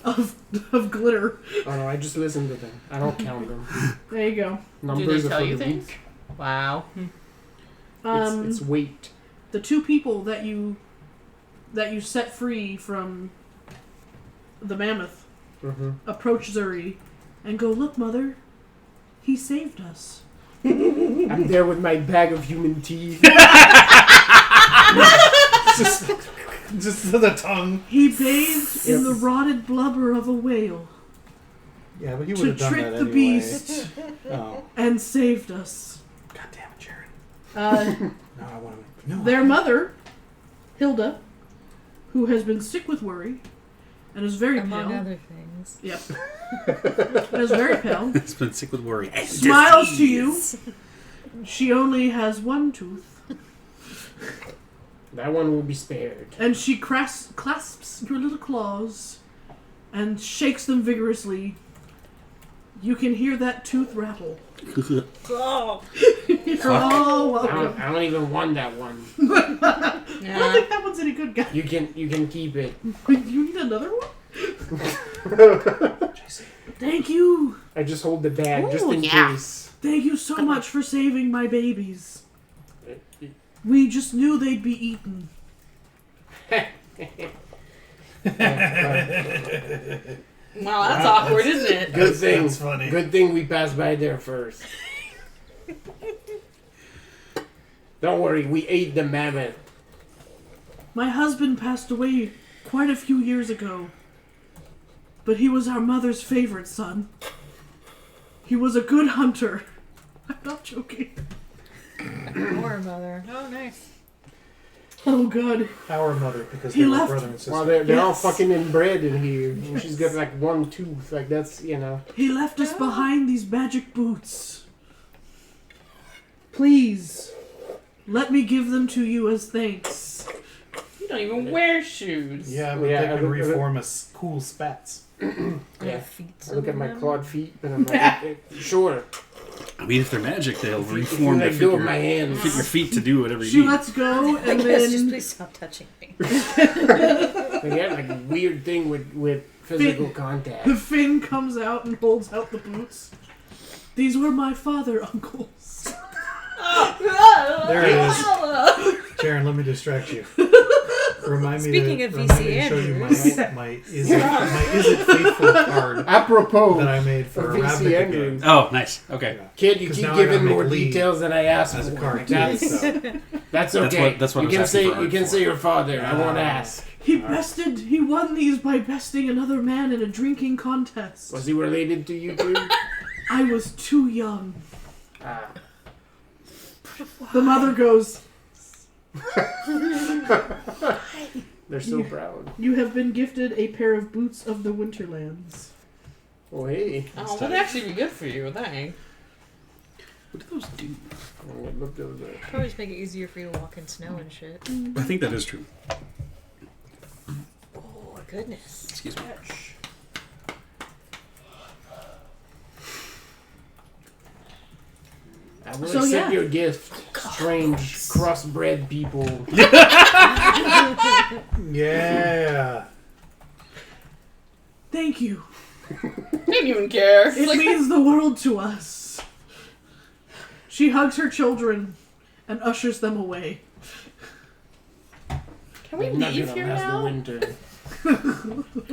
of glitter. Oh no, I just listen to them. I don't count them. There you go. Numbers Do they are tell for you the things? weak. Wow. It's weight. The two people that you set free from the mammoth Mm-hmm. approach Zuri and go, "Look, mother, he saved us." I'm there with my bag of human teeth. Just the tongue. He bathed in Yep. the rotted blubber of a whale Yeah, but he would to have done trick that the anyway. beast Oh, and saved us. God damn it, Jared. Uh, No, I want to. No. their mother, Hilda, who has been sick with worry and is very Among pale. other things. Yep. And is very pale. It's been sick with worry. Smiles to you She only has one tooth, That one will be spared. and she clasps your little claws and shakes them vigorously. You can hear that tooth rattle. Oh. You're all I welcome. don't even want that one. I don't think that one's any good, guy. You can keep it. You need another one? Thank you. I just hold the bag just Ooh, in yeah. case. Thank you so much for saving my babies. We just knew they'd be eaten. Wow, that's awkward, isn't it? Good thing. That's funny. Good thing we passed by there first. Don't worry, we ate the mammoth. My husband passed away quite a few years ago, but he was our mother's favorite son. He was a good hunter. I'm not joking. Poor mother. Oh, nice. Oh, God. Our mother, because He they were left. brother and sister. Well, they're all Yes. fucking inbred in here. And she's got like one tooth. Like that's, you know. He left us behind these magic boots. Please, let me give them to you as thanks. You don't even wear shoes. Yeah, but Yeah, they I can look- reform as cool spats. Yeah. Feet I look at my them. clawed feet and I'm like, sure. I mean, if they're magic, they'll If you reform to let fit go of your, my hands. fit your feet to do whatever She you need. lets go, I and guess just then please stop touching me. They got like a weird thing with physical contact. Finn comes out and holds out the boots. These were my father, uncles. There it is. Sharon, let me distract you. Remind Speaking me of to, remind VC me to show you Andrews. my is it faithful card Apropos, that I made for of a VC Ravnica game. Andrews. Oh, nice. Okay. Kid, you 'Cause keep now I giving gotta make more Lee details than I asked as a for. card too. That's, So. that's okay. That's what I you was can asking say. for You art can for. say your father. I won't ask. He won these by besting another man in a drinking contest. Was he related to you too? I was too young. Ah. The mother goes, They're so proud. you have been gifted a pair of boots of the Winterlands. Oh hey. Oh, that'd actually be good for you, thanks. What do those do? Oh, look over there. Probably just make it easier for you to walk in snow and shit. I think that is true. Oh, goodness. Excuse me. I will So, accept yeah. your gift, strange crossbred people. Yeah. Thank you. Didn't even care. It means the world to us. She hugs her children and ushers them away. Can we I'm not leave gonna here last the now? winter.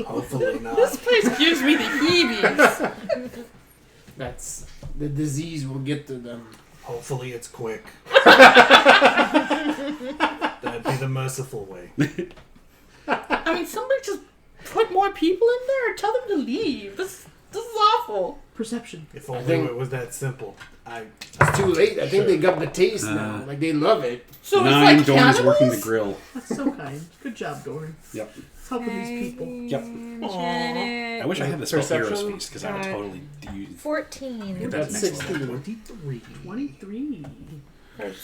Hopefully not. This place gives me the heebies. That's the disease will get to them. Hopefully it's quick. That'd be the merciful way. I mean, somebody just put more people in there or tell them to leave. This is awful. Perception. If only think- it was that simple. It's too late. I think they got the taste now. Like they love it. So 9 it's like Dorn is cannibals? working the grill. That's so kind. Good job, Doran. Yep. It's helping these people. Yep. Janet. I wish I had the spell Heroes Perception? Feast because I would totally use 14. That's That's next 16. 23. 23.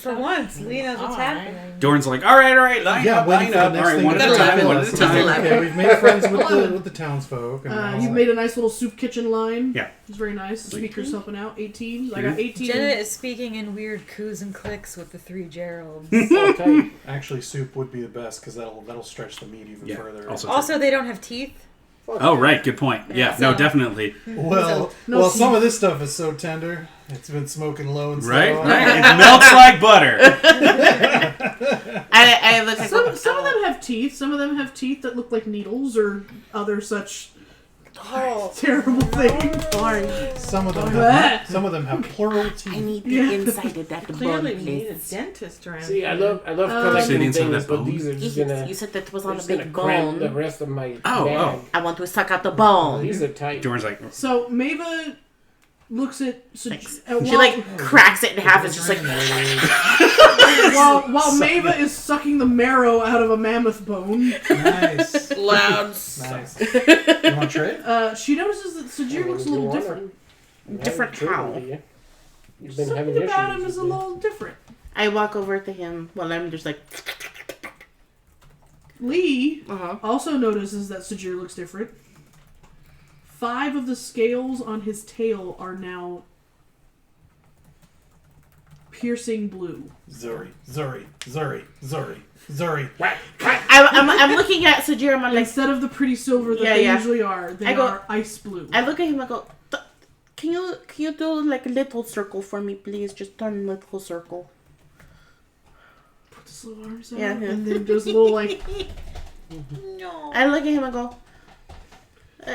For once, Lee knows what's happening. Dorn's like, all right, line Yeah, up, waiting line for the up. next All right, thing one to at a happen. time, one at a time. Okay, we've made friends with the townsfolk. And now, You've made a nice little soup kitchen line. Yeah. It's very nice. The speaker's helping out. 18. I got 18. Janet is speaking in weird coos and clicks with the three Geralds. Oh, tight. Actually, soup would be the best because that'll stretch the meat even Yeah, further. Also, they don't have teeth. Oh, right, good point. Yeah, no, So- definitay. Well, No some teeth. of this stuff is so tender. It's been smoking low and slow. Right? It melts like butter. I look at Some of them have teeth. Some of them have teeth that look like needles or other such terrible things. Some of them have plural teeth. I need the Yeah. inside of that Clearly, bone, we need a please. dentist around See, I here. love Say the collecting inside of things, that but bone. these are just gonna. You said that was on they're a just gonna big cramp the bone. rest of my Oh, bag. oh. I want to suck out the bone. These are tight. Dorn's like, So Mava looks at. Thanks. While, She like cracks it in half. It's just like while Mava is sucking the marrow out of a mammoth bone, Nice. Loud. Nice. You want to trade? she notices that Sajir looks a little different. Different how? You've been Something having about issues him is a with it. little different. I walk over to him while I'm just like, Lee uh-huh. also notices that Sajir looks different. 5 of the scales on his tail are now piercing blue. Zuri. I'm looking at Sajir. I'm like, Instead of the pretty silver that Yeah, they yeah. usually are, they are ice blue. I look at him. I go, can you do like a little circle for me, please? Just turn a little circle. Put his little arms out, Yeah. and then just a little like. No. I look at him. I go,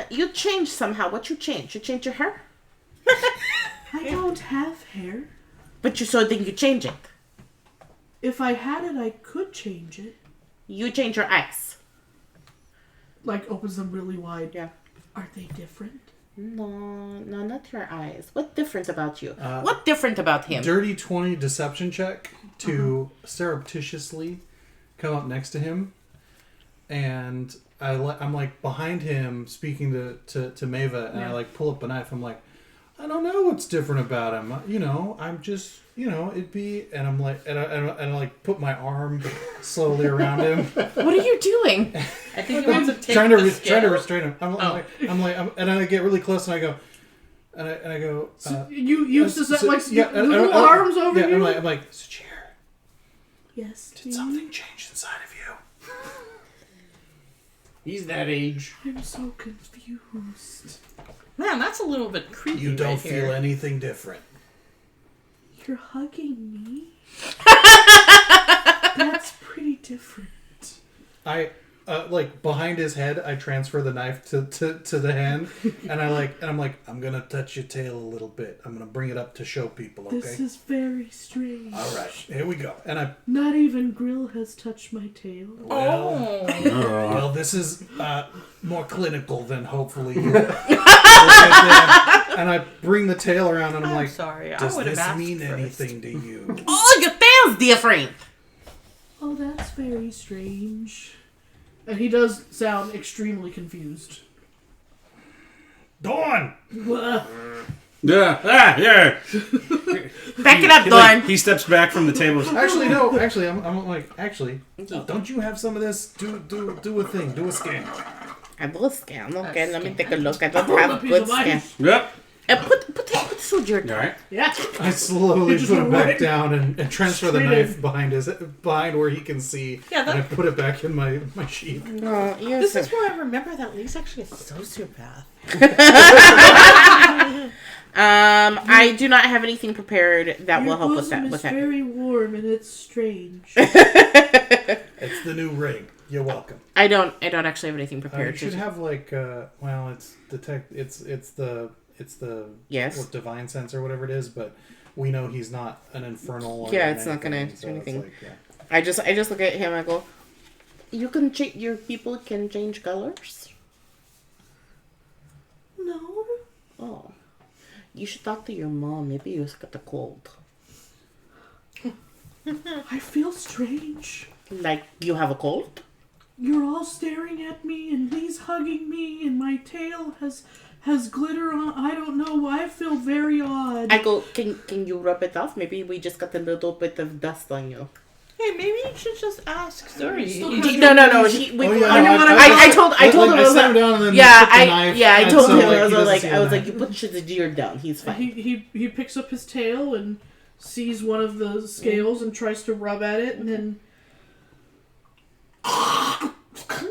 you changed somehow. What you changed? You changed your hair? I don't have hair. But so then you change it. If I had it, I could change it. You change your eyes. Like opens them really wide. Yeah. Are they different? No, not your eyes. What different about you? Uh, What different about him? Dirty 20 deception check to surreptitiously come up next to him, and I'm like behind him speaking to Maeva, and I like pull up a knife. I'm like, I don't know what's different about him. You know, I'm just, you know, it'd be, and I'm like, and I like put my arm slowly around him, What are you doing? I think he wants to take trying the to scale. restrain him. And I get really close, and I go, and I go. You used to set like yeah, little arms over yeah, you. I'm like, Sajir, Yes. did something change inside of you? He's that age. I'm so confused. Man, that's a little bit creepy. You don't right feel here. anything different. You're hugging me. That's pretty different. I like behind his head. I transfer the knife to the hand, and I'm like, I'm gonna touch your tail a little bit. I'm gonna bring it up to show people. Okay. This is very strange. All right. Here we go. And I. Not even Grill has touched my tail. Well, Oh. well, this is more clinical than hopefully. You'll get there. And I bring the tail around, and I'm like, sorry. I does would have this asked mean first. anything to you? Oh, your tail's different. Oh, that's very strange. And he does sound extremely confused. Dawn. Ugh. Yeah. Back it up, Dawn. He steps back from the table. Actually, no. Actually, I'm like, actually, don't you have some of this? Do a thing. Do a scan. I will scan. Okay, let me take a scan. look. I don't Hold have a piece good of scan. ice. Yep. Put Sajir All right. Yeah. I slowly Just put it back right- down and transfer the straight knife behind where he can see. Yeah, and I put it back in my sheath. No, This is where I remember that Lee's actually a sociopath. I do not have anything prepared that Your will help with bosom that. is With that. very warm and it's strange. It's the new ring. You're welcome. I don't actually have anything You prepared. should have like well, it's the Yes. what, divine sense or whatever it is, but we know he's not an infernal. Or Yeah, it's not gonna anything, do so anything. It's like, yeah. I just look at him. I go, you can change. Your people can change colors. No. Oh, you should talk to your mom. Maybe you just got a cold. I feel strange. Like you have a cold. You're all staring at me and Lee's hugging me and my tail has glitter on. I don't know. I feel very odd. I go, can you rub it off? Maybe we just got a little bit of dust on you. Hey, maybe you should just ask. Sorry. Still You- kinda- No. I told him. I set him down and then Yeah, took the knife, I and told so, him. like, I he was doesn't like, see I was the like, you knife. put Shazir down. He's fine. He picks up his tail and sees one of the scales and tries to rub at it and then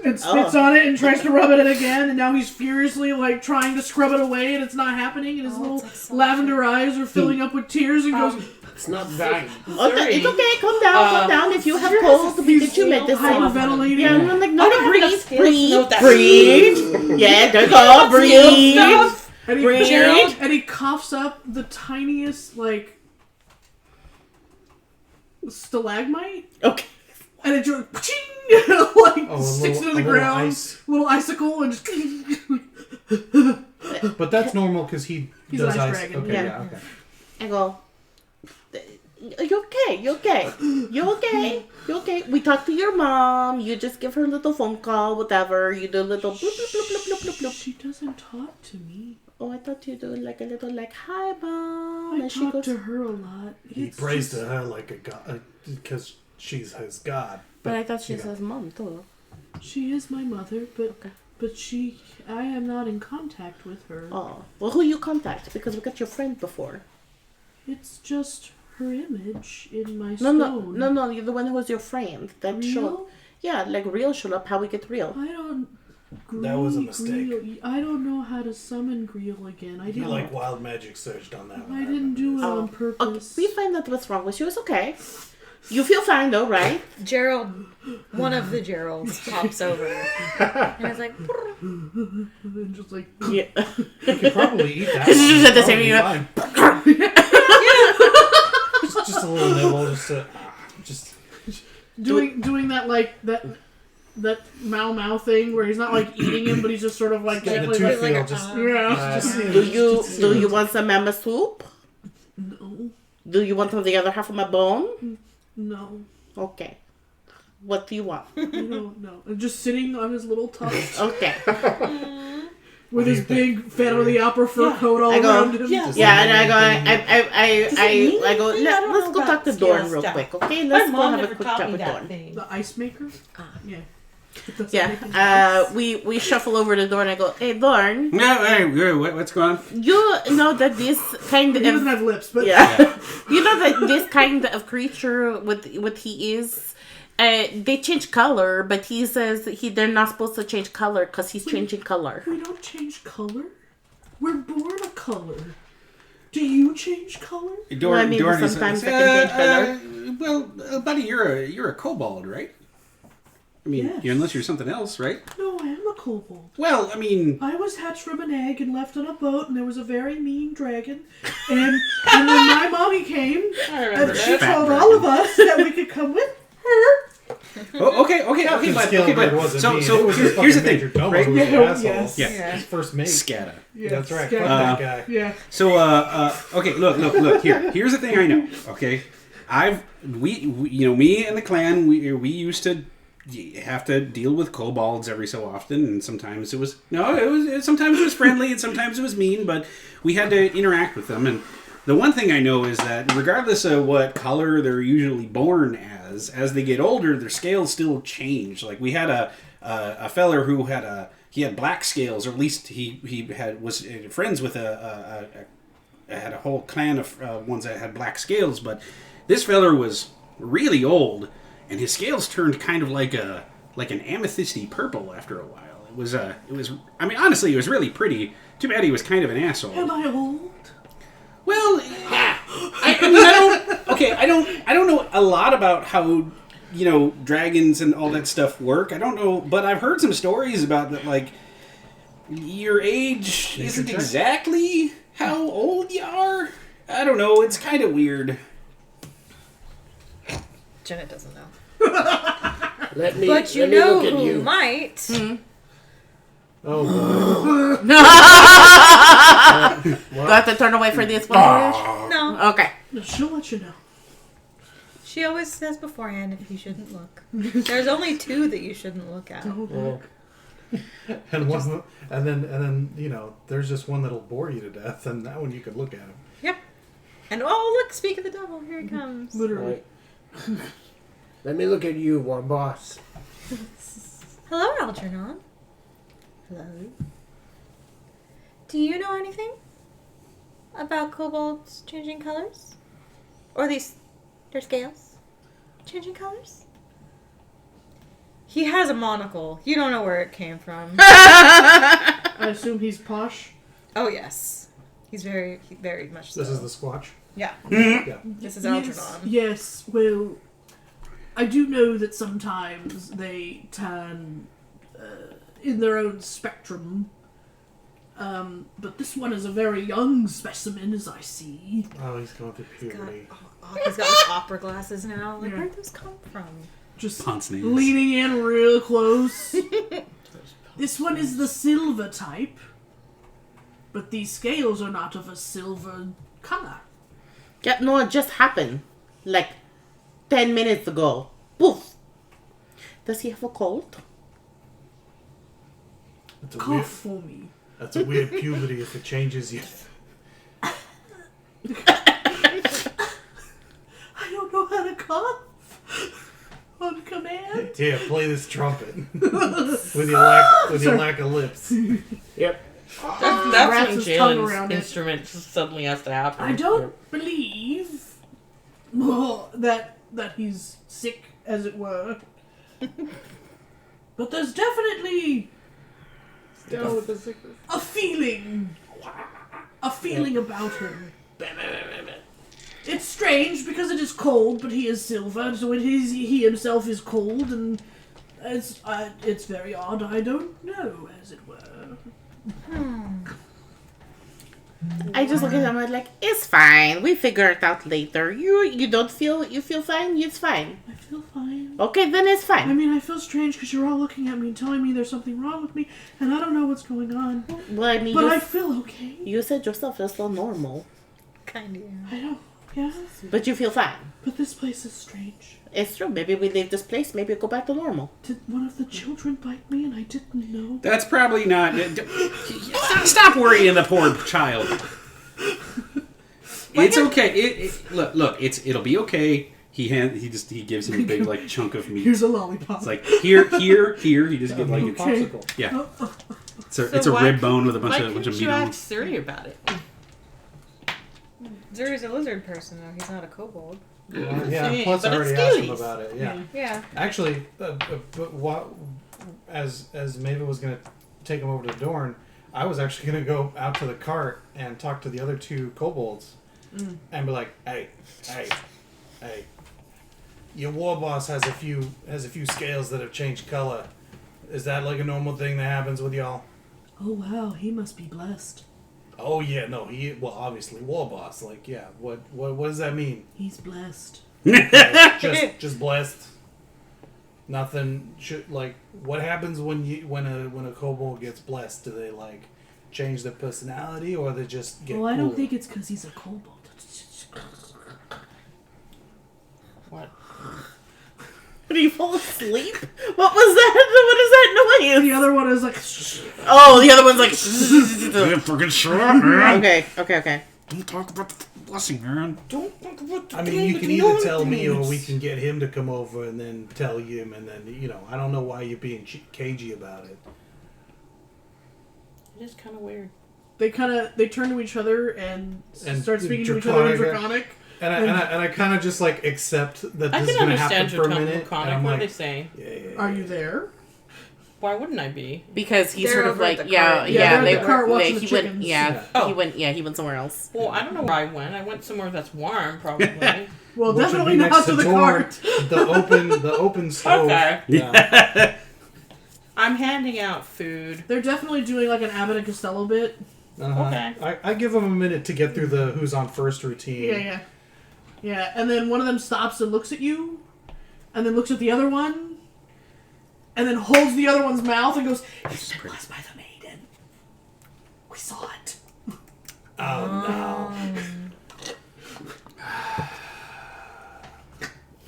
and spits on it and tries to rub at it again, and now he's furiously like trying to scrub it away and it's not happening, and his little lavender eyes are filling up with tears and goes, It's not dying. Okay, it's okay. Calm down. If you have cold, we get you medicine. hyperventilating. Yeah, I'm like, I no, don't have enough breathe, skills to know what that breathe. Yeah, there's all breathe. And Breathe. and he coughs up the tiniest like stalagmite, Okay. and it just like Oh, sticks into the little ground, ice. little icicicle, and just But that's normal because he He's does an ice ice. dragon. Okay, Yeah. yeah, okay. I go, you okay. We talk to your mom. You just give her a little phone call, whatever. You do a little bloop, bloop, bloop, bloop, bloop, bloop, bloop. she doesn't talk to me. Oh, I thought you do like a little like, hi, mom. I and she talk goes. to her a lot. He It's prays just- to her like a god because she's his god. But I thought you she know. says mom too. She is my mother, but Okay. I am not in contact with her. Oh, well, who you contact? Because we got your friend before. It's just her image in my No, stone. no, you're the one who was your friend. That showed. Real? Yeah, like real showed up. How we get real? I don't. That was a mistake. Griel, I don't know how to summon Griel again. I He didn't. like wild magic surged on that one. I didn't do it Oh, on Okay, purpose. we find out what's wrong with you. It's okay. You feel fine though, right? Gerald, one of the Geralds, pops over and is like, And just like Yeah. You could probably eat that. It's just at the That'll same be time. fine. just a little nibble, just doing that like that Mao thing where he's not like eating him, but he's just sort of like getting the gently tooth like, feel. Just yeah. just seeing- Do you want some mama soup? No, Do you want the other half of my bone? no, Okay. What do you want? I don't know. And just sitting on his little tuft Okay. with do his you think? big Phantom of the Opera fur coat all I go, around him. yeah. Yeah, and I go. Does it mean I go. anything? I don't Let's know go about talk to scale Dorn real stuff. quick, okay? My Let's go mom have a never quick taught chat me with that Dorn. thing. The ice maker. Yeah. It doesn't Yeah. make any sense. We shuffle over to Dorn. I go, hey Dorn, Hey, what's going on? you know that this kind He doesn't of have lips, but yeah, you know that this kind of creature, what he is. They change color, but he says they're not supposed to change color because he's changing color. we don't change color. We're born a color. Do you change color? Well, I mean, sometimes I can change color. Well, buddy, you're a kobold, right? I mean, Yes. unless you're something else, right? No, I am a kobold. Well, I mean, I was hatched from an egg and left on a boat, and there was a very mean dragon. And when my mommy came, she Fat told dragon. all of us that we could come with her. okay, Captain but Skillbird wasn't so mean. so It was just here's the fucking thing, Major Domo right? who was the Yeah, asshole. yes. Yeah. His first mate. Scata. Yeah, That's right. scat- Fuck that guy. Yeah. So, okay, look. Here's the thing I know. Okay, we you know, me and the clan, we used to have to deal with kobolds every so often, and sometimes it was sometimes it was friendly, and sometimes it was mean, but we had to interact with them. And the one thing I know is that regardless of what color they're usually born as they get older, their scales still change. Like we had a feller who had black scales, or at least he was friends with had a whole clan of ones that had black scales, but this feller was really old, and his scales turned kind of like an amethysty purple after a while. It was I mean, honestly, it was really pretty. Too bad he was kind of an asshole. Am I old? Well, I don't know a lot about how, you know, dragons and all that stuff work. I don't know, but I've heard some stories about that, like, your age isn't check. exactly how old you are. I don't know. It's kind of weird. Janet doesn't know. Let me. But you let me know look at who you. might. Oh boy. Do I have to turn away for this one? No, Okay. She'll let you know. she always says beforehand if you shouldn't look. There's only two that you shouldn't look at. Yeah. And one, and then you know, there's just one that'll bore you to death, and that one you could look at him. Yep. And oh look, speak of the devil, here he comes. Literally. Right. Let me look at you, one boss. Hello, Algernon. Hello. Do you know anything about kobolds changing colors? Or their scales changing colors? He has a monocle. You don't know where it came from. I assume he's posh. Oh yes, he's very much so. This is the Squatch. Yeah. Yeah. This is Yes, Algernon. yes, well, I do know that sometimes they turn in their own spectrum. But this one is a very young specimen, as I see. Oh, he's going through He's got, puberty. he's got his opera glasses now. Like, Yeah. where'd those come from? Just Ponce names. leaning in real close. This one is the silver type, but these scales are not of a silver color. Yeah, no, it just happened. Like 10 minutes ago. Poof. Does he have a cold? That's a Cough weird. for me. That's a weird puberty if it changes you. I don't know how to cough on command. Yeah, play this trumpet with your lack of lips. Yep. That's Wraps when his tongue Jalen's around it. instrument suddenly has to happen. I don't believe that he's sick, as it were. But there's definitely Down with the sickness. a feeling about him. It's strange because it is cold, but he is silver, so he himself is cold, and it's very odd. I don't know, as it were. I just look at him and like, it's fine. We figure it out later. You don't feel, you feel fine? It's fine. I feel fine. Okay, then it's I fine. mean, I feel strange because you're all looking at me and telling me there's something wrong with me, and I don't know what's going on. Well, I mean, But I feel okay. you said yourself it's still normal. Kind of. I don't. Yeah. But you feel fine. But this place is strange. It's true. Maybe we leave this place. Maybe go back to normal. Did one of the children bite me and I didn't know? That's probably not. Stop worrying the poor child. It's okay. Look. It'll be okay. He gives him a big like chunk of meat. Here's a lollipop. It's like here. He just gives like a Popsicle. yeah. It's a So why- rib bone with a bunch Why of couldn't meat you on ask it. Suri about it? Zuri's a lizard person, though. He's not a kobold. Yeah, Yeah, plus I but already it's asked him Skeelies. about it. Yeah. Yeah. Actually, but what? As Maven was gonna take him over to Dorn, I was actually gonna go out to the cart and talk to the other two kobolds, and be like, "Hey, your war boss has a few scales that have changed color. Is that like a normal thing that happens with y'all?" Oh wow, he must be blessed. Oh yeah, no, obviously war boss. Like, yeah, what does that mean? He's blessed. just blessed. Nothing should like. What happens when a kobold gets blessed? Do they like change their personality, or they just get? Well, I don't cool? think it's because he's a kobold. What? Did he fall asleep? What was that? What is that noise? The other one is like. Oh, the other one's like. Yeah, fucking sure, man. Okay. Don't talk about the blessing, man. I mean, you can either tell me, or we can get him to come over and then tell him, and then I don't know why you're being cagey about it. It is kind of weird. They turn to each other and start speaking to each Draconic. other in Draconic. And I kind of just like accept that I this is can going to happen understand for a your minute. And Draconic. I'm What are they like, saying? yeah. Are you there? Why wouldn't I be? Because he's They're sort of over at like, the yeah, cart. Yeah, yeah. they're at They the cart were. watching the He went. chickens. Yeah. Oh. He went somewhere else. Well, I don't know where I went. I went somewhere that's warm, probably. Well, Which would definitely be not next to the Dorn, cart. The open stove. Okay. Yeah. I'm handing out food. They're definitely doing like an Abbott and Costello bit. Uh-huh. Okay. I give them a minute to get through the who's on first routine. Yeah. And then one of them stops and looks at you, and then looks at the other one, and then holds the other one's mouth and goes, "He's been blessed by the maiden. We saw it." Oh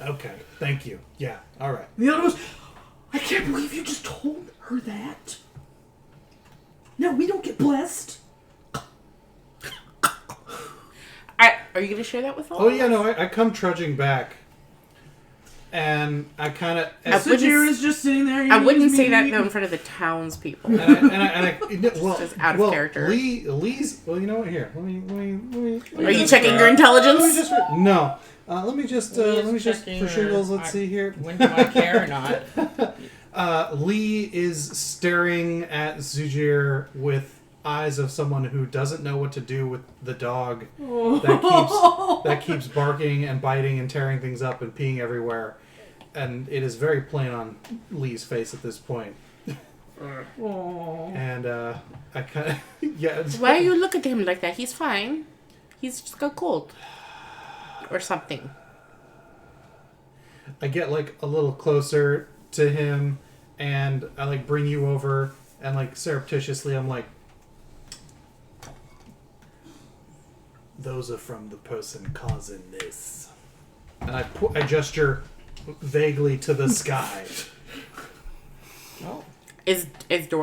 no. Okay. Thank you. Yeah. All right. And the other goes, "I can't believe you just told her that. No, we don't get blessed." Are you gonna share that with all? Oh yeah. No. I come trudging back, and I kind of. Sajir is just sitting there. I wouldn't say that in front of the townspeople. Well, Just out of character. Lee's. Well, you know what? Here, let me. Are you checking your intelligence? Let me just. No. Let me just. checking For shingles. her- Let's see here. When do I care or not? Lee is staring at Zujir with eyes of someone who doesn't know what to do with the dog that keeps barking and biting and tearing things up and peeing everywhere, and it is very plain on Lee's face at this point. And I kind of Why you look at him like that? He's fine. He's just got cold or something. I get like a little closer to him, and I like bring you over, and like surreptitiously I'm like, those are from the person causing this, and I gesture vaguely to the sky. Oh. Is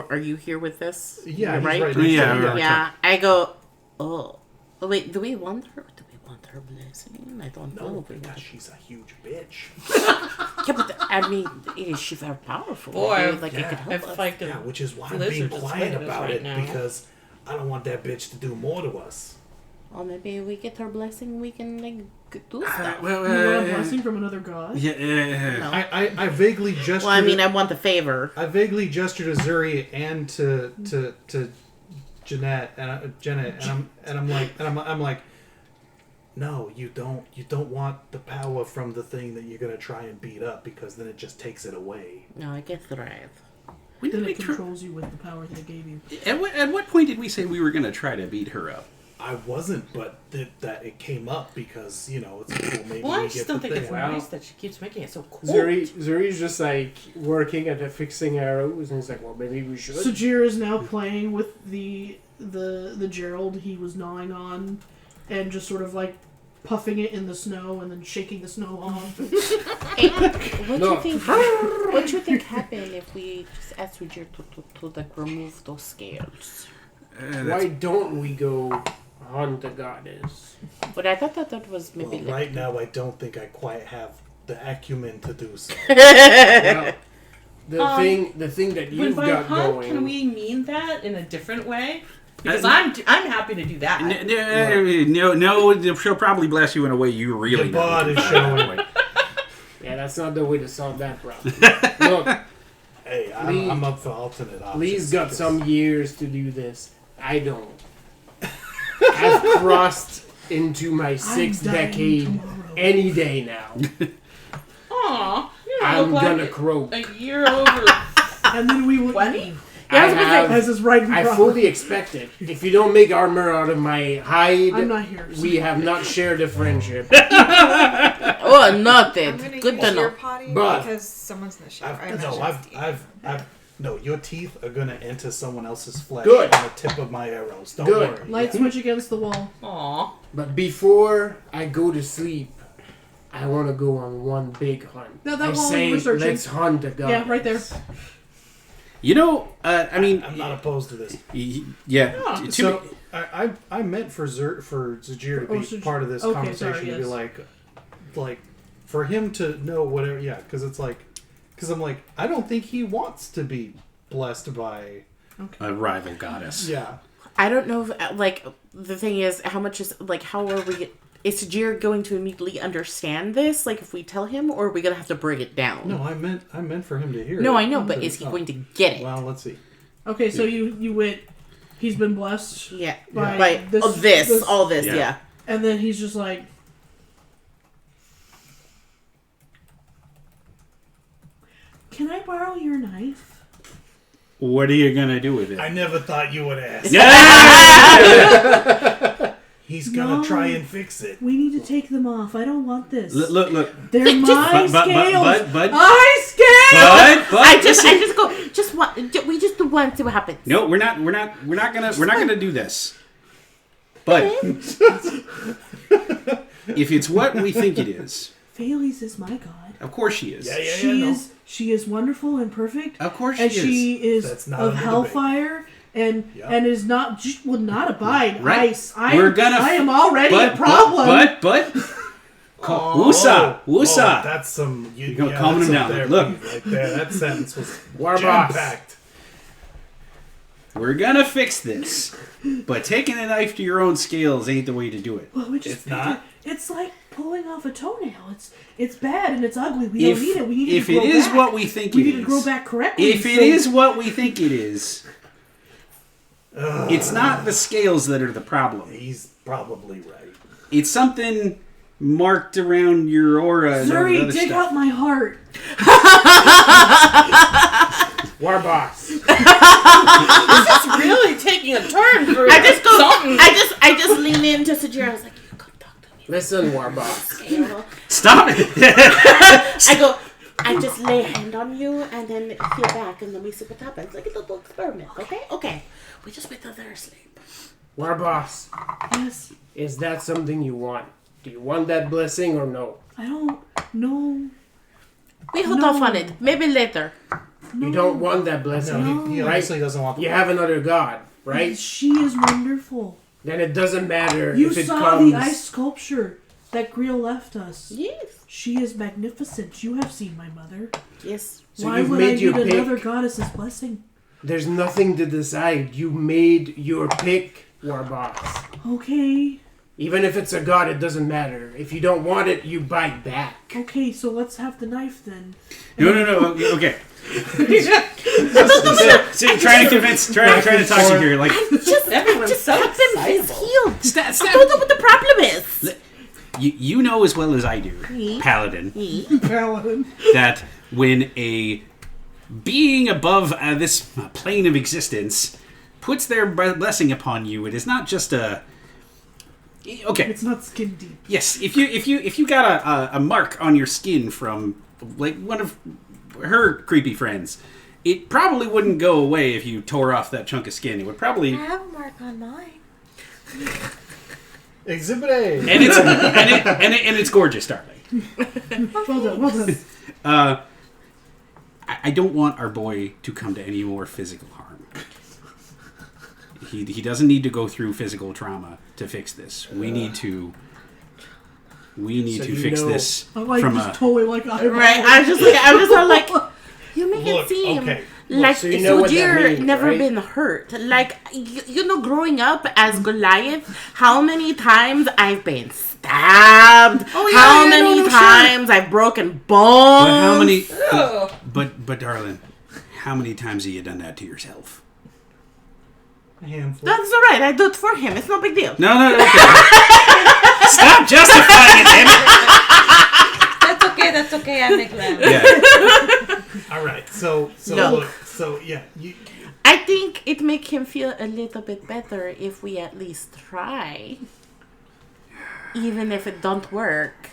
are you here with this? Yeah, You're he's right. right next to Yeah, me. right. Yeah, I go. Oh, wait. Do we want her? Or do we want her blessing. I don't No, know. because she's a huge bitch. Yeah, but I mean, is she very powerful? Boy, Like it could help If us. like Yeah, which is why I'm Lizard being is quiet fighting us about right it now. because I don't want that bitch to do more to us. Well, maybe we get her blessing. We can like do stuff. You want a blessing from another god? No. I vaguely gestured. Well, I mean, I want the favor. I vaguely gestured to Zuri and to Jeanette and I'm like, no, you don't want the power from the thing that you're gonna try and beat up because then it just takes it away. No, I get the right. When did Then we it controls you with the power that it gave you. at what point did we say we were going to try to beat her up? I wasn't, but that it came up because it's cool. Maybe Well, I we just get don't the think it's thing. nice that she keeps making it so cool. Zuri's just like working at fixing arrows, and he's like, well, maybe we should. Sajir is now playing with the Gerald he was gnawing on, and just sort of like puffing it in the snow and then shaking the snow off. What No. do you think happened if we just asked Roger to like remove those scales? Why don't we go hunt the goddess? But I thought that was maybe Well, right now, I don't think I quite have the acumen to do so. Well, the thing that But you've by got hunt, going. can we mean that in a different way? Because I'm happy to do that. No, she'll probably bless you in a way you really Your bod is showing. Yeah, that's not the way to solve that problem. Look, Hey, Lee- I'm up for alternate options. Lee's got some years to do this. I don't. I've crossed into my sixth dying decade tomorrow. any day now. Aw, you don't I'm look gonna like croak. a year over And then we will 20. as is right and I proper. fully expect it. If you don't make armor out of my hide, I'm not here. we have not shared a friendship. Oh, I'm noted. gonna Good use to your know. potty But- because someone's in the shower. I No, imagine. no, your teeth are gonna enter someone else's flesh Good. on the tip of my arrows. Don't Good. worry. Light switch against the wall. Aw. But before I go to sleep, I want to go on one big hunt. No, that I wall say, you were searching. let's hunt the goddess. Yeah, right there. I mean, I'm not opposed to this. yeah. So I meant for Zajir to be Zajir. part of this Okay, conversation sorry, to be yes. like for him to know whatever. Yeah, because I'm like I don't think he wants to be blessed by. a rival goddess. Yeah. I don't know if, like, the thing is, how much is, like, how are we, is Sajir going to immediately understand this, like, if we tell him, or are we going to have to bring it down? No, I meant for him to hear. No, it. I know, but is he going to get it? Well, let's see. Okay, so you went. He's been blessed, Yeah. by By this- all this, Yeah. yeah. and then he's just like, "Can I borrow your knife?" What are you gonna do with it? I never thought you would ask. Yeah! He's gonna No. try and fix it. We need to take them off. I don't want this. Look. They're my scales. But, My scales. but, I just go, we just want to see what happens. no, we're not gonna do this. But if it's what we think it is, Phalles is my god. of course she is. Yeah. She is wonderful and perfect. Of course And she is. she is That's not of under hellfire and Yeah. and is not will not abide Right. ice. I am already but, a problem. But Oh, Wusa. Oh, that's some. You go calming that's him some down. therapy Look. right there. That sentence was War jam boss. packed. we're gonna fix this. But taking a knife to your own scales ain't the way to do it. Well, we just It's not? It's like pulling off a toenail. It's bad and it's ugly. We don't need it. We need if to grow it is back. what we think we it need is, to grow back correctly. if it is what we think it is, it's not the scales that are the problem. He's probably right. It's something marked around your aura. and all the Zuri, other dig stuff. out my heart. War boss. It's really taking a turn for I just go, something. I just lean into Sajir. I was like, you come talk to me. Listen, War boss. Stop it! I just lay a hand on you and then feel back and then we see what happens. Like a little experiment, okay? Okay. We just wait till they're asleep. War boss. Yes. Is that something you want? Do you want that blessing or no? I don't know. We hold off on it. Maybe later. You don't want that blessing. No, he Right? honestly doesn't want the. You have another god, right? She is wonderful. then it doesn't matter You if it saw comes. the ice sculpture that Griel left us. Yes. She is magnificent. You have seen my mother. Yes. So Why you've would I made your need another pick. goddess's blessing? There's nothing to decide. You made your pick, Warboss. Okay. Even if it's a god, it doesn't matter. If you don't want it, you bite back. Okay, so let's have the knife then. No. Okay. So you're trying to talk to here, like Everyone's so Cut them his excitable. heel. Stab. I don't know what the problem is. You know as well as I do, Paladin, Paladin. that when a being above this plane of existence puts their blessing upon you, it is not just a. Okay. It's not skin deep. Yes, if you got a mark on your skin from like one of her creepy friends, it probably wouldn't go away if you tore off that chunk of skin. It would probably. I have a mark on mine. Exhibit A. And it's gorgeous, darling. Well done. I don't want our boy to come to any more physical harm. He doesn't need to go through physical trauma to fix this. We need to fix this I'm like from just a. totally like Right. I'm just like, you make Look, it seem okay. like so you know what that Sujir means, never right? been hurt. Like, you know, growing up as Goliath, how many times I've been stabbed, how many times I've broken bones. But how many? But darling, how many times have you done that to yourself? A handful. That's all right. I do it for him. It's no big deal. No. Okay. Stop justifying it, damn it. That's okay. I make laugh. Yeah. All right. So No. look. So yeah. I think it make him feel a little bit better if we at least try. Even if it don't work.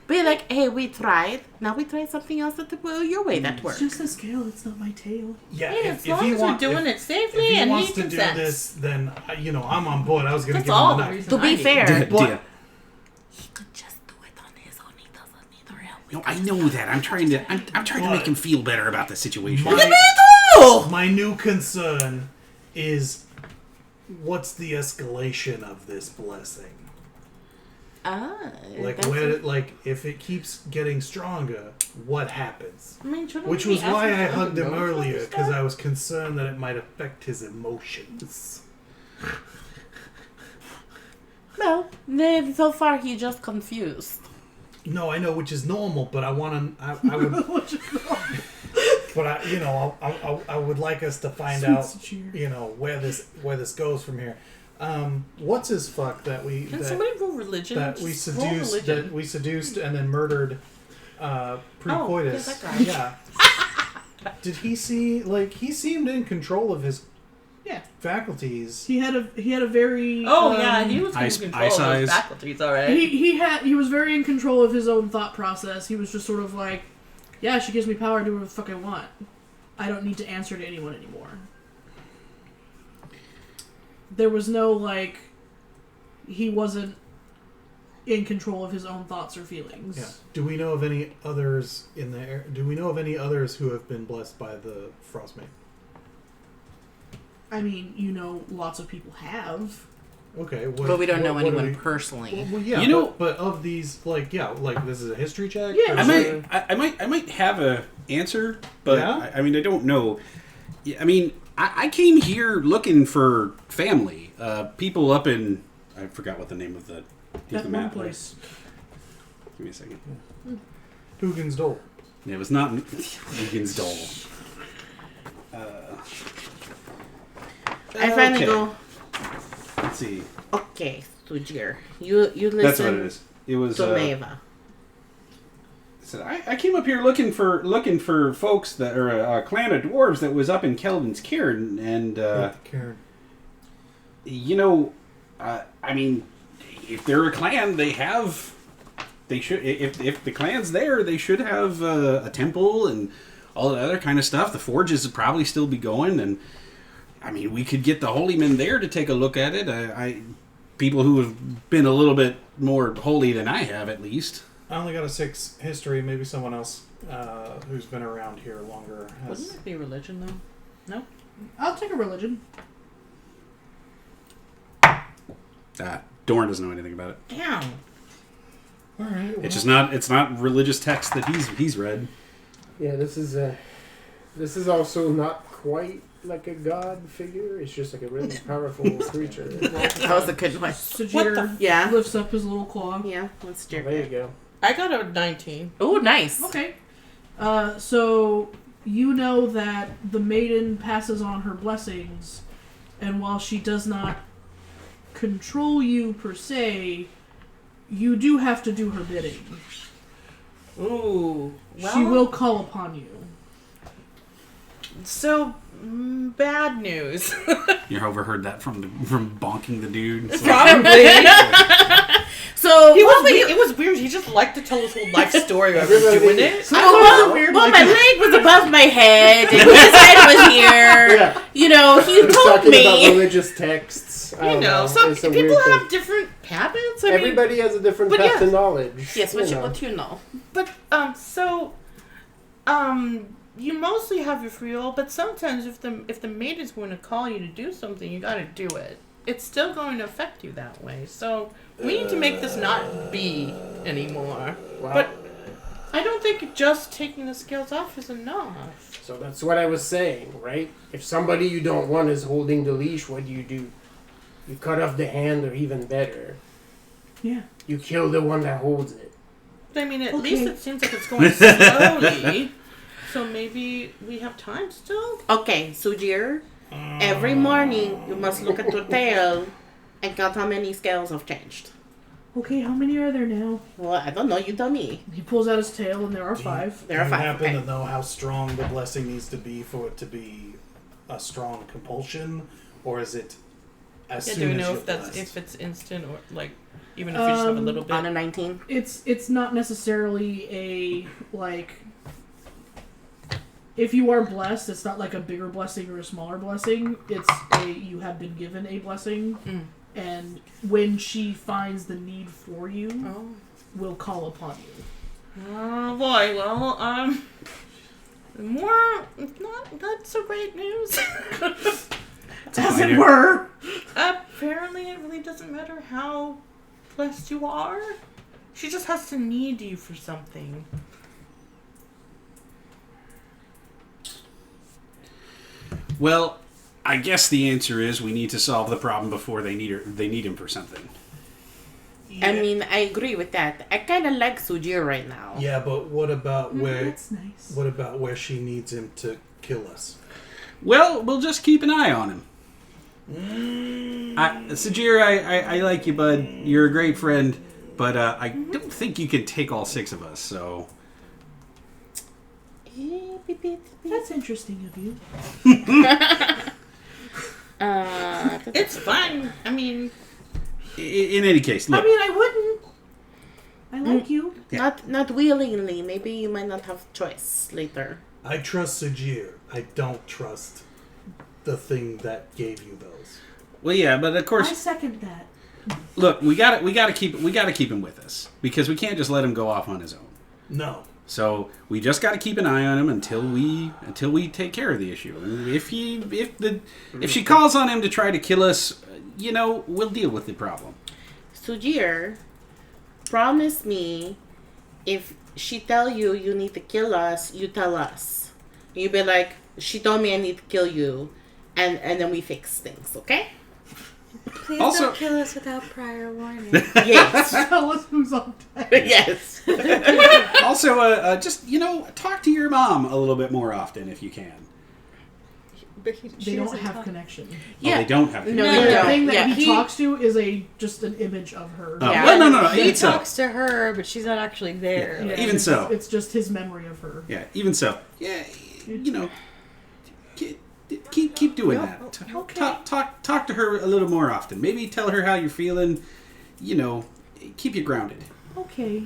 Be like, hey, we tried. Now we tried something else that will your way that It's works. just a scale, it's not my tail. Yeah. Yeah, if as long he as we're doing it safely if he and wants he to do consents. this, then I'm on board. I was gonna That's give all him the the knife. reason To I be need fair, it. Yeah. he could just do it on his own. He doesn't need our help. No, I know that. I'm trying to make him feel better about the situation. My new concern is what's the escalation of this blessing? Like if it keeps getting stronger, what happens? I mean, shouldn't Which we was ask why him I for hugged him notes on earlier, this because stuff? I was concerned that it might affect his emotions. No, then so far he's just confused. No, I know, which is normal, but I want to. I would. But I would like us to find Sweet out, Sujir. where this goes from here. What's his fuck that we Can that, somebody roll religion? that we Just roll seduced religion. and then murdered pre-coitus? yeah, that guy. Yeah. Did he see he seemed in control of his Yeah. faculties? He had a very Oh yeah, he was in Ice- control ice of eyes. his faculties, all right. he was very in control of his own thought process. He was just sort of like, yeah, she gives me power to do whatever the fuck I want. I don't need to answer to anyone anymore. There was no he wasn't in control of his own thoughts or feelings. Yeah. Do we know of any others in there? Do we know of any others who have been blessed by the Frostmate? I mean, lots of people have. Okay, But we don't know what do anyone we- personally. Well, yeah, You know- but of these, this is a history check. Yeah, Or I is it- might have a answer, but Yeah? I mean I don't know. I mean I came here looking for family, people up in I forgot what the name of the That one map place. Give me a second. Dugan's Dole. It was not Egan's Dole. I finally okay. go, Let's see. okay, Sujir, you listen That's what it is. It was. to Neva. Said I came up here looking for folks that are a clan of dwarves that was up in Kelvin's Cairn, and Karen. I mean, if they're a clan, they should. If the clan's there, they should have a temple and all that other kind of stuff. The forges would probably still be going, and I mean, we could get the holy men there to take a look at it. People who have been a little bit more holy than I have, at least. I only got a 6 history. Maybe someone else who's been around here longer Wouldn't has. it be religion though? No. I'll take a religion. Dorn doesn't know anything about it. Damn. All right. It's just not. It's not religious text that he's read. Yeah, this is also not quite like a god figure. It's just like a really powerful creature. That was a good one. Sajir Yeah. lifts up his little claw. Yeah, let's Oh, do there you it. go. I got a 19. Oh, nice. Okay. So you know that the maiden passes on her blessings, and while she does not control you per se, you do have to do her bidding. Ooh. Well, She will call upon you. So, bad news. You overheard that from bonking the dude. Probably. So, He what was were weird. you- It was weird. He just liked to tell his whole life story while Everybody- doing it. So well, weird, well, like- my leg was above my head, and his head was here. Yeah. You know, he He's told talking about me. religious texts. I You don't know, some It's a people weird have thing. different habits. I mean, Everybody has a different but path yeah. to knowledge. Yes, you know. what you know. but you mostly have your free will, but sometimes if the maid is going to call you to do something, you got to do it. It's still going to affect you that way. So we need to make this not be anymore. Wow. But I don't think just taking the scales off is enough. So that's what I was saying, right? If somebody you don't want is holding the leash, what do? You cut off the hand, or even better, Yeah. you kill the one that holds it. I mean, at Okay. least it seems like it's going slowly. So maybe we have time still? Okay, Sujir, every morning you must look at your tail and count how many scales have changed. Okay, how many are there now? Well, I don't know. You tell me. He pulls out his tail, and there are 5. There are Do you 5. happen Okay. to know how strong the blessing needs to be for it to be a strong compulsion, or is it as Yeah, soon do we as know you're if that's blessed? if it's instant or like even if you just have a little bit? On a 19. It's not necessarily a like. If you are blessed, it's not like a bigger blessing or a smaller blessing. It's you have been given a blessing, and when she finds the need for you, Oh. will call upon you. Oh boy, well, more not so great news. As it were. Apparently, it really doesn't matter how blessed you are. She just has to need you for something. Well, I guess the answer is we need to solve the problem before they need her. They need him for something. I mean, I agree with that. I kind of like Sujir right now. Yeah, but what about where? That's nice. What about where she needs him to kill us? Well, we'll just keep an eye on him. Sajir, I like you, bud. You're a great friend, but I don't think you can take all 6 of us. So That's interesting of you. It's fine. I mean, in any case, look. I mean, I wouldn't. I like you. Yeah. Not willingly. Maybe you might not have choice later. I trust Sajir. I don't trust the thing that gave you those. Well, yeah, but of I course, second that. look. We got to keep him with us because we can't just let him go off on his own. No. So we just got to keep an eye on him until we take care of the issue. If she calls on him to try to kill us, we'll deal with the problem. Sujir, promise me if she tell you you need to kill us, you tell us. You be like, she told me I need to kill you, and then we fix things, okay? Please Also- don't kill us without prior warning. Yes. Tell us who's on deck. Yes. Also, just talk to your mom a little bit more often if you can. But They don't have connection. Oh, they don't have. No, The they don't. thing that Yeah, he talks to is just an image of her. Oh, Yeah. well, no. He Even so, talks to her, but she's not actually there. Yeah, even it's so. just- it's just his memory of her. yeah. Even so, yeah. Keep doing that. Okay. Talk to her a little more often. Maybe tell her how you're feeling. Keep you grounded. Okay.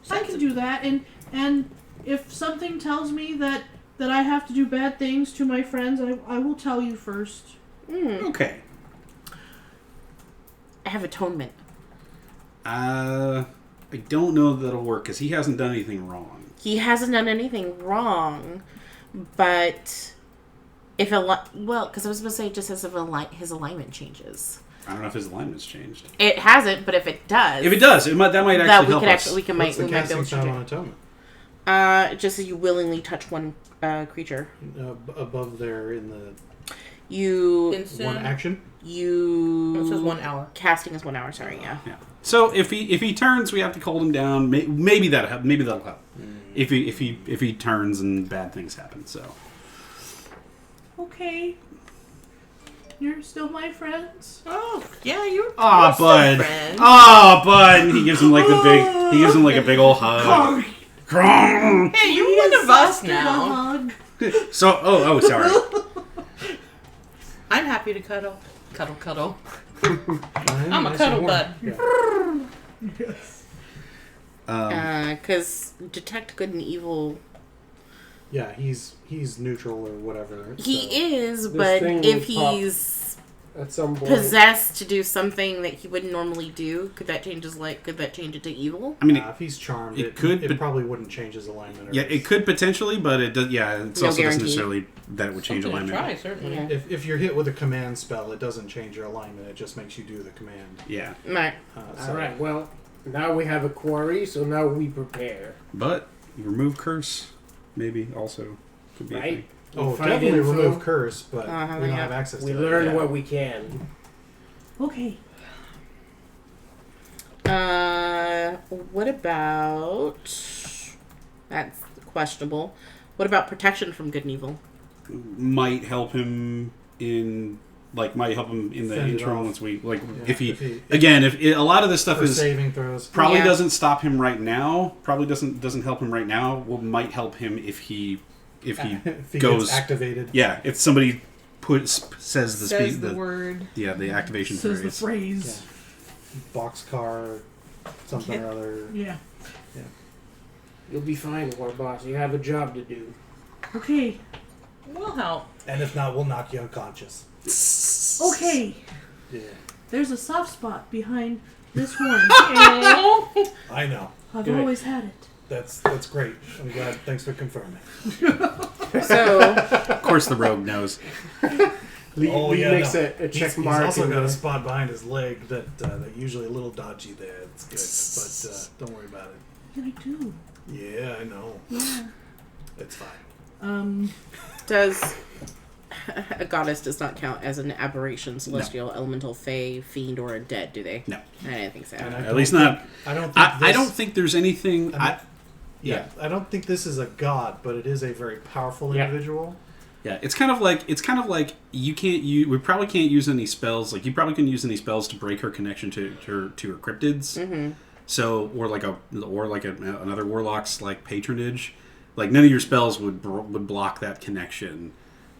I can do that, and if something tells me that I have to do bad things to my friends, I will tell you first. Okay. I have atonement. I don't know that that'll work because he hasn't done anything wrong. He hasn't done anything wrong, but if because I was going to say just as if his alignment changes. I don't know if his alignment's changed. It hasn't, but if it does, If it does, that might actually that we help could us. actually we can What's might the we might be casting able to sound change on it. atonement? Just as you willingly touch one creature, Above there in the you Instant. one action. you. It says 1 hour. Casting is 1 hour. Sorry, yeah. Yeah. So if he turns, we have to hold him down. Maybe that'll help. Maybe that'll help. If he turns and bad things happen. So. Okay. You're still my friends. Oh, yeah, you're Aw, still bud. friends. Oh, bud. And he gives him like the big. He gives him like a big old hug. Krong. Hey, you're one of us A now. hug. So oh sorry. I'm happy to cuddle. Cuddle. Fine, I'm a nice cuddle and bud. warm. Yeah. Yes. Because detect good and evil, Yeah, he's neutral or whatever. he so- is, This but thing if will pop. he's At some point. possessed to do something that he wouldn't normally do, could that change his Could that change it to evil? I mean, if he's charmed, it it could, It but- probably wouldn't change his alignment. Or yeah, it could potentially, but it does. Yeah, it's No also doesn't guarantee. necessarily that it would change Something to alignment. try, certainly. Yeah. If you're hit with a command spell, it doesn't change your alignment. It just makes you do the command. Yeah, Right. All right. Well, now we have a quarry, so now we prepare. but you remove curse, maybe also could be a Right? thing. Oh, Find definitely info. remove curse, but Uh-huh, we don't yeah. have access We to learn it. what we can. Okay. What about? That's questionable. What about protection from good and evil? Might help him in might help him in the Fend it interim off. once we Yeah, if he a lot of this stuff for is saving throws. probably Yeah. doesn't stop him right now. Probably doesn't help him right now. Well, might help him if he if he goes gets activated. Yeah, if somebody says the Says speed the word. yeah the activation Says the phrase. phrase. Boxcar, something or other. Yeah. You'll be fine, War Boss. You have a job to do. Okay. We'll help. And if not, we'll knock you unconscious. Okay. Yeah, There's a soft spot behind this horn. I know. I've Good. always had it. That's great. I'm glad. Thanks for confirming. So Of course, the rogue knows. Lee makes a check He's mark. also in got a the- spot behind his leg that usually a little dodgy there. It's good, but don't worry about it. Yeah, I do. Yeah, I know. Yeah. It's fine. does a goddess does not count as an aberration, celestial, elemental, fey, fiend, or a dead, do they? No. I didn't think so. And At least not. I don't. Think I don't think there's anything. Yeah, I don't think this is a god, but it is a very powerful Yeah. individual. Yeah, it's kind of like you can't use. We probably can't use any spells. Like you probably couldn't use any spells to break her connection to her cryptids. Mm-hmm. So or another warlock's like patronage. Like none of your spells would block that connection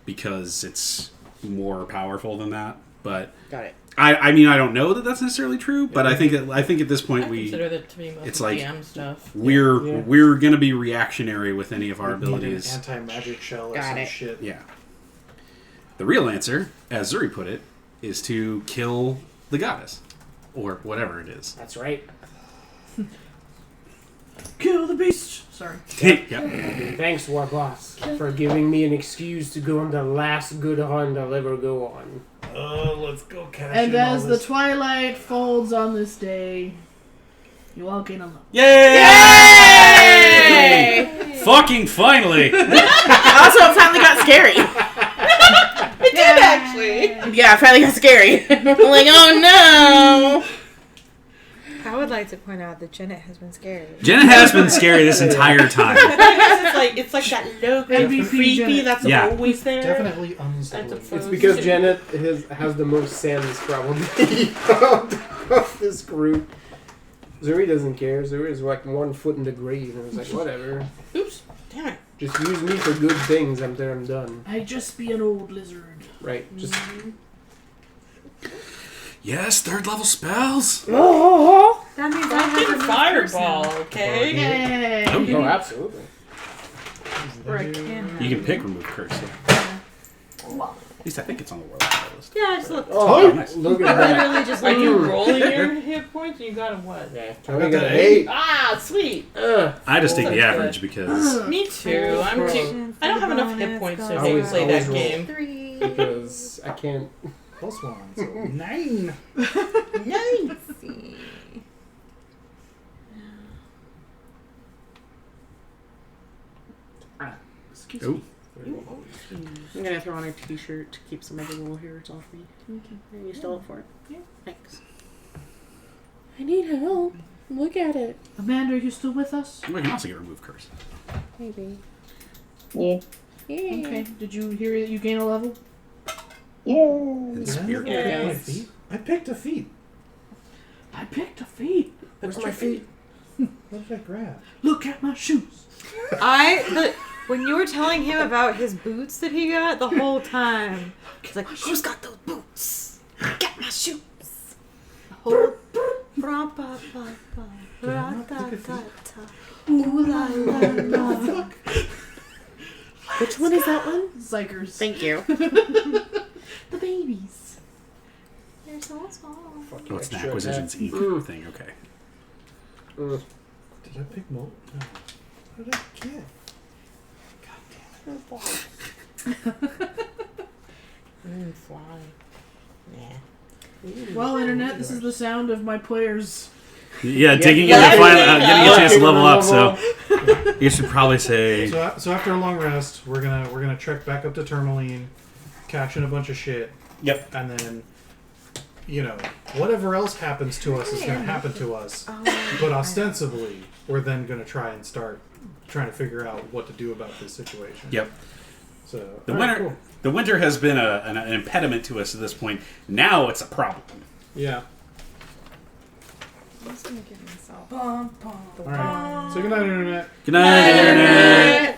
because it's more powerful than that. But Got it. I mean I don't know that that's necessarily true. But I think at this point I consider that to be most it's of like- DM stuff. we're gonna be reactionary with any of our Need an abilities. anti-magic shell or Got some it. shit. Yeah. The real answer, as Zuri put it, is to kill the goddess. Or whatever it is. That's right. Kill the beast. Sorry. Yep. Thanks, War Boss, for giving me an excuse to go on the last good hunt I'll ever go on. Let's go cash And in all as the this. twilight folds on this day, you walk in alone. Yay! Fucking finally! Also, it finally got scary. It did actually. Yeah, it finally got scary. I'm like, oh no. I would like to point out that Janet has been scared. Jenna has been scary this entire time. I guess it's like that low MVP creepy Janet. that's Yeah. always there. Definitely That's unsettling. a It's because Janet has the most sense, probably, of this group. Zuri doesn't care. Zuri is like 1 foot in the grave, and it's like, whatever. Oops. Damn it. Just use me for good things after I'm done. I just be an old lizard. Right. Just Yes, 3rd level spells. That means I have Fucking a fireball, okay? Yay! oh, absolutely. Or I can. You can pick remove curse. Yeah. At least I think it's on the world list. Yeah, I just look. Oh, nice. look at that. Literally just Are like. you rolling your hit points and you got a what? Yeah, I got got an an 8. Ah, sweet. I just take the That's average because Me too. I don't have enough hit points to Always play that roll. game. 3. Because I can't. +1, so 9. Nice. Excuse Oh. me. I'm gonna throw on a t-shirt to keep some of the wool hairs off me. Okay. Are you still up for it? Yeah. Thanks. I need help. Look at it. Amanda, are you still with us? We can also get remove curse. Maybe. Yeah. Yeah. Okay. Did you hear that you gain a level? Yeah. And Did I spirit. pick my Yes. feet? I picked a feet. I picked a feet. Where's my feet? What did I grab? Look at my shoes. When you were telling him about his boots that he got the whole time, he's like, "Who's got those boots? Get my shoes." The whole. Ooh la la la. Which one is that one? Zykers. Thank you. The babies. They're so small. Oh, it's an Extra acquisitions attack. Inc. thing. Okay. Did I pick Mo? No. What did I get? Fly. Yeah. Well, internet, this is the sound of my players. Yeah, taking you to getting a chance to level up. So you should probably say. So after a long rest, we're gonna trek back up to Tourmaline, catching a bunch of shit. Yep. And then, whatever else happens to us is gonna happen to us. But ostensibly, we're then gonna try and start trying to figure out what to do about this situation. Yep. So The all winter. right, cool. The winter has been an impediment to us at this point. Now it's a problem. Yeah. I'm just gonna give myself. All right. So good night, internet. Good night, internet.